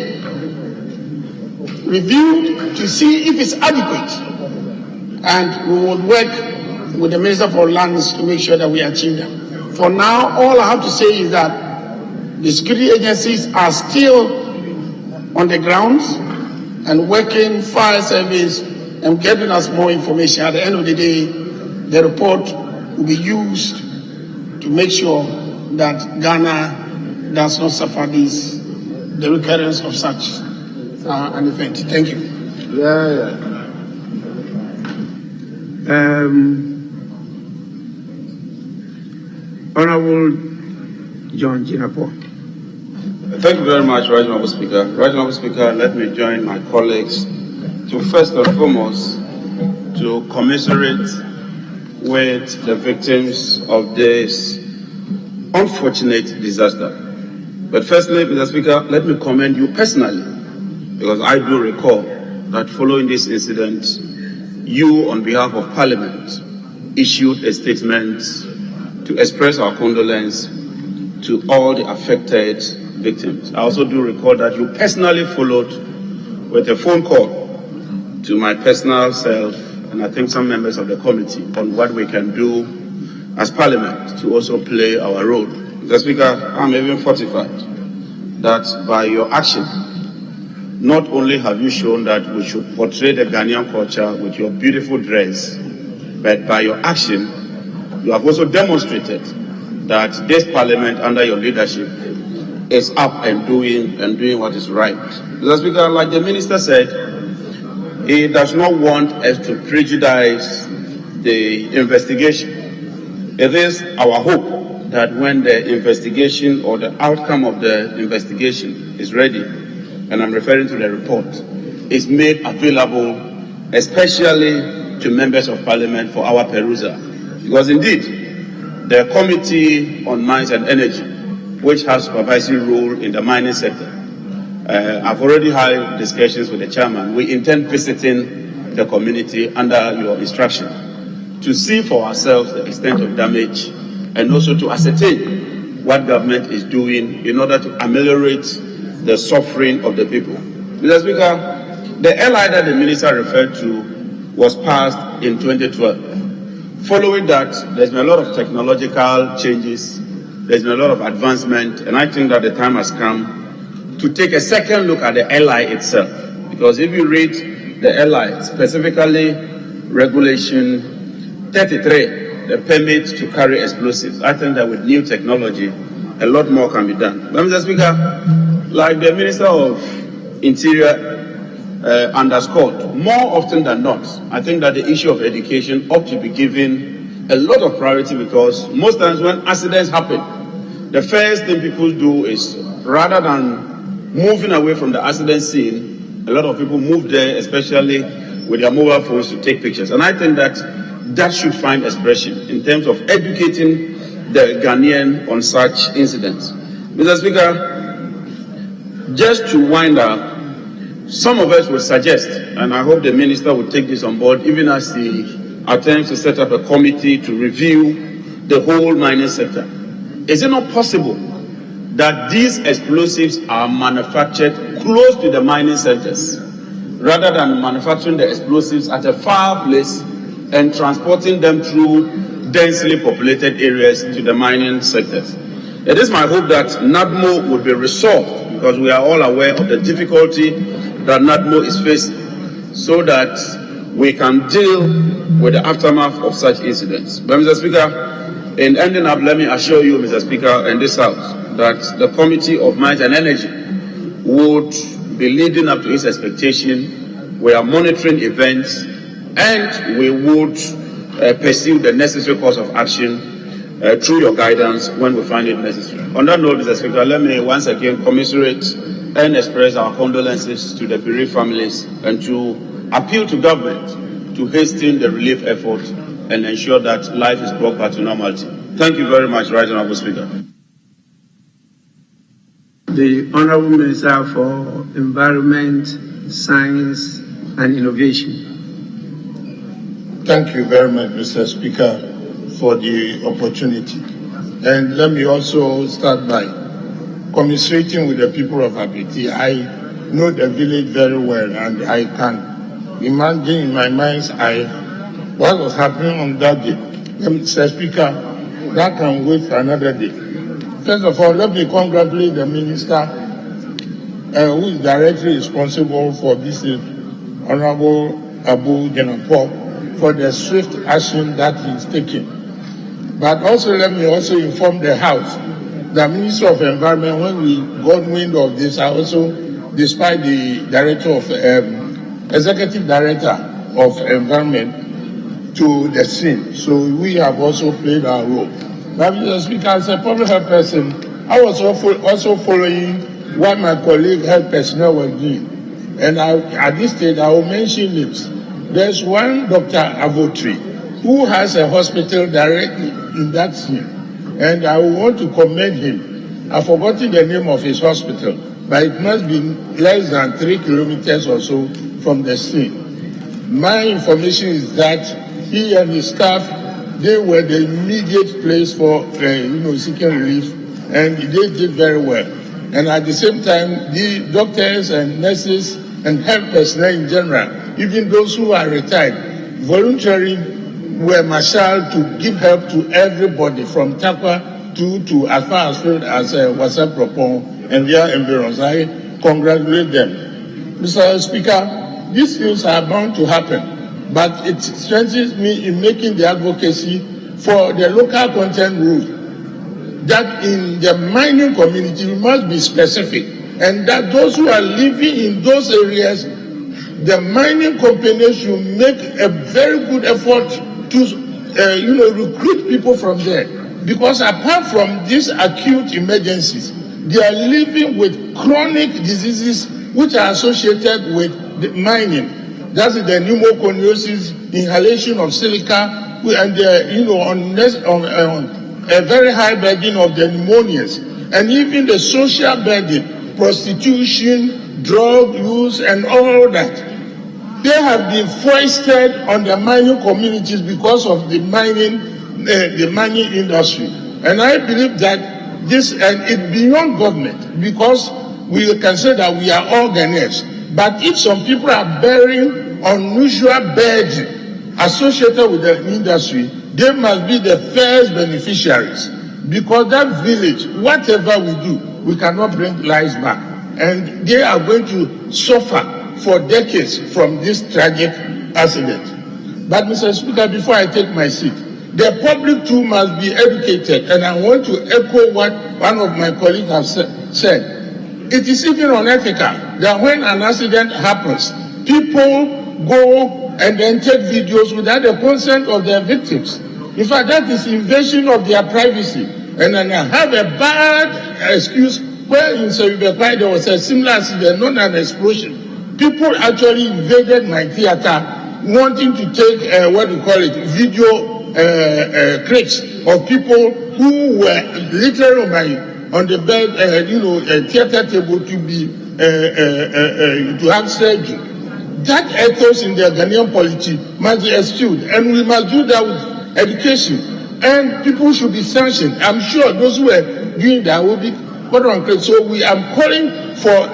reviewed to see if it's adequate, and we will work with the Minister for Lands to make sure that we achieve them. For now, all I have to say is that the security agencies are still on the grounds and working, fire service, and getting us more information. At the end of the day, the report will be used to make sure that Ghana does not suffer the recurrence of such an event. Thank you. Honorable John Jinapo. Thank you very much, Right Honourable Speaker. Right Honourable Speaker, let me join my colleagues to first and foremost to commiserate with the victims of this unfortunate disaster. But firstly, Mr. Speaker, let me commend you personally, because I do recall that following this incident, you, on behalf of Parliament, issued a statement to express our condolence to all the affected victims. I also do recall that you personally followed with a phone call to my personal self, and I think some members of the committee, on what we can do as Parliament to also play our role. Mr. Speaker, I'm even fortified that by your action, not only have you shown that we should portray the Ghanaian culture with your beautiful dress, but by your action, you have also demonstrated that this Parliament, under your leadership, is up and doing what is right. Mr. Speaker, like the Minister said, he does not want us to prejudice the investigation. It is our hope that when the investigation or the outcome of the investigation is ready, and I'm referring to the report, is made available especially to members of Parliament for our perusal. Because indeed, the Committee on Mines and Energy, which has supervisory role in the mining sector, I've already had discussions with the chairman. We intend visiting the community under your instruction to see for ourselves the extent of damage and also to ascertain what government is doing in order to ameliorate the suffering of the people. Mr. Speaker, the LI that the minister referred to was passed in 2012. Following that, there's been a lot of technological changes, there's been a lot of advancement, and I think that the time has come to take a second look at the LI itself. Because if you read the LI, specifically Regulation 33, the permit to carry explosives, I think that with new technology, a lot more can be done. But Mr. Speaker, like the Minister of Interior underscored, more often than not, I think that the issue of education ought to be given a lot of priority, because most times when accidents happen, the first thing people do is, rather than moving away from the accident scene, a lot of people move there, especially with their mobile phones, to take pictures. And I think that that should find expression in terms of educating the Ghanaian on such incidents. Mr. Speaker, just to wind up, some of us would suggest, and I hope the minister will take this on board, even as he attempts to set up a committee to review the whole mining sector. Is it not possible that these explosives are manufactured close to the mining centers, rather than manufacturing the explosives at a far place and transporting them through densely populated areas to the mining sectors? It is my hope that NADMO would be resolved, because we are all aware of the difficulty that NADMO is facing, so that we can deal with the aftermath of such incidents. But Mr. Speaker, in ending up, let me assure you, Mr. Speaker, and this House, that the Committee of Mines and Energy would be leading up to its expectation. We are monitoring events, and we would pursue the necessary course of action through your guidance when we find it necessary. On that note, Mr. Speaker, let me once again commiserate and express our condolences to the bereaved families, and to appeal to government to hasten the relief effort and ensure that life is brought back to normality. Thank you very much, Right Honourable Speaker. The Honourable Minister for Environment, Science and Innovation. Thank you very much, Mr. Speaker, for the opportunity. And let me also start by commiserating with the people of Appiatse. I know the village very well, and I can imagine in my mind's eye what was happening on that day. Mr. Speaker, that can wait for another day. First of all, let me congratulate the minister who is directly responsible for this, Honorable Abu Janapo, for the swift action that he is taking. But also let me also inform the House, the Minister of Environment, when we got wind of this, I also, despite the Director of Executive Director of Environment, to the scene. So we have also played our role. But Mr. Speaker, as a public health person, I was also following what my colleague health personnel were doing. And at this stage, I will mention names. There's one Dr. Avotri, who has a hospital directly in that scene. And I want to commend him. I've forgotten the name of his hospital, but it must be less than 3 kilometers or so from the scene. My information is that he and his staff, they were the immediate place for seeking relief, and they did very well. And at the same time, the doctors and nurses and health personnel in general, even those who are retired, voluntarily were marshaled to give help to everybody from Takwa to as far as field as Wasa Propon and their environs. I congratulate them. Mr. Speaker, these things are bound to happen, but it strengthens me in making the advocacy for the local content rule, that in the mining community we must be specific, and that those who are living in those areas, the mining companies should make a very good effort to recruit people from there, because apart from these acute emergencies, they are living with chronic diseases which are associated with the mining. That's the pneumoconiosis, inhalation of silica, and on a very high burden of the pneumonias, and even the social burden, prostitution, drug use, and all that. They have been foisted on the mining communities because of the mining industry. And I believe that this, and it's beyond government, because we can say that we are all Ghanaians. But if some people are bearing unusual burden associated with the industry, they must be the first beneficiaries. Because that village, whatever we do, we cannot bring lives back. And they are going to suffer for decades from this tragic accident. But Mr. Speaker, before I take my seat, the public too must be educated, and I want to echo what one of my colleagues have said. It is even unethical that when an accident happens, people go and then take videos without the consent of their victims. In fact, that is invasion of their privacy. And then I have a bad excuse where in Sevibekwai there was a similar accident, not an explosion. People actually invaded my theater wanting to take, video clips of people who were literally on the bed, theater table to be, to have surgery. That ethos in the Ghanaian polity must be eschewed, and we must do that with education. And people should be sanctioned. I'm sure those who are doing that will be put on credit. So we are calling for,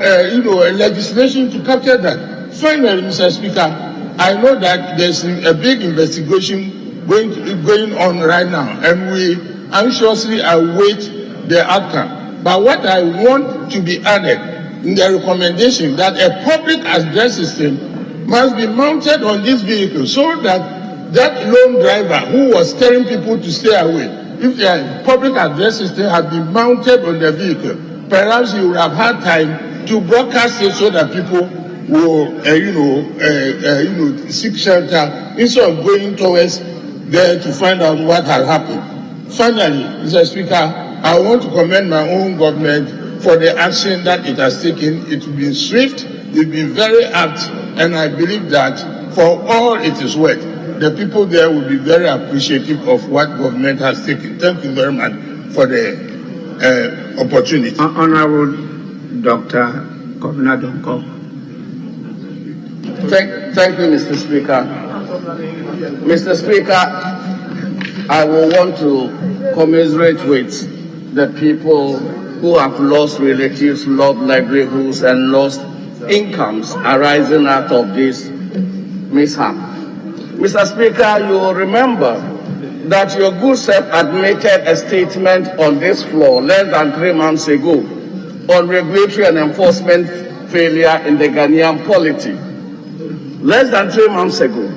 legislation to capture that. Finally, Mr. Speaker, I know that there's a big investigation going on right now, and we anxiously await the outcome. But what I want to be added in the recommendation that a public address system must be mounted on this vehicle so that that lone driver who was telling people to stay away, if the public address system had been mounted on the vehicle, perhaps he would have had time to broadcast it so that people will, seek shelter instead of going towards there to find out what had happened. Finally, Mr. Speaker, I want to commend my own government for the action that it has taken. It's been swift, it's been very apt, and I believe that for all it is worth, the people there will be very appreciative of what government has taken. Thank you very much for the opportunity. Honorable Dr. Governor Donko. Thank you, Mr. Speaker. Mr. Speaker, I will want to commiserate with the people who have lost relatives, lost livelihoods, and lost incomes arising out of this mishap. Mr. Speaker, you will remember that your good self admitted a statement on this floor less than 3 months ago on regulatory and enforcement failure in the Ghanaian polity. Less than 3 months ago.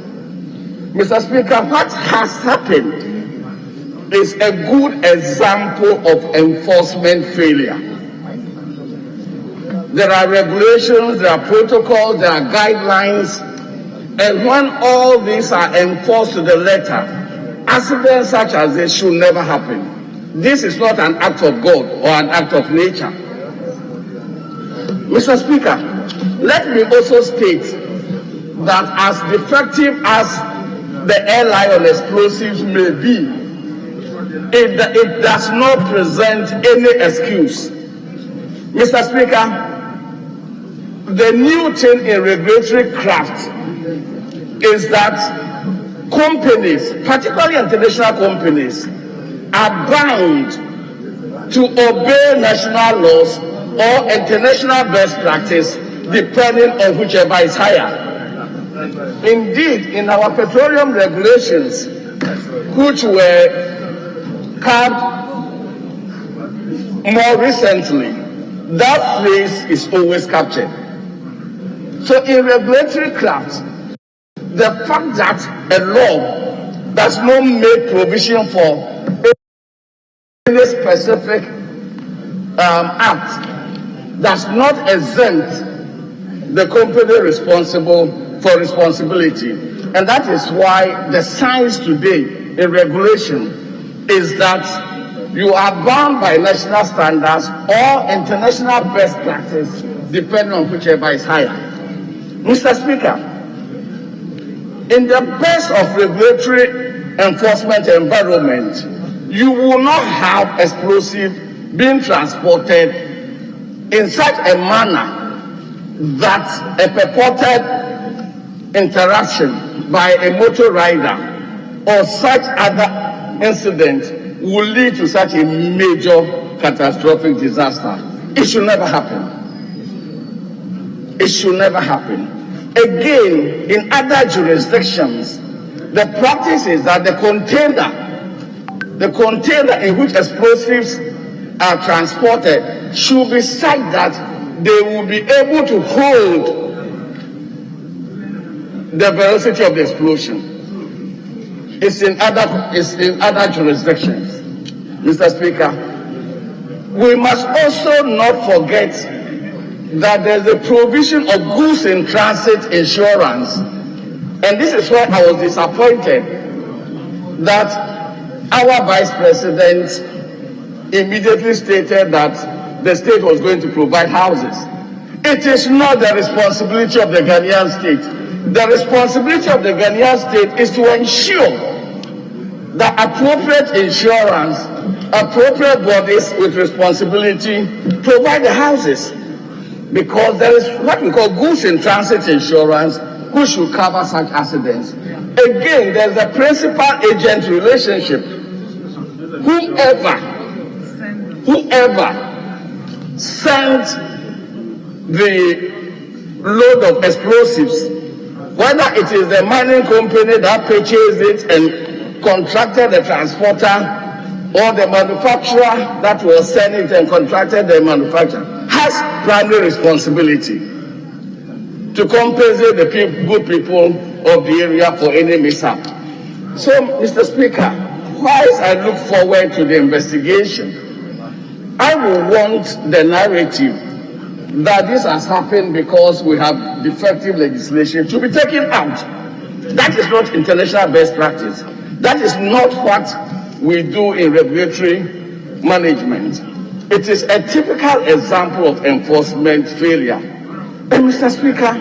Mr. Speaker, what has happened is a good example of enforcement failure. There are regulations, there are protocols, there are guidelines, and when all these are enforced to the letter, accidents such as this should never happen. This is not an act of God or an act of nature. Mr. Speaker, let me also state that as defective as the air lion explosives may be, it does not present any excuse. Mr. Speaker, the new thing in regulatory craft is that companies, particularly international companies, are bound to obey national laws or international best practice depending on whichever is higher. Indeed, in our petroleum regulations, which were carved more recently, that phrase is always captured. So in regulatory craft, the fact that a law does not make provision for any specific act does not exempt the company responsible for responsibility. And that is why the science today in regulation is that you are bound by national standards or international best practice depending on whichever is higher. Mr. Speaker, in the best of regulatory enforcement environment, you will not have explosive being transported in such a manner that a purported interaction by a motor rider or such other incident will lead to such a major catastrophic disaster. It should never happen. It should never happen. Again, in other jurisdictions, the practice is that the container in which explosives are transported should be such that they will be able to hold the velocity of the explosion. It's in other jurisdictions. Mr. Speaker, we must also not forget that there's a provision of goods in transit insurance. And this is why I was disappointed that our Vice President immediately stated that the state was going to provide houses. It is not the responsibility of the Ghanaian state. The responsibility of the Ghanaian state is to ensure that appropriate insurance, appropriate bodies with responsibility provide the houses. Because there is what we call goods in transit insurance, which should cover such accidents. Again, there's a principal-agent relationship. Whoever sent the load of explosives, whether it is the mining company that purchased it and contracted the transporter, or the manufacturer that was sending it and contracted the manufacturer, has primary responsibility to compensate the good people of the area for any mishap. So, Mr. Speaker, whilst I look forward to the investigation, I will want the narrative that this has happened because we have defective legislation to be taken out. That is not international best practice. That is not what we do in regulatory management. It is a typical example of enforcement failure. And Mr. Speaker,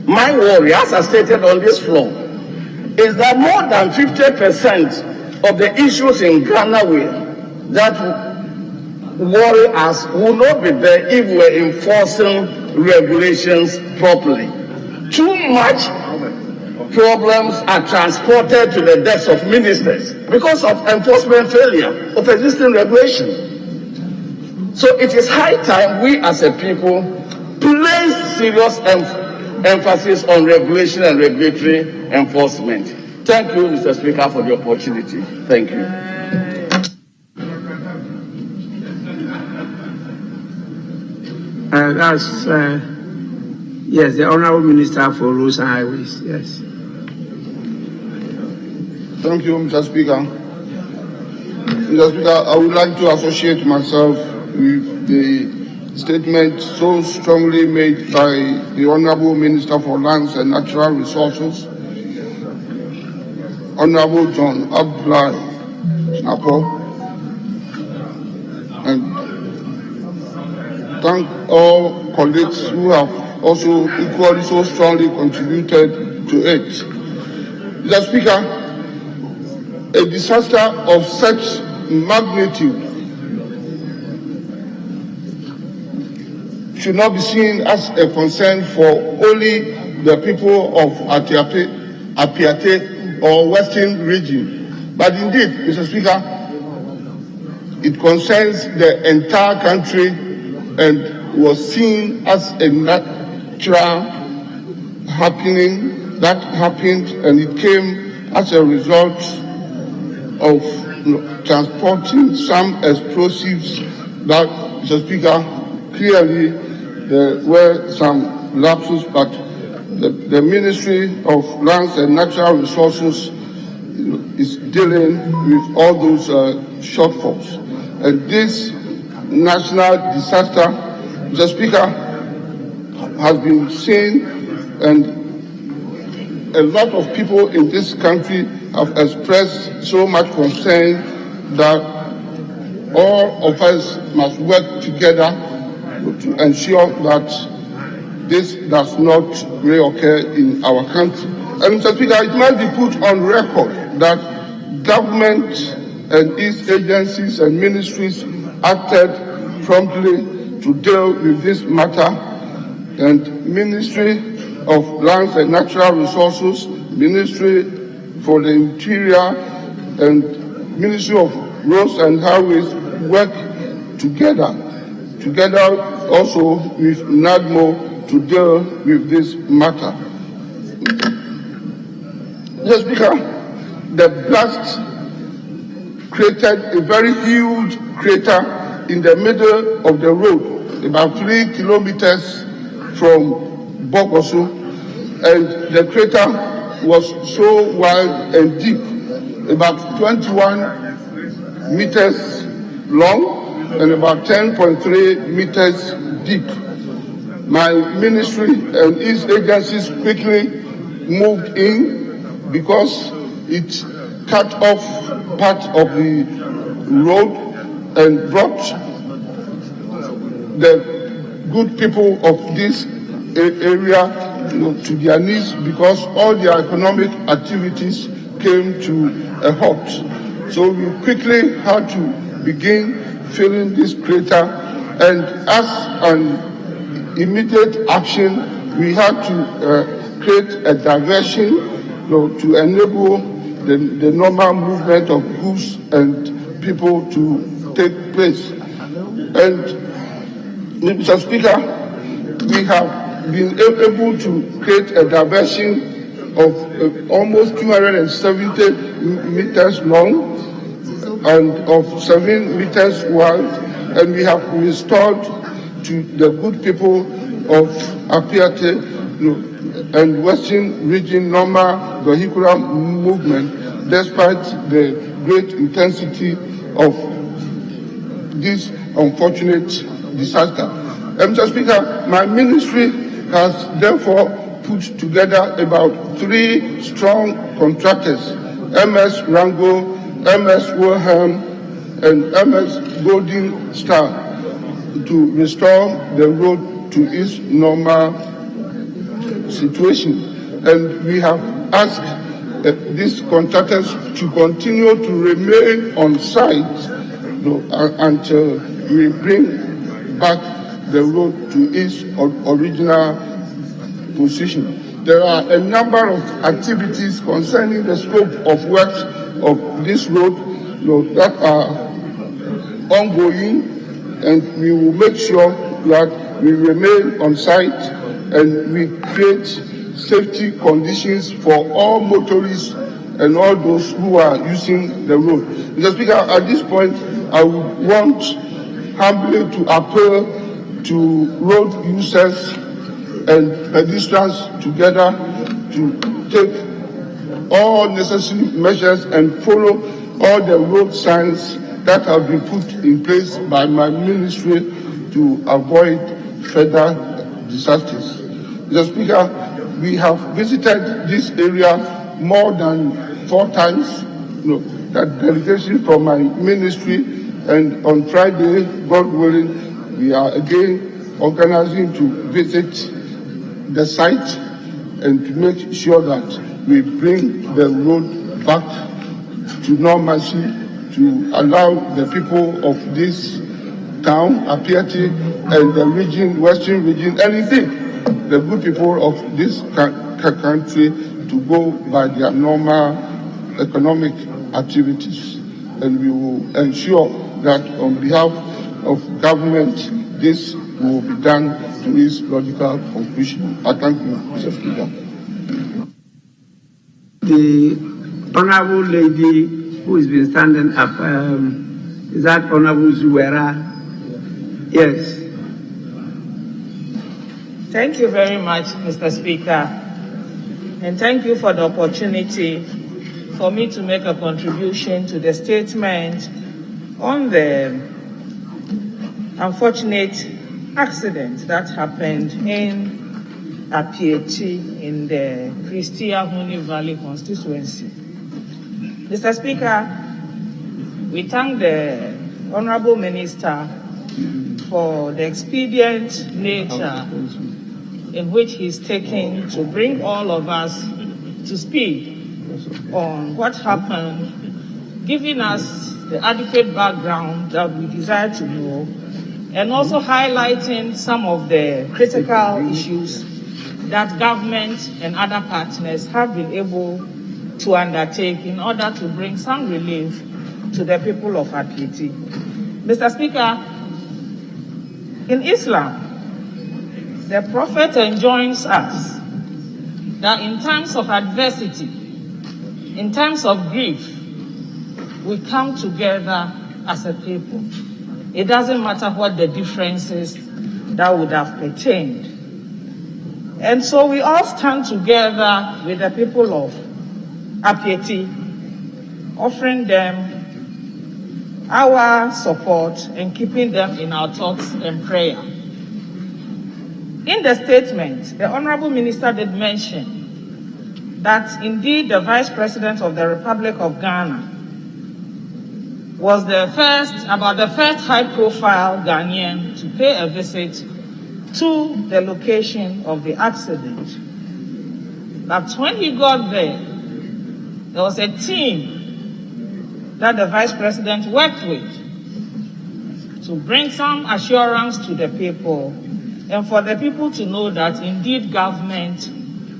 my worry, as I stated on this floor, is that more than 50% of the issues in Ghana that worry us will not be there if we're enforcing regulations properly. Too much problems are transported to the desks of ministers because of enforcement failure of existing regulation. So it is high time we as a people place serious emphasis on regulation and regulatory enforcement. Thank you, Mr. Speaker, for the opportunity. Thank you. Yes, the Honourable Minister for Roads and Highways. Yes. Thank you, Mr. Speaker. Mr. Speaker, I would like to associate myself with the statement so strongly made by the Honourable Minister for Lands and Natural Resources, Honourable John Abdullahi Snapo, and thank all colleagues who have also equally so strongly contributed to it. Mr. Speaker, a disaster of such magnitude should not be seen as a concern for only the people of Appiatse or Western region, but indeed, Mr. Speaker, it concerns the entire country and was seen as a natural happening that happened, and it came as a result of transporting some explosives that, Mr. Speaker, clearly there were some lapses, but the Ministry of Lands and Natural Resources is dealing with all those shortfalls. And this national disaster, Mr. Speaker, has been seen, and a lot of people in this country have expressed so much concern that all of us must work together to ensure that this does not reoccur in our country. And Mr. Speaker, it must be put on record that government and its agencies and ministries acted promptly to deal with this matter, and Ministry of Lands and Natural Resources, Ministry for the Interior, and Ministry of roads and highways work together also with NADMO to deal with this matter. Mr. Speaker, the blast created a very huge crater in the middle of the road, about 3 kilometers from Bogosu, and the crater was so wide and deep, about 21 meters long and about 10.3 meters deep. My ministry and its agencies quickly moved in because it cut off part of the road and brought the good people of this area to their knees because all their economic activities came to a halt. So we quickly had to begin filling this crater, and as an immediate action, we had to create a diversion to enable the normal movement of goods and people to take place. And Mr. Speaker, we have been able to create a diversion of almost 270 meters long and of 7 meters wide, and we have restored to the good people of Appiatse and Western region normal vehicular movement despite the great intensity of this unfortunate disaster. Mr. Speaker, my ministry has therefore put together about 3 strong contractors, MS Rango, MS Wilhelm, and MS Golden Star, to restore the road to its normal situation. And we have asked these contractors to continue to remain on site until we bring back the road to its original position. There are a number of activities concerning the scope of works of this road that are ongoing, and we will make sure that we remain on site and we create safety conditions for all motorists and all those who are using the road. Mr. Speaker, at this point, I would want humbly to appeal to road users and pedestrians together to take all necessary measures and follow all the road signs that have been put in place by my ministry to avoid further disasters. Mr. Speaker, we have visited this area more than 4 times, that delegation from my ministry, and on Friday, God willing, we are again organizing to visit the site and to make sure that we bring the road back to normalcy to allow the people of this town, Appiatse, and the region, Western region, and indeed the good people of this country to go by their normal economic activities. And we will ensure that on behalf of government, this will be done to its logical conclusion. I thank you, Mr. Speaker. The Honorable Lady who has been standing up, is that Honorable Zuwera? Yes. Thank you very much, Mr. Speaker, and thank you for the opportunity for me to make a contribution to the statement on the unfortunate accident that happened in Appiatse in the Christia Huni Valley constituency. Mr. Speaker, we thank the Honorable Minister for the expedient nature in which he's taking to bring all of us to speed on what happened, giving us the adequate background that we desire to know, and also highlighting some of the critical issues that government and other partners have been able to undertake in order to bring some relief to the people of Appiatse. Mr. Speaker, in Islam, the Prophet enjoins us that in times of adversity, in times of grief, we come together as a people. It doesn't matter what the differences that would have pertained. And so we all stand together with the people of Appiatse, offering them our support and keeping them in our thoughts and prayer. In the statement, the Honorable Minister did mention that indeed the Vice President of the Republic of Ghana was about the first high-profile Ghanaian to pay a visit to the location of the accident. But when he got there was a team that the Vice President worked with to bring some assurance to the people and for the people to know that indeed government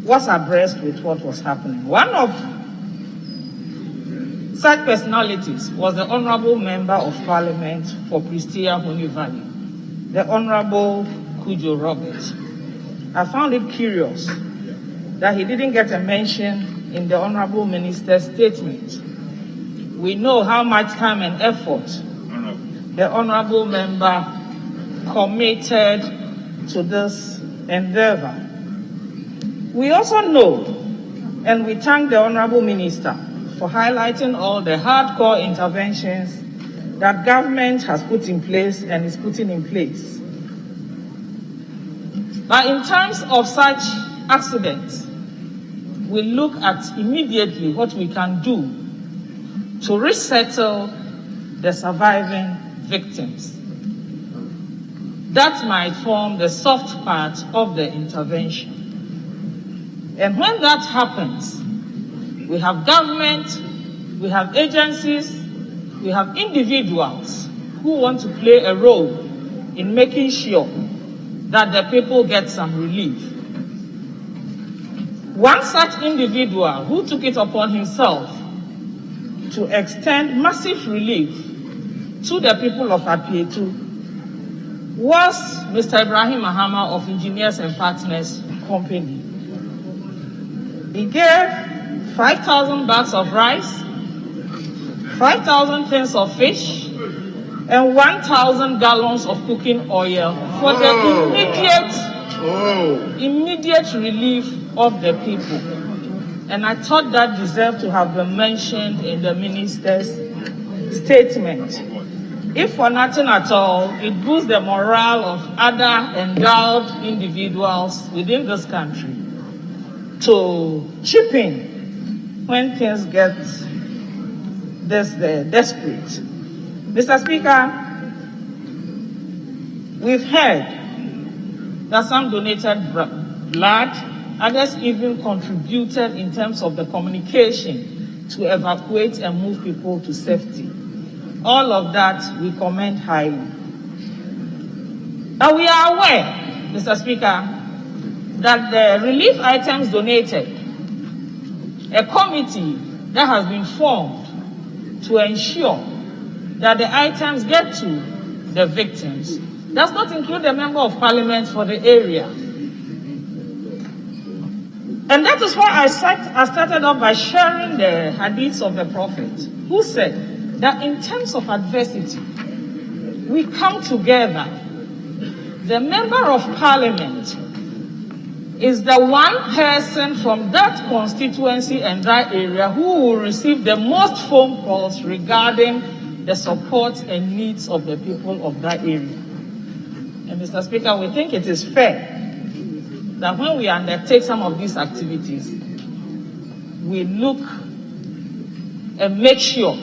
was abreast with what was happening. One of such personalities was the Honorable Member of Parliament for Procedural Valley, the Honorable Kujo Roberts. I found it curious that he didn't get a mention in the Honorable Minister's statement. We know how much time and effort the Honorable Member committed to this endeavor. We also know, and we thank the Honorable Minister for highlighting all the hardcore interventions that government has put in place and is putting in place. But in terms of such accidents, we look at immediately what we can do to resettle the surviving victims. That might form the soft part of the intervention. And when that happens, we have government, we have agencies, we have individuals who want to play a role in making sure that the people get some relief. One such individual who took it upon himself to extend massive relief to the people of Appiatse was Mr. Ibrahim Mahama of Engineers and Partners Company. He gave 5,000 bags of rice, 5,000 tins of fish, and 1,000 gallons of cooking oil for the immediate relief of the people. And I thought that deserved to have been mentioned in the minister's statement. If for nothing at all, it boosts the morale of other endowed individuals within this country to chip in when things get desperate. Mr. Speaker, we've heard that some donated blood, others even contributed in terms of the communication to evacuate and move people to safety. All of that we commend highly. Now we are aware, Mr. Speaker, that the relief items donated, a committee that has been formed to ensure that the items get to the victims, does not include a member of parliament for the area. And that is why I started off by sharing the hadiths of the Prophet, who said that in times of adversity, we come together. The member of parliament is the one person from that constituency and that area who will receive the most phone calls regarding the support and needs of the people of that area. And Mr. Speaker, we think it is fair that when we undertake some of these activities, we look and make sure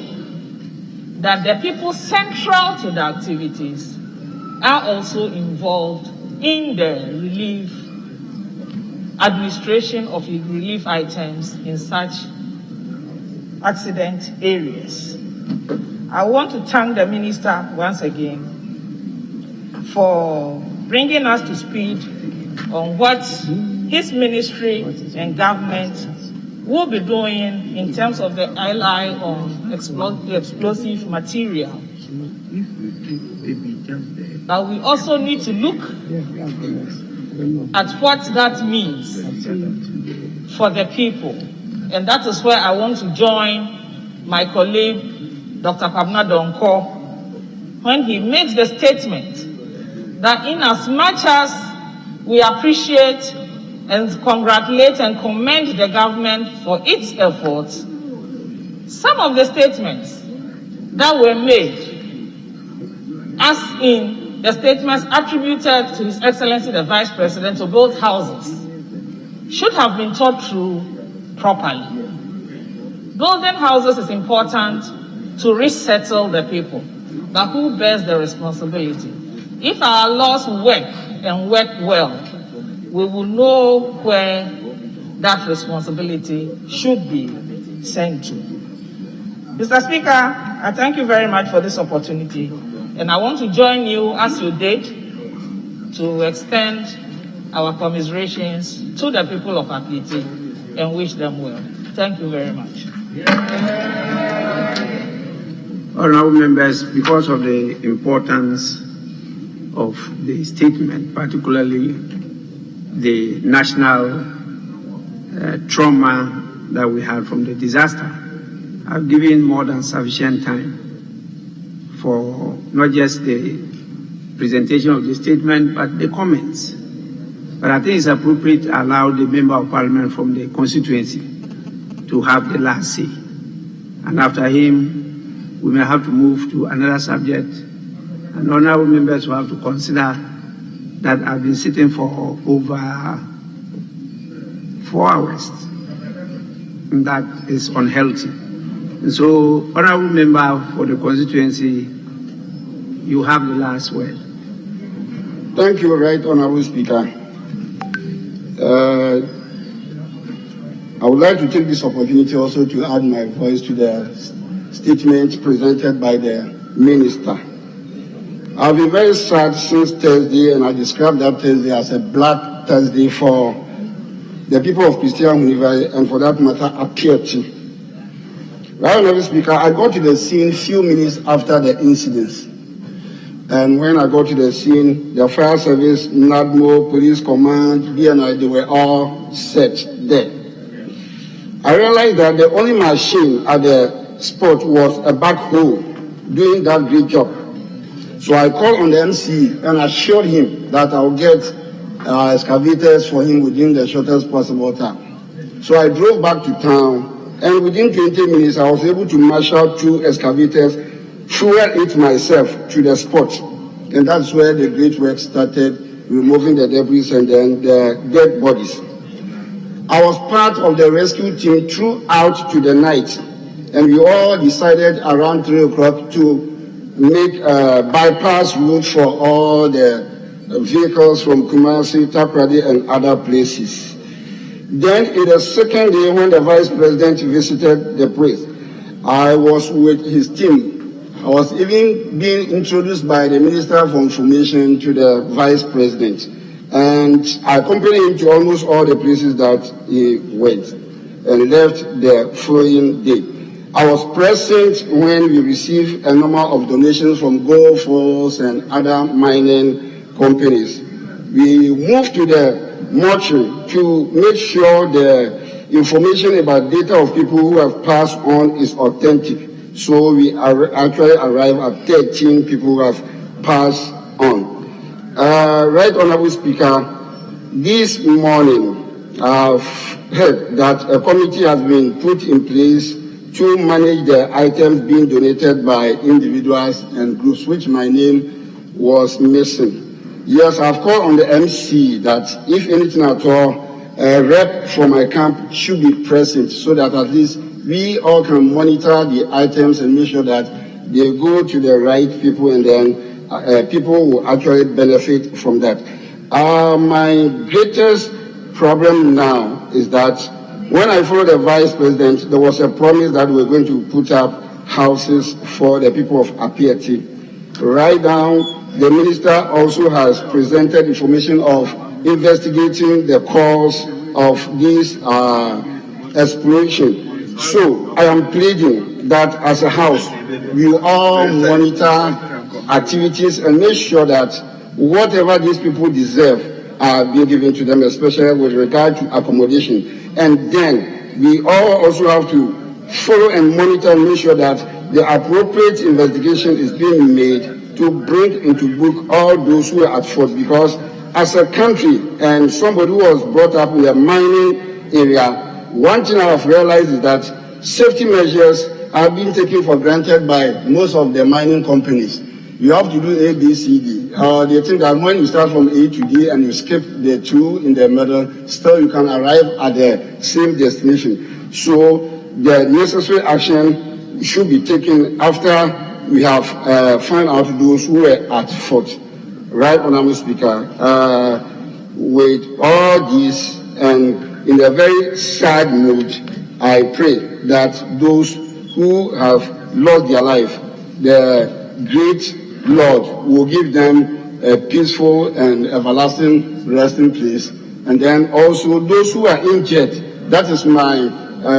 that the people central to the activities are also involved in the relief, administration of relief items in such accident areas. I want to thank the Minister once again for bringing us to speed on what his ministry and government will be doing in terms of the LI on explosive material. But we also need to look at what that means for the people. And that is where I want to join my colleague, Dr. Pabna Donko, when he makes the statement that in as much as we appreciate and congratulate and commend the government for its efforts, some of the statements that were made, as in the statements attributed to His Excellency the Vice President of both houses, should have been thought through properly. Building houses is important to resettle the people, but who bears the responsibility? If our laws work and work well, we will know where that responsibility should be sent to. Mr. Speaker, I thank you very much for this opportunity, and I want to join you, as you did, to extend our commiserations to the people of Appiatse and wish them well. Thank you very much. Honorable members, because of the importance of the statement, particularly the national trauma that we had from the disaster, I've given more than sufficient time for not just the presentation of the statement, but the comments. But I think it's appropriate to allow the Member of Parliament from the constituency to have the last say. And after him, we may have to move to another subject. And honorable members will have to consider that I've been sitting for over 4 hours. And that is unhealthy. And so, honorable member for the constituency, you have the last word. Thank you, Right Honorable Speaker. I would like to take this opportunity also to add my voice to the statement presented by the Minister. I've been very sad since Thursday, and I described that Thursday as a black Thursday for the people of Christian Universe, and for that matter, Appiatse. Right Honorable Speaker, I got to the scene few minutes after the incidents. And when I got to the scene, the fire service, NADMO, police command, BNI, they were all set there. I realized that the only machine at the spot was a backhoe doing that great job. So I called on the MC and assured him that I'll get excavators for him within the shortest possible time. So I drove back to town, and within 20 minutes I was able to marshal 2 excavators, fuel it myself to the spot. And that's where the great work started, removing the debris and then the dead bodies. I was part of the rescue team throughout to the night, and we all decided around 3 o'clock to make a bypass route for all the vehicles from Kumasi, Takoradi, and other places. Then in the second day, when the Vice President visited the place, I was with his team. I was even being introduced by the Minister for Information to the Vice President. And I accompanied him to almost all the places that he went and left the following day. I was present when we received a number of donations from Gold Force and other mining companies. We moved to the mortuary to make sure the information about data of people who have passed on is authentic. So we actually arrived at 13 people who have passed on. Right Honorable Speaker, this morning I've heard that a committee has been put in place to manage the items being donated by individuals and groups, which my name was missing. Yes, I've called on the MC that if anything at all, a rep from my camp should be present so that at least we all can monitor the items and make sure that they go to the right people, and then people will actually benefit from that. My greatest problem now is that when I followed the Vice President, there was a promise that we were going to put up houses for the people of Appiatse. Right now, the Minister also has presented information of investigating the cause of these exploration. So I am pleading that as a house, we all monitor activities and make sure that whatever these people deserve are being given to them, especially with regard to accommodation. And then we all also have to follow and monitor and make sure that the appropriate investigation is being made to bring into book all those who are at fault. Because as a country and somebody who was brought up in a mining area, one thing I have realized is that safety measures are being taken for granted by most of the mining companies. You have to do A, B, C, D. They think that when you start from A to D and you skip the 2 in the middle, still you can arrive at the same destination. So the necessary action should be taken after we have found out those who were at fault. Right, Honourable Speaker, with all this and in a very sad mood, I pray that those who have lost their life, the great Lord will give them a peaceful and everlasting resting place. And then also those who are injured, that is my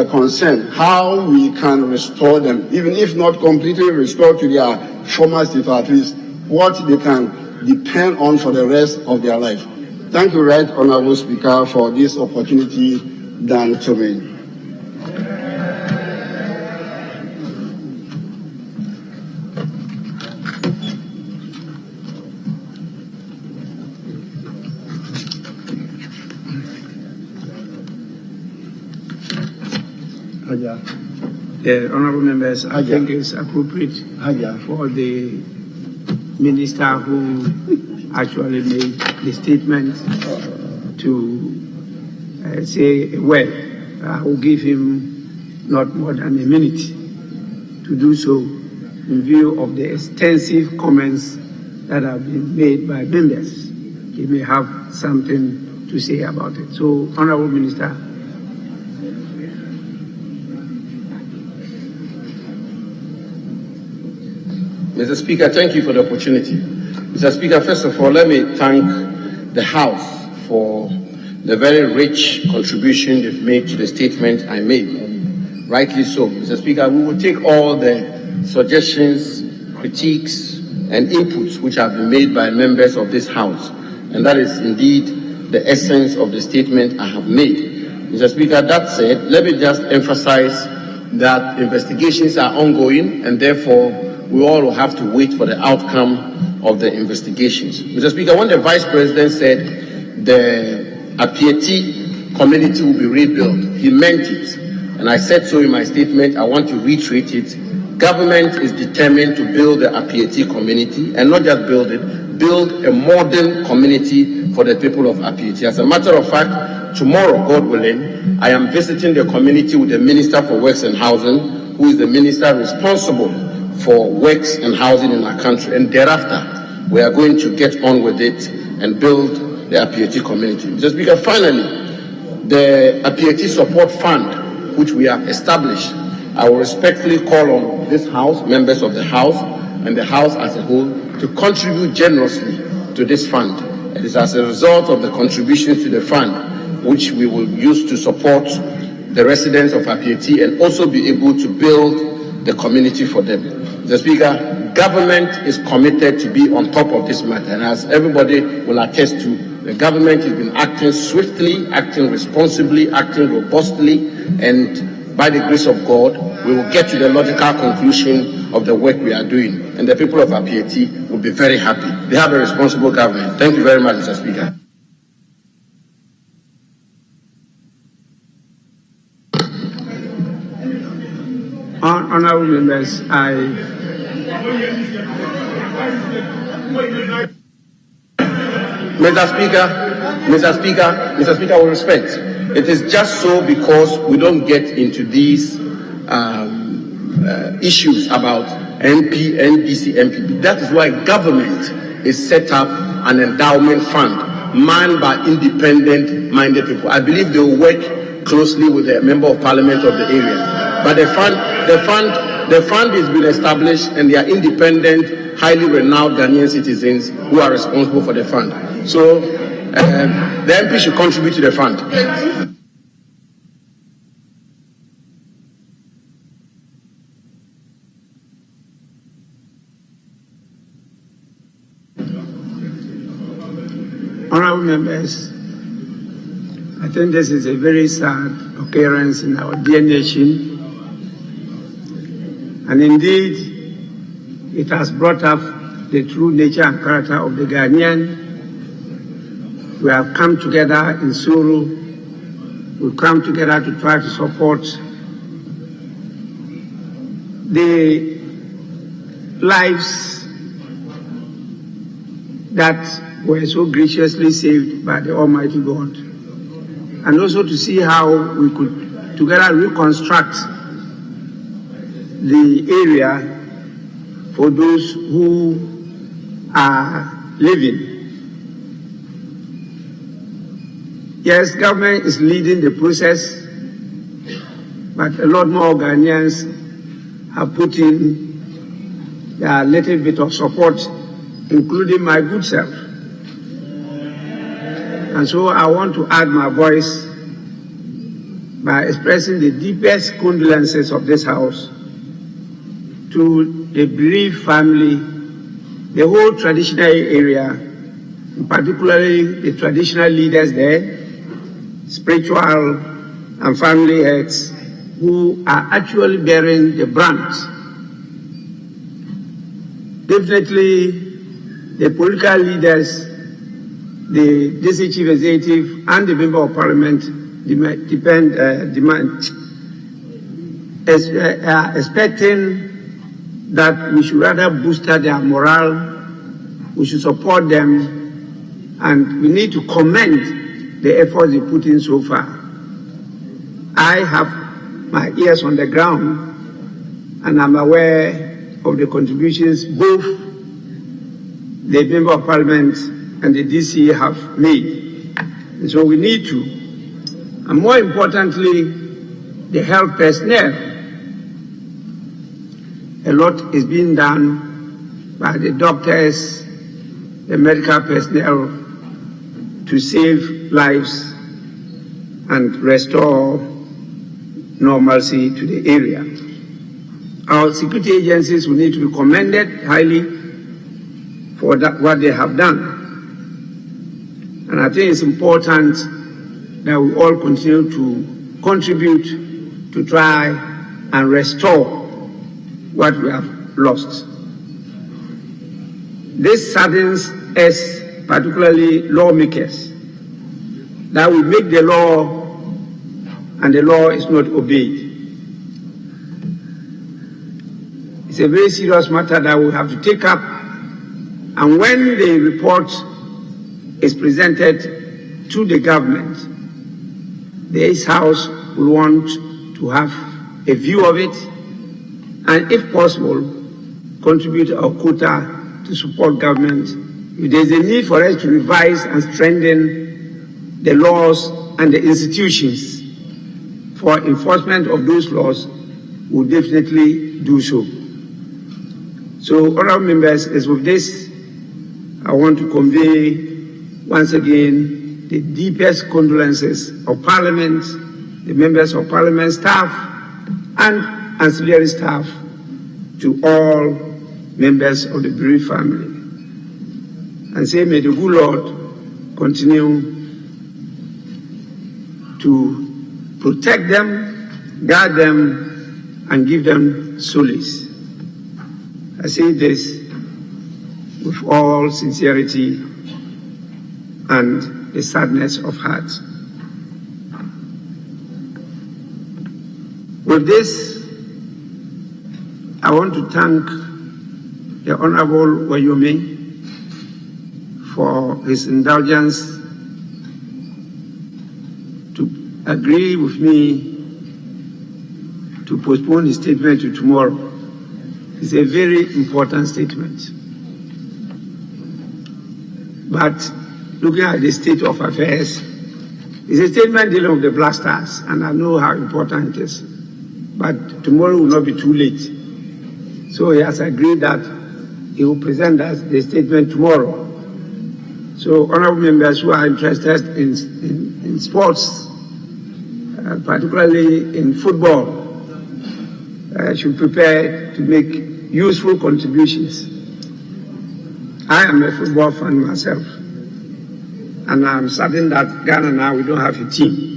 concern, how we can restore them, even if not completely restored to their former state, at least what they can depend on for the rest of their life. Thank you, Right Honourable Speaker, for this opportunity done to me. The honourable members, I think it's appropriate for the minister who actually made the statement to say, well, I will give him not more than a minute to do so in view of the extensive comments that have been made by members. He may have something to say about it. So, Honourable Minister. Mr. Speaker, thank you for the opportunity. Mr. Speaker, first of all, let me thank the House for the very rich contribution they've made to the statement I made. And rightly so. Mr. Speaker, we will take all the suggestions, critiques, and inputs which have been made by members of this House. And that is indeed the essence of the statement I have made. Mr. Speaker, that said, let me just emphasize that investigations are ongoing and therefore we all will have to wait for the outcome of the investigations. Mr. Speaker, when the Vice President said the Appiatse community will be rebuilt, he meant it. And I said so in my statement. I want to reiterate it. Government is determined to build the Appiatse community, and not just build it, build a modern community for the people of Appiatse. As a matter of fact, tomorrow, God willing, I am visiting the community with the Minister for Works and Housing, who is the minister responsible for works and housing in our country, and thereafter we are going to get on with it and build the Appiatse community. Mr. Speaker, finally, the Appiatse Support Fund, which we have established, I will respectfully call on this House, members of the House, and the House as a whole to contribute generously to this fund. It is as a result of the contributions to the fund which we will use to support the residents of Appiatse and also be able to build the community for them. Mr. Speaker, government is committed to be on top of this matter, and as everybody will attest to, the government has been acting swiftly, acting responsibly, acting robustly, and by the grace of God, we will get to the logical conclusion of the work we are doing, and the people of Appiatse will be very happy. They have a responsible government. Thank you very much, Mr. Speaker. Honourable members, Mr. Speaker, with respect, it is just so because we don't get into these issues about MP, NDC, MPP. That is why government is set up an endowment fund manned by independent-minded people. I believe they will work closely with the Member of Parliament of the area. But the fund has been established, and they are independent, highly renowned Ghanaian citizens who are responsible for the fund. So the MP should contribute to the fund. Honorable members, I think this is a very sad occurrence in our dear nation, and indeed it has brought up the true nature and character of the Ghanaian. We have come together in sorrow. We come together to try to support the lives that were so graciously saved by the Almighty God, and also to see how we could together reconstruct the area for those who are living. Yes, government is leading the process, but a lot more Ghanaians have put in their little bit of support, including my good self. And so I want to add my voice by expressing the deepest condolences of this House to the bereaved family, the whole traditional area, and particularly the traditional leaders there, spiritual and family heads, who are actually bearing the brunt. Definitely, the political leaders, the DC Chief Executive, and the Member of Parliament are expecting that we should rather boost their morale, we should support them, and we need to commend the efforts they put in so far. I have my ears on the ground, and I'm aware of the contributions both the Member of Parliament and the DC have made. And so we need to, and more importantly, the health personnel. A lot is being done by the doctors, the medical personnel, to save lives and restore normalcy to the area. Our security agencies will need to be commended highly for that, what they have done. And I think it's important that we all continue to contribute to try and restore what we have lost. This saddens us, particularly lawmakers, that we make the law and the law is not obeyed. It's a very serious matter that we have to take up, and when the report is presented to the government, this House will want to have a view of it, and if possible, contribute our quota to support government. If there is a need for us to revise and strengthen the laws and the institutions for enforcement of those laws, we'll definitely do so. So, honorable members, as with this, I want to convey once again the deepest condolences of Parliament, the members of Parliament, staff, and ancillary staff to all members of the bereaved family. And say, may the good Lord continue to protect them, guard them, and give them solace. I say this with all sincerity and the sadness of heart. With this, I want to thank the Honorable Wayome for his indulgence to agree with me to postpone his statement to tomorrow. It's a very important statement. But looking at the state of affairs, it's a statement dealing with the Black Stars, and I know how important it is. But tomorrow will not be too late. So he has agreed that he will present us the statement tomorrow. So honorable members who are interested in sports, particularly in football, should prepare to make useful contributions. I am a football fan myself. And I'm certain that Ghana now, we don't have a team.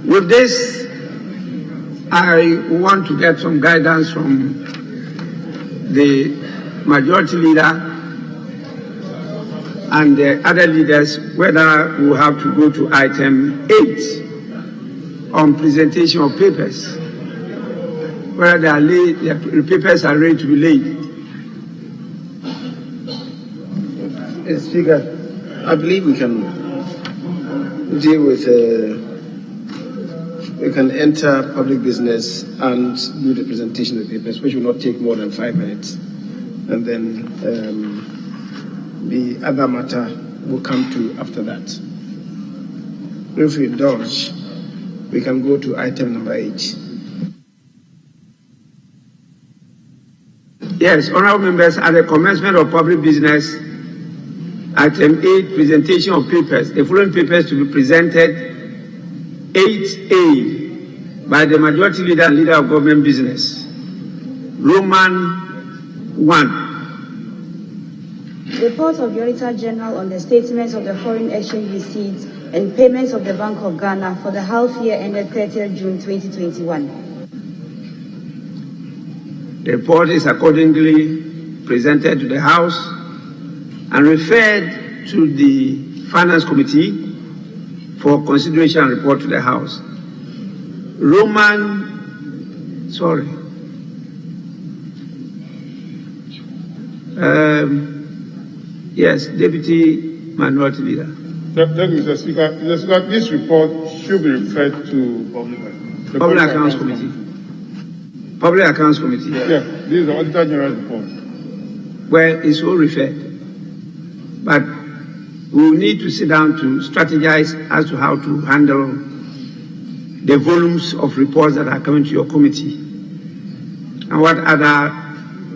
With this, I want to get some guidance from the majority leader and the other leaders whether we have to go to item 8 on presentation of papers, whether they are laid, the papers are ready to be laid. Mr. Speaker, I believe we can deal with, we can enter public business and do the presentation of the papers, which will not take more than 5 minutes. And then the other matter will come to after that. If we indulge, we can go to item number 8. Yes, honorable members, at the commencement of public business, item 8, presentation of papers. The following papers to be presented: 8A, by the majority leader and leader of government business. Roman 1. Report of the Auditor General on the statements of the foreign exchange receipts and payments of the Bank of Ghana for the half year ended 30th June 2021. The report is accordingly presented to the House and referred to the Finance Committee for consideration and report to the House. Yes, Deputy Minority Leader. Thank you, Mr. Speaker. Mr. Speaker, this report should be referred to the Public Accounts Committee. Public Accounts Committee. Yeah, this is the Auditor General's report. Well, it's all referred. But we will need to sit down to strategize as to how to handle the volumes of reports that are coming to your committee and what other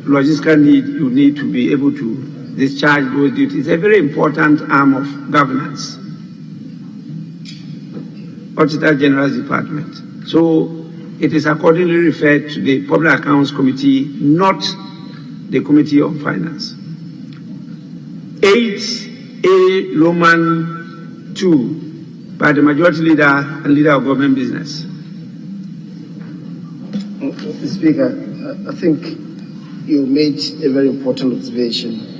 logistical need you need to be able to discharge those duties. It's a very important arm of governance, Auditor General's Department. So it is accordingly referred to the Public Accounts Committee, not the Committee on Finance. 8A Roman 2 by the Majority Leader and Leader of Government Business. Mr. Speaker, I think you made a very important observation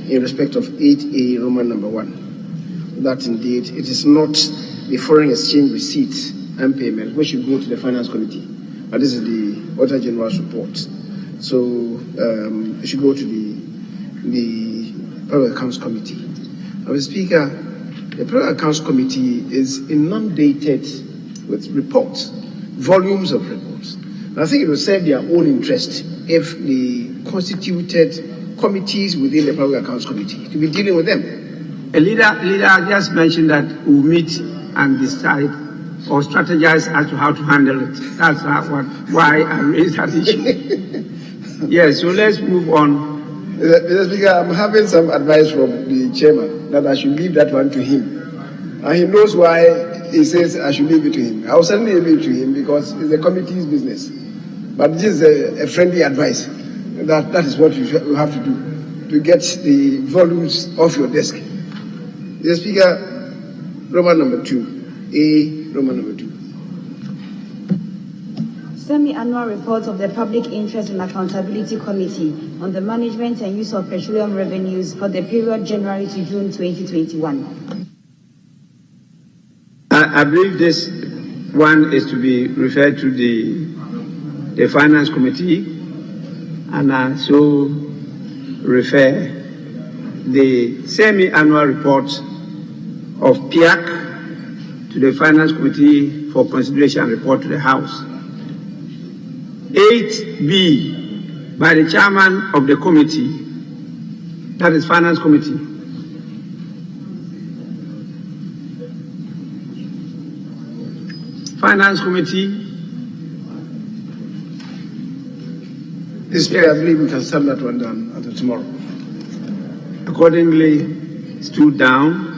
in respect of 8A Roman number 1. That indeed it is not the foreign exchange receipts and payment which should go to the Finance Committee, but this is the Auditor General's report. So it should go to the Public Accounts Committee. Mr. Speaker, the Public Accounts Committee is inundated with reports, volumes of reports. And I think it will serve their own interest if the constituted committees within the Public Accounts Committee to be dealing with them. A leader just mentioned that we'll meet and decide or strategize as to how to handle it. That's why I raised that issue. Yes, so let's move on. Mr. Speaker, I'm having some advice from the chairman that I should leave that one to him. And he knows why he says I should leave it to him. I will certainly leave it to him because it's the committee's business. But this is a friendly advice. That is what you have to do to get the volumes off your desk. Mr. Speaker, Roman number 2. A Roman number 2. Semi-annual report of the Public Interest and Accountability Committee on the management and use of petroleum revenues for the period January to June 2021. I believe this one is to be referred to the Finance Committee, and I so refer the semi-annual report of PIAC to the Finance Committee for consideration and report to the House. 8B by the chairman of the committee, that is Finance Committee. Finance Committee. This year, I believe we can send that one down until tomorrow. Accordingly, stood down.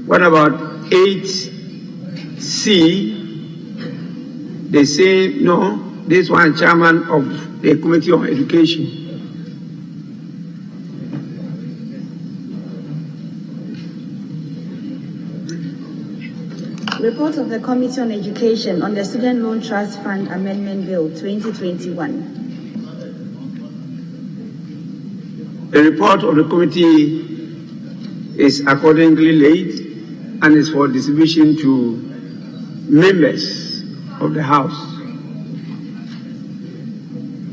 What about 8C? They say no. This one, chairman of the Committee on Education. Report of the Committee on Education on the Student Loan Trust Fund Amendment Bill 2021. The report of the committee is accordingly laid and is for distribution to members of the House.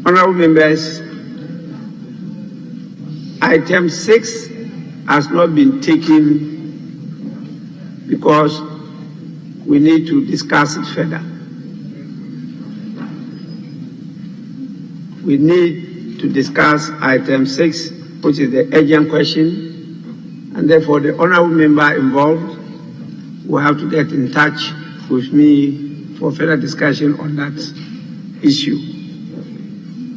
Honorable members, item 6 has not been taken because we need to discuss it further. We need to discuss item 6, which is the urgent question, and therefore the honorable member involved will have to get in touch with me for further discussion on that issue.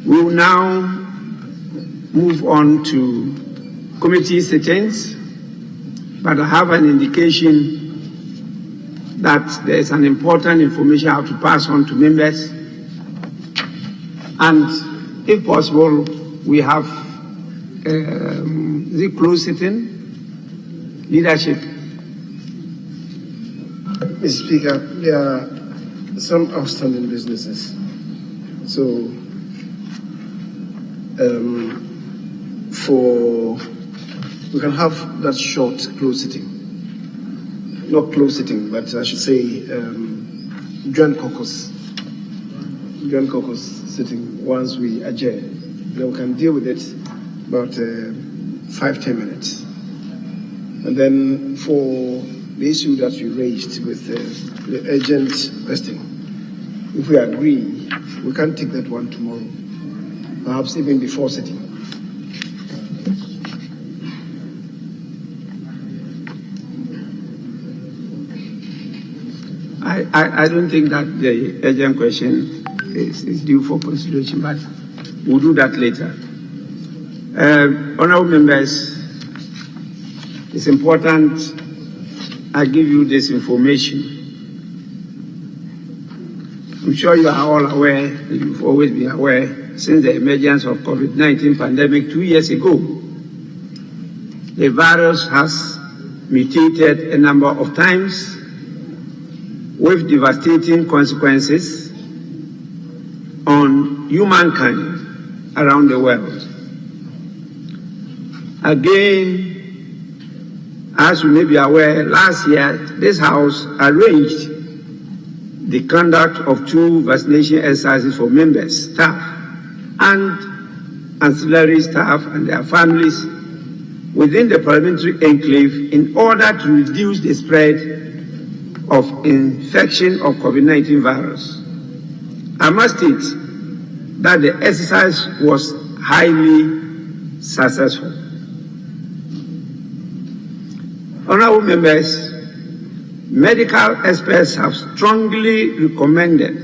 We will now move on to committee sittings, but I have an indication that there is an important information I have to pass on to members, and if possible, we have the closed sitting leadership. Mr. Speaker, there are some outstanding businesses. So, we can have that short closed sitting. Not closed sitting, but I should say joint caucus sitting once we adjourn. Then we can deal with it about 5-10 minutes. And then for the issue that you raised with the urgent question, if we agree, we can take that one tomorrow, perhaps even before sitting. I don't think that the urgent question is due for consideration, but we'll do that later. Honorable members, it's important I give you this information. I'm sure you are all aware, you've always been aware, since the emergence of COVID-19 pandemic 2 years ago, the virus has mutated a number of times with devastating consequences on humankind around the world. Again, as you may be aware, last year, this House arranged the conduct of 2 vaccination exercises for members, staff, and ancillary staff and their families within the parliamentary enclave in order to reduce the spread of infection of COVID-19 virus. I must state that the exercise was highly successful. Honorable members, medical experts have strongly recommended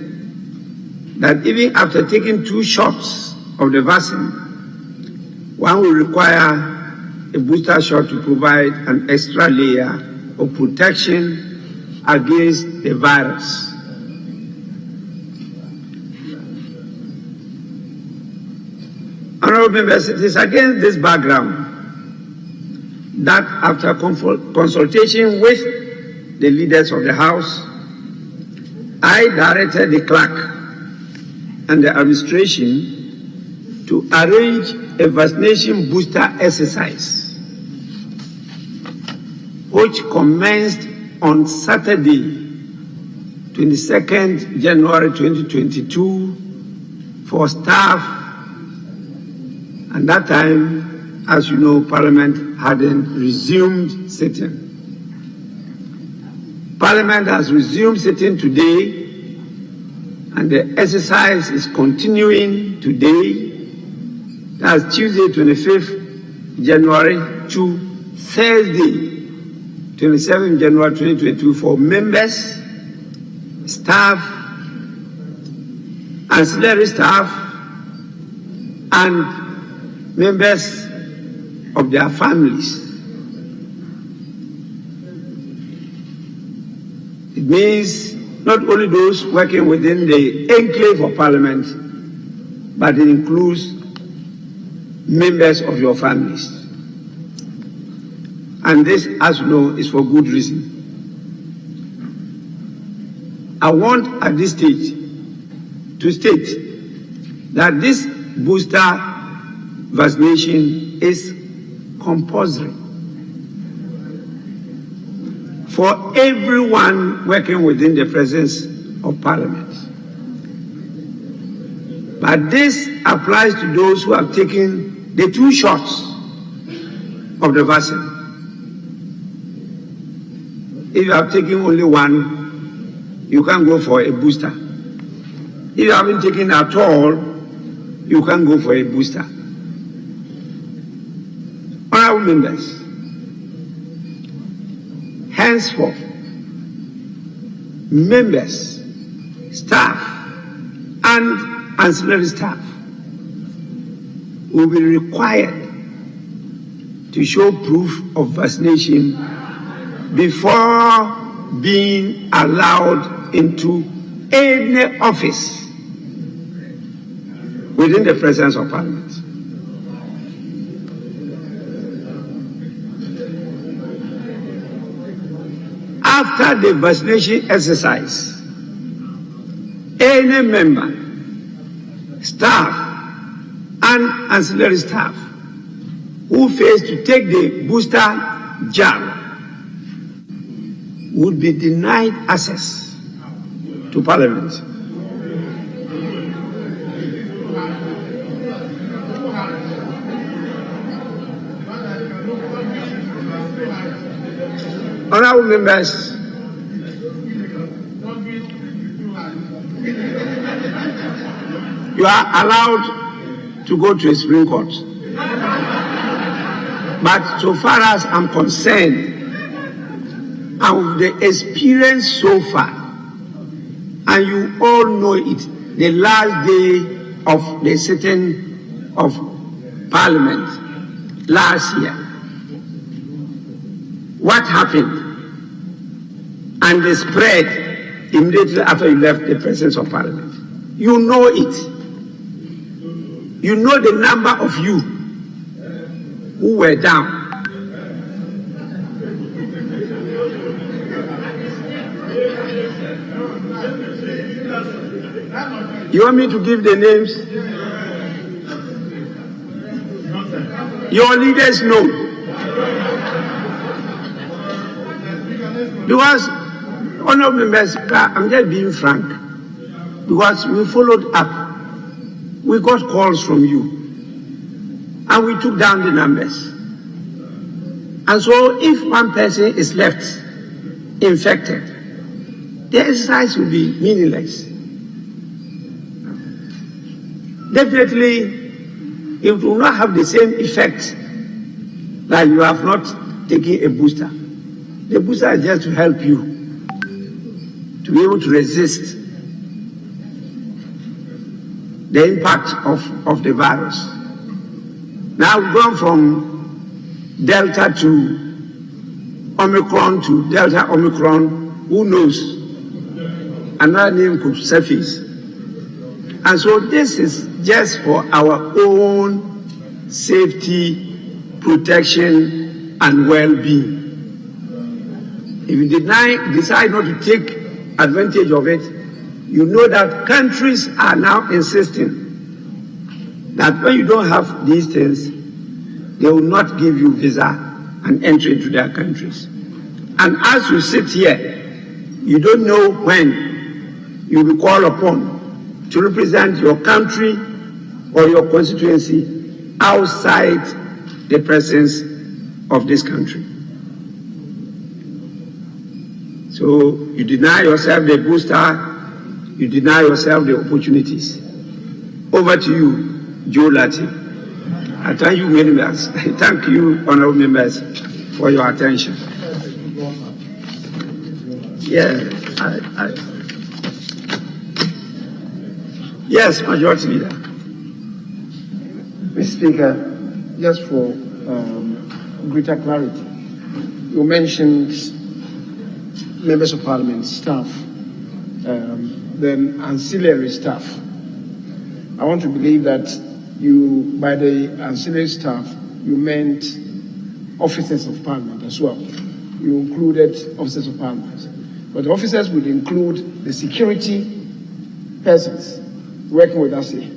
that even after taking 2 shots of the vaccine, one will require a booster shot to provide an extra layer of protection against the virus. Honorable members, it is against this background that after consultation with the leaders of the House, I directed the clerk and the administration to arrange a vaccination booster exercise, which commenced on Saturday, 22nd January 2022, for staff. And that time, as you know, Parliament hadn't resumed sitting. Parliament has resumed sitting today, and the exercise is continuing today. That's Tuesday, 25th January to Thursday, 27th January 2022, for members, staff, ancillary staff, and members of their families. It means not only those working within the enclave of Parliament, but it includes members of your families. And this, as you know, is for good reason. I want at this stage to state that this booster vaccination is compulsory for everyone working within the presence of Parliament. But this applies to those who have taken the 2 shots of the vaccine. If you have taken only 1, you can go for a booster. If you haven't taken at all, you can go for a booster. Honorable members, henceforth, members, staff, and ancillary staff will be required to show proof of vaccination before being allowed into any office within the presence of Parliament. After the vaccination exercise, any member, staff, and ancillary staff who fails to take the booster jab would be denied access to Parliament. Honorable members, you are allowed to go to a Supreme Court. But so far as I'm concerned, and with the experience so far, and you all know it, the last day of the sitting of Parliament last year, what happened? And the spread immediately after you left the presence of Parliament. You know it. You know the number of you who were down. You want me to give the names? Your leaders know. Because, honorable members, I'm just being frank. Because we followed up. We got calls from you. And we took down the numbers. And so if one person is left infected, the exercise will be meaningless. Definitely, it will not have the same effect that you have not taken a booster. The booster is just to help you to be able to resist the impact of the virus. Now we've gone from Delta to Omicron to Delta Omicron. Who knows? Another name could surface. And so this is just for our own safety, protection, and well-being. If you decide not to take advantage of it, you know that countries are now insisting that when you don't have these things, they will not give you visa and entry into their countries. And as you sit here, you don't know when you will be called upon to represent your country or your constituency outside the presence of this country. So you deny yourself the booster, you deny yourself the opportunities. Over to you, Joe Lati. I thank you, members. I thank you, honorable members, for your attention. Yes, Majority Leader. Mr. Speaker, just for greater clarity, you mentioned members of Parliament, staff, then ancillary staff. I want to believe that you, by the ancillary staff, you meant officers of Parliament as well. You included officers of Parliament. But the officers would include the security persons working with us here.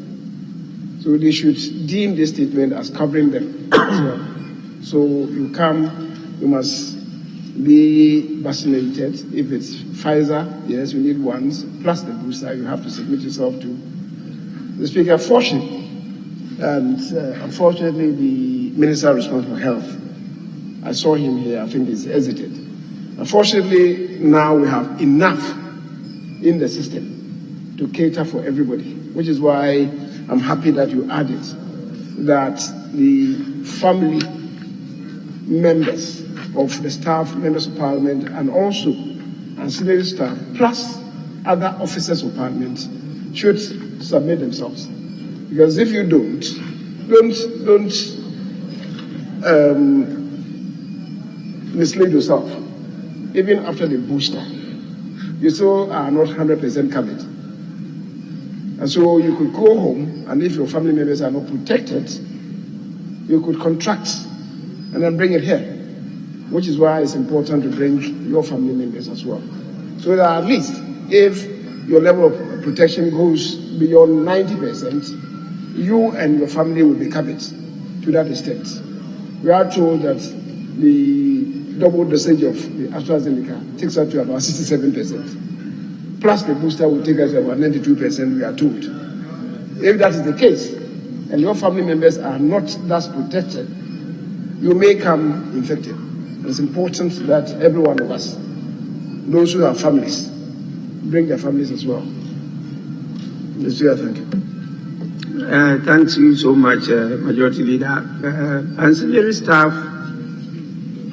So they should deem this statement as covering them as well. So you come, you must be vaccinated. If it's Pfizer, yes, you need ones, plus the booster, you have to submit yourself to the Speaker. Fortunately, and unfortunately, the Minister responsible for health, I saw him here, I think he's exited. Unfortunately, now we have enough in the system to cater for everybody, which is why I'm happy that you added that the family members of the staff, members of Parliament, and also ancillary staff, plus other officers of Parliament, should submit themselves. Because if you don't mislead yourself. Even after the booster, you still are not 100% covered. And so you could go home, and if your family members are not protected, you could contract and then bring it here, which is why it's important to bring your family members as well. So that at least if your level of protection goes beyond 90%, you and your family will be covered to that extent. We are told that the double dosage of the AstraZeneca takes us to about 67%. Plus the booster will take us to about 92%, we are told. If that is the case, and your family members are not thus protected, you may come infected. And it's important that every one of us, those who have families, bring their families as well. Mr. Speaker, thank you. Thank you so much, Majority Leader. Ancillary staff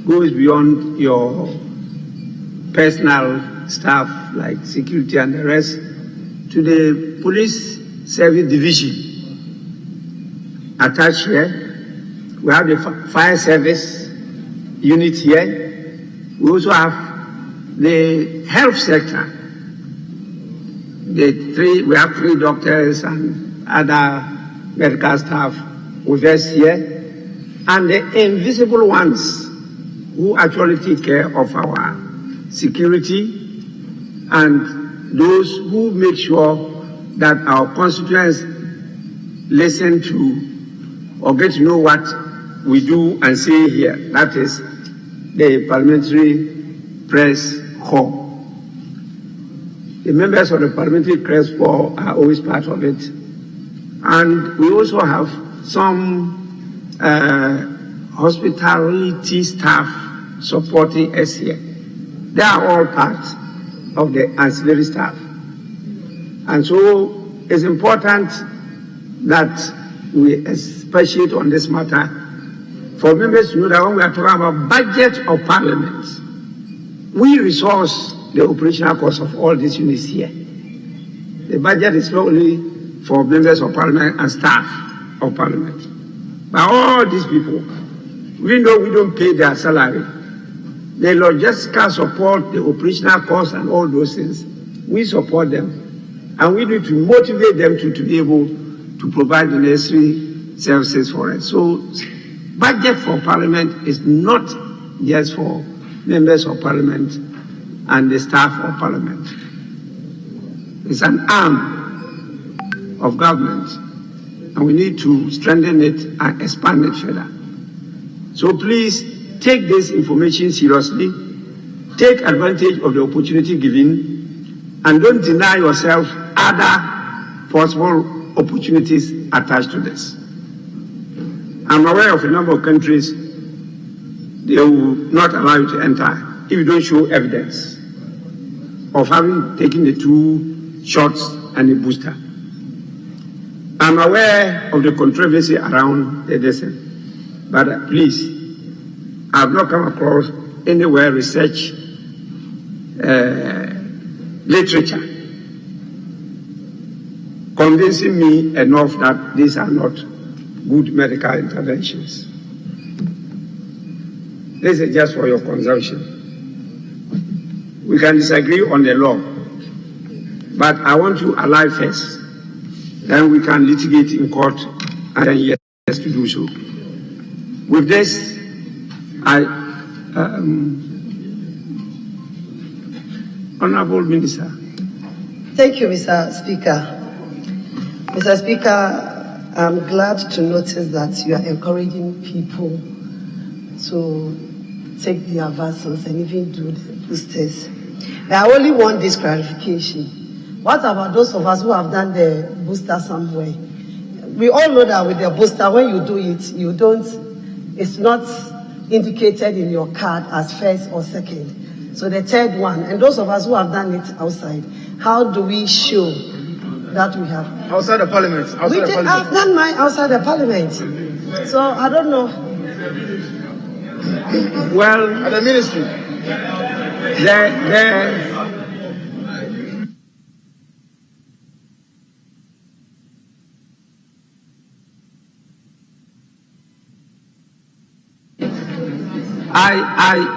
goes beyond your personal staff like security and the rest to the police service division attached here. We have the fire service unit here. We also have the health sector. We have 3 doctors and other medical staff with us here, and the invisible ones who actually take care of our security and those who make sure that our constituents listen to or get to know what we do and say here. That is the Parliamentary Press Corps. The members of the Parliamentary Press Corps are always part of it. And we also have some hospitality staff supporting us here. They are all part of the ancillary staff. And so it's important that we expatiate on this matter for members to know that when we are talking about budget of Parliament, we resource the operational cost of all these units here. The budget is not only for members of Parliament and staff of Parliament, but all these people, even though we don't pay their salary, the logistical support, the operational costs and all those things, we support them. And we need to motivate them to be able to provide the necessary services for us. So budget for Parliament is not just for members of Parliament and the staff of Parliament. It's an arm of government, and we need to strengthen it and expand it further. So please take this information seriously, take advantage of the opportunity given, and don't deny yourself other possible opportunities attached to this. I'm aware of a number of countries, they will not allow you to enter if you don't show evidence of having taken the 2 shots and a booster. I'm aware of the controversy around the decision, but please, I have not come across anywhere research literature convincing me enough that these are not good medical interventions. This is just for your consumption. We can disagree on the law, but I want you alive first. Then we can litigate in court and then yes to do so. With this, Honorable Minister. Thank you, Mr. Speaker. Mr. Speaker, I'm glad to notice that you are encouraging people to take their vaccines and even do the boosters. I only want this clarification. What about those of us who have done the booster somewhere? We all know that with the booster, when you do it, it's not indicated in your card as first or second. So the third one, and those of us who have done it outside, how do we show that we have? Outside the parliament. I've done mine outside the parliament. So I don't know. Well, at the ministry.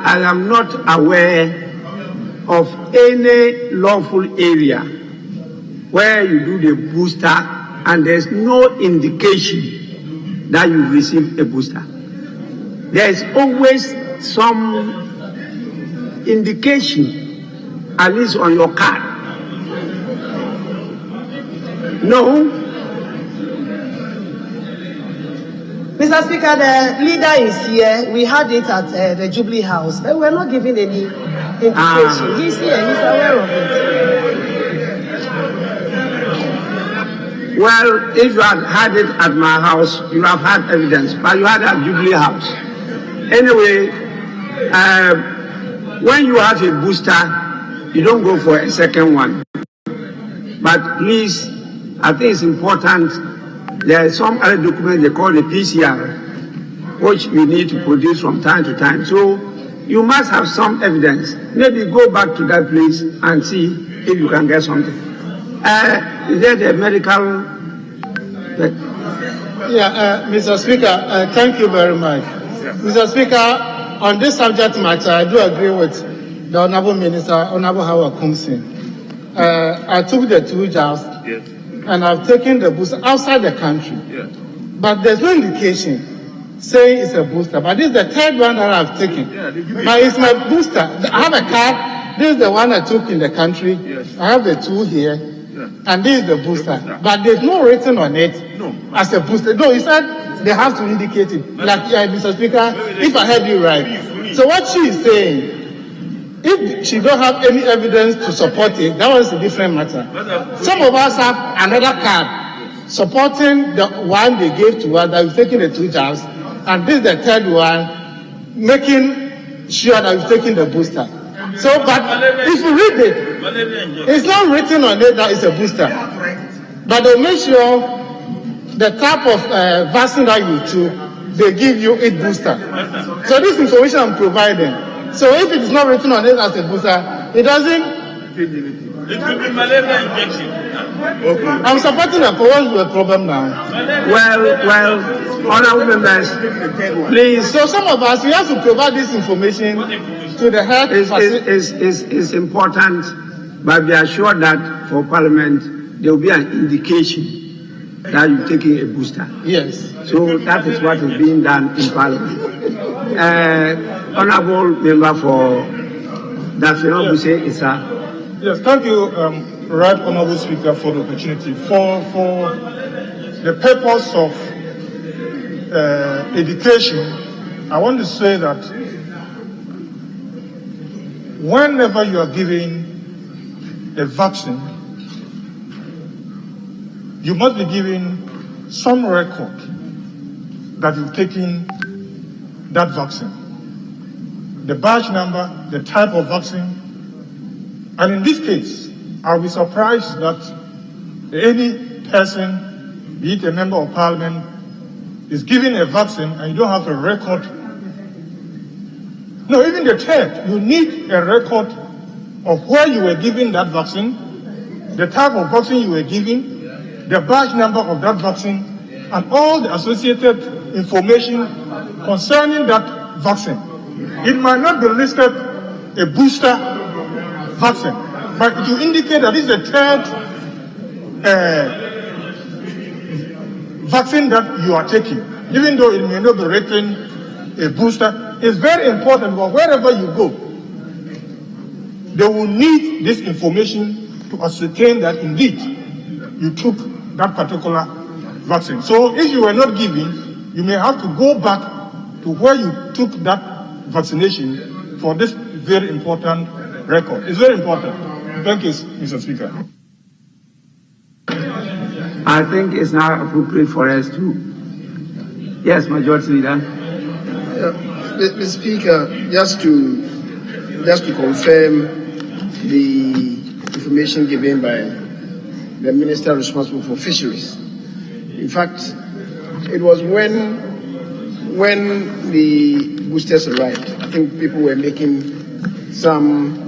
I am not aware of any lawful area where you do the booster and there's no indication that you receive a booster. There is always some indication, at least on your card. No. Mr. Speaker, the leader is here. We had it at the Jubilee House. But we're not giving any indication. He's here. He's aware of it. Well, if you had it at my house, you have had evidence. But you had it at Jubilee House. Anyway, when you have a booster, you don't go for a second one. But please, I think it's important. There is some other document they call the PCR, which you need to produce from time to time. So you must have some evidence. Maybe go back to that place and see if you can get something. Is there the medical? Mr. Speaker, thank you very much. Mr. Speaker, on this subject matter, I do agree with the Honorable Minister, Honorable Howard Kumsin. I took the 2 jabs. Yes. And I've taken the booster outside the country. Yeah. But there's no indication saying it's a booster. But this is the 3rd one that I've taken. Yeah, but it's my booster. I have a card. This is the one I took in the country. Yes. I have the 2 here. Yeah. And this is the booster. But there's no written on it as a booster. No, he said they have to indicate it. Like, Mr. Speaker, if I heard you right. So what she is saying, if she don't have any evidence to support it, that was a different matter. Some of us have another card supporting the one they gave to us that we've taken the 2 jabs, and this is the 3rd one, making sure that we've taken the booster. So, but if you read it, it's not written on it that it's a booster. But they'll make sure the type of vaccine that you took, they give you a booster. So this information I'm providing. So if it is not written on it as a booster, it doesn't. It could be malaria injection. Okay. I'm supporting a what's the problem now? Well, honorable members, please. So some of us, we have to provide this information to the health. It's important, but be assured that for Parliament there will be an indication that you're taking a booster. Yes. So that is what is being done in Parliament. Honorable member for Daphne say is Yes, thank you, Right Honorable Speaker, for the opportunity. For the purpose of education, I want to say that whenever you are giving a vaccine, you must be given some record that you've taken that vaccine. The batch number, the type of vaccine. And in this case, I'll be surprised that any person, be it a member of parliament, is given a vaccine and you don't have a record. No, even the third, you need a record of where you were given that vaccine, the type of vaccine you were given, the batch number of that vaccine, and all the associated information concerning that vaccine. It might not be listed a booster vaccine, but it will indicate that this is the 3rd vaccine that you are taking, even though it may not be written a booster. It's very important, but wherever you go, they will need this information to ascertain that indeed you took that particular vaccine. So if you were not given, you may have to go back to where you took that vaccination for this very important record. It's very important. Thank you, Mr. Speaker. I think it's now appropriate for us to. Yes, Majority Leader. Mr. Speaker, just to confirm the information given by the Minister responsible for fisheries. In fact, it was when the boosters arrived, I think people were making some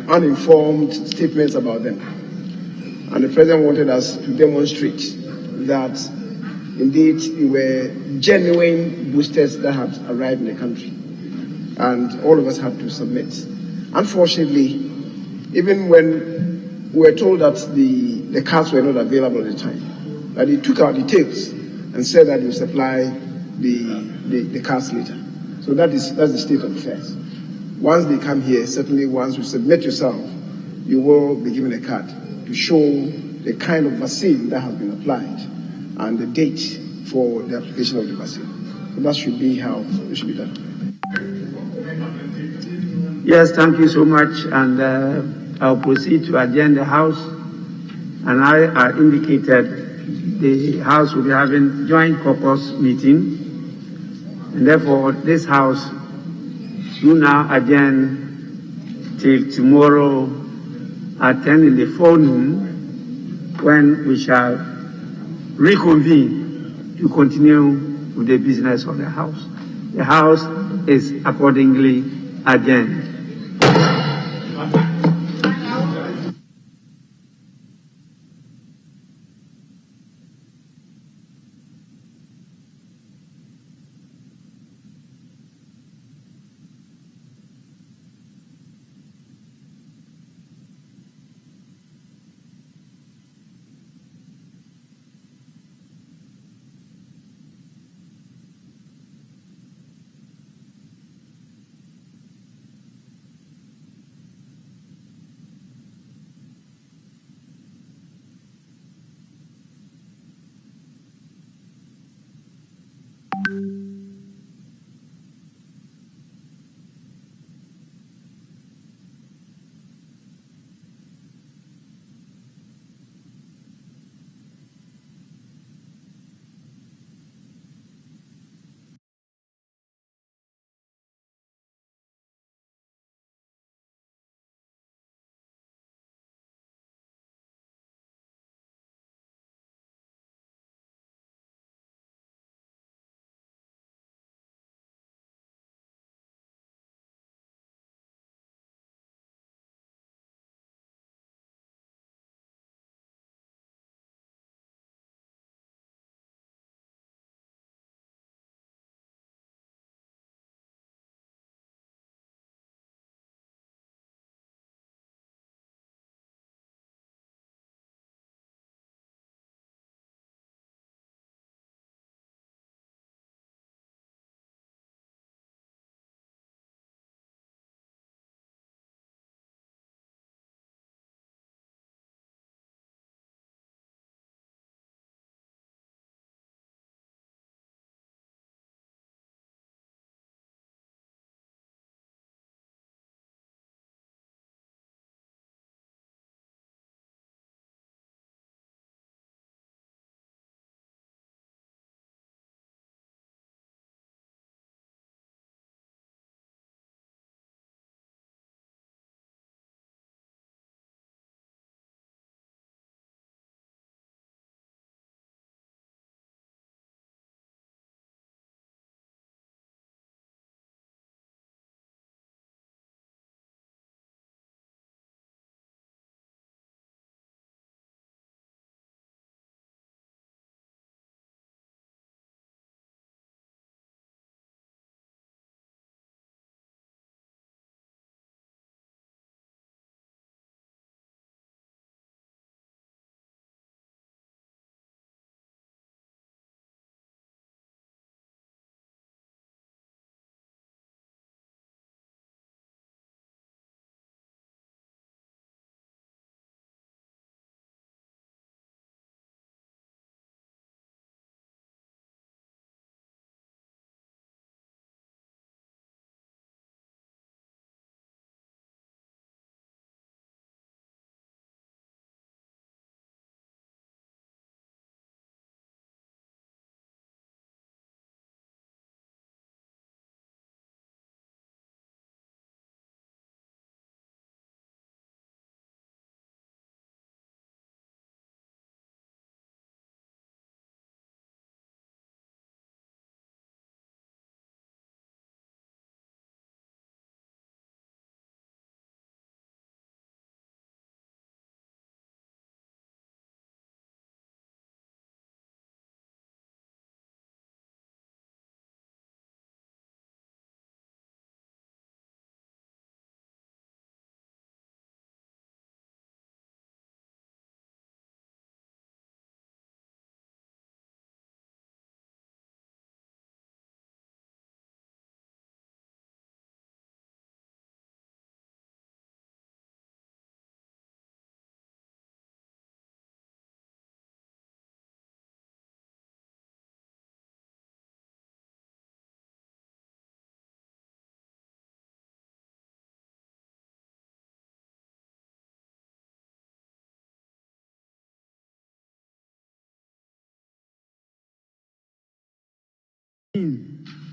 uninformed statements about them. And the President wanted us to demonstrate that indeed there were genuine boosters that had arrived in the country. And all of us had to submit. Unfortunately, even when we were told that the cards were not available at the time, that they took our details and said that you supply the cards later. So that's the state of affairs. Once they come here, certainly once you submit yourself, you will be given a card to show the kind of vaccine that has been applied and the date for the application of the vaccine. So that should be how it should be done. Yes, thank you so much. And I'll proceed to adjourn the House. And I indicated the House will be having joint caucus meeting. And therefore, this House do now adjourn till tomorrow at 10 in the forenoon, when we shall reconvene to continue with the business of the House. The House is accordingly adjourned.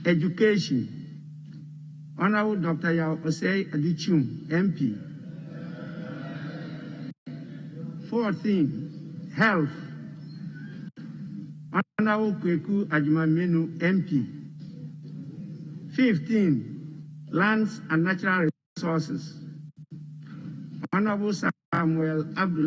Education. Honorable Dr. Yao Osei Adichum, MP. 14. Health. Honorable Kweku Ajumamenu, MP. 15. Lands and Natural Resources. Honorable Samuel Abdullah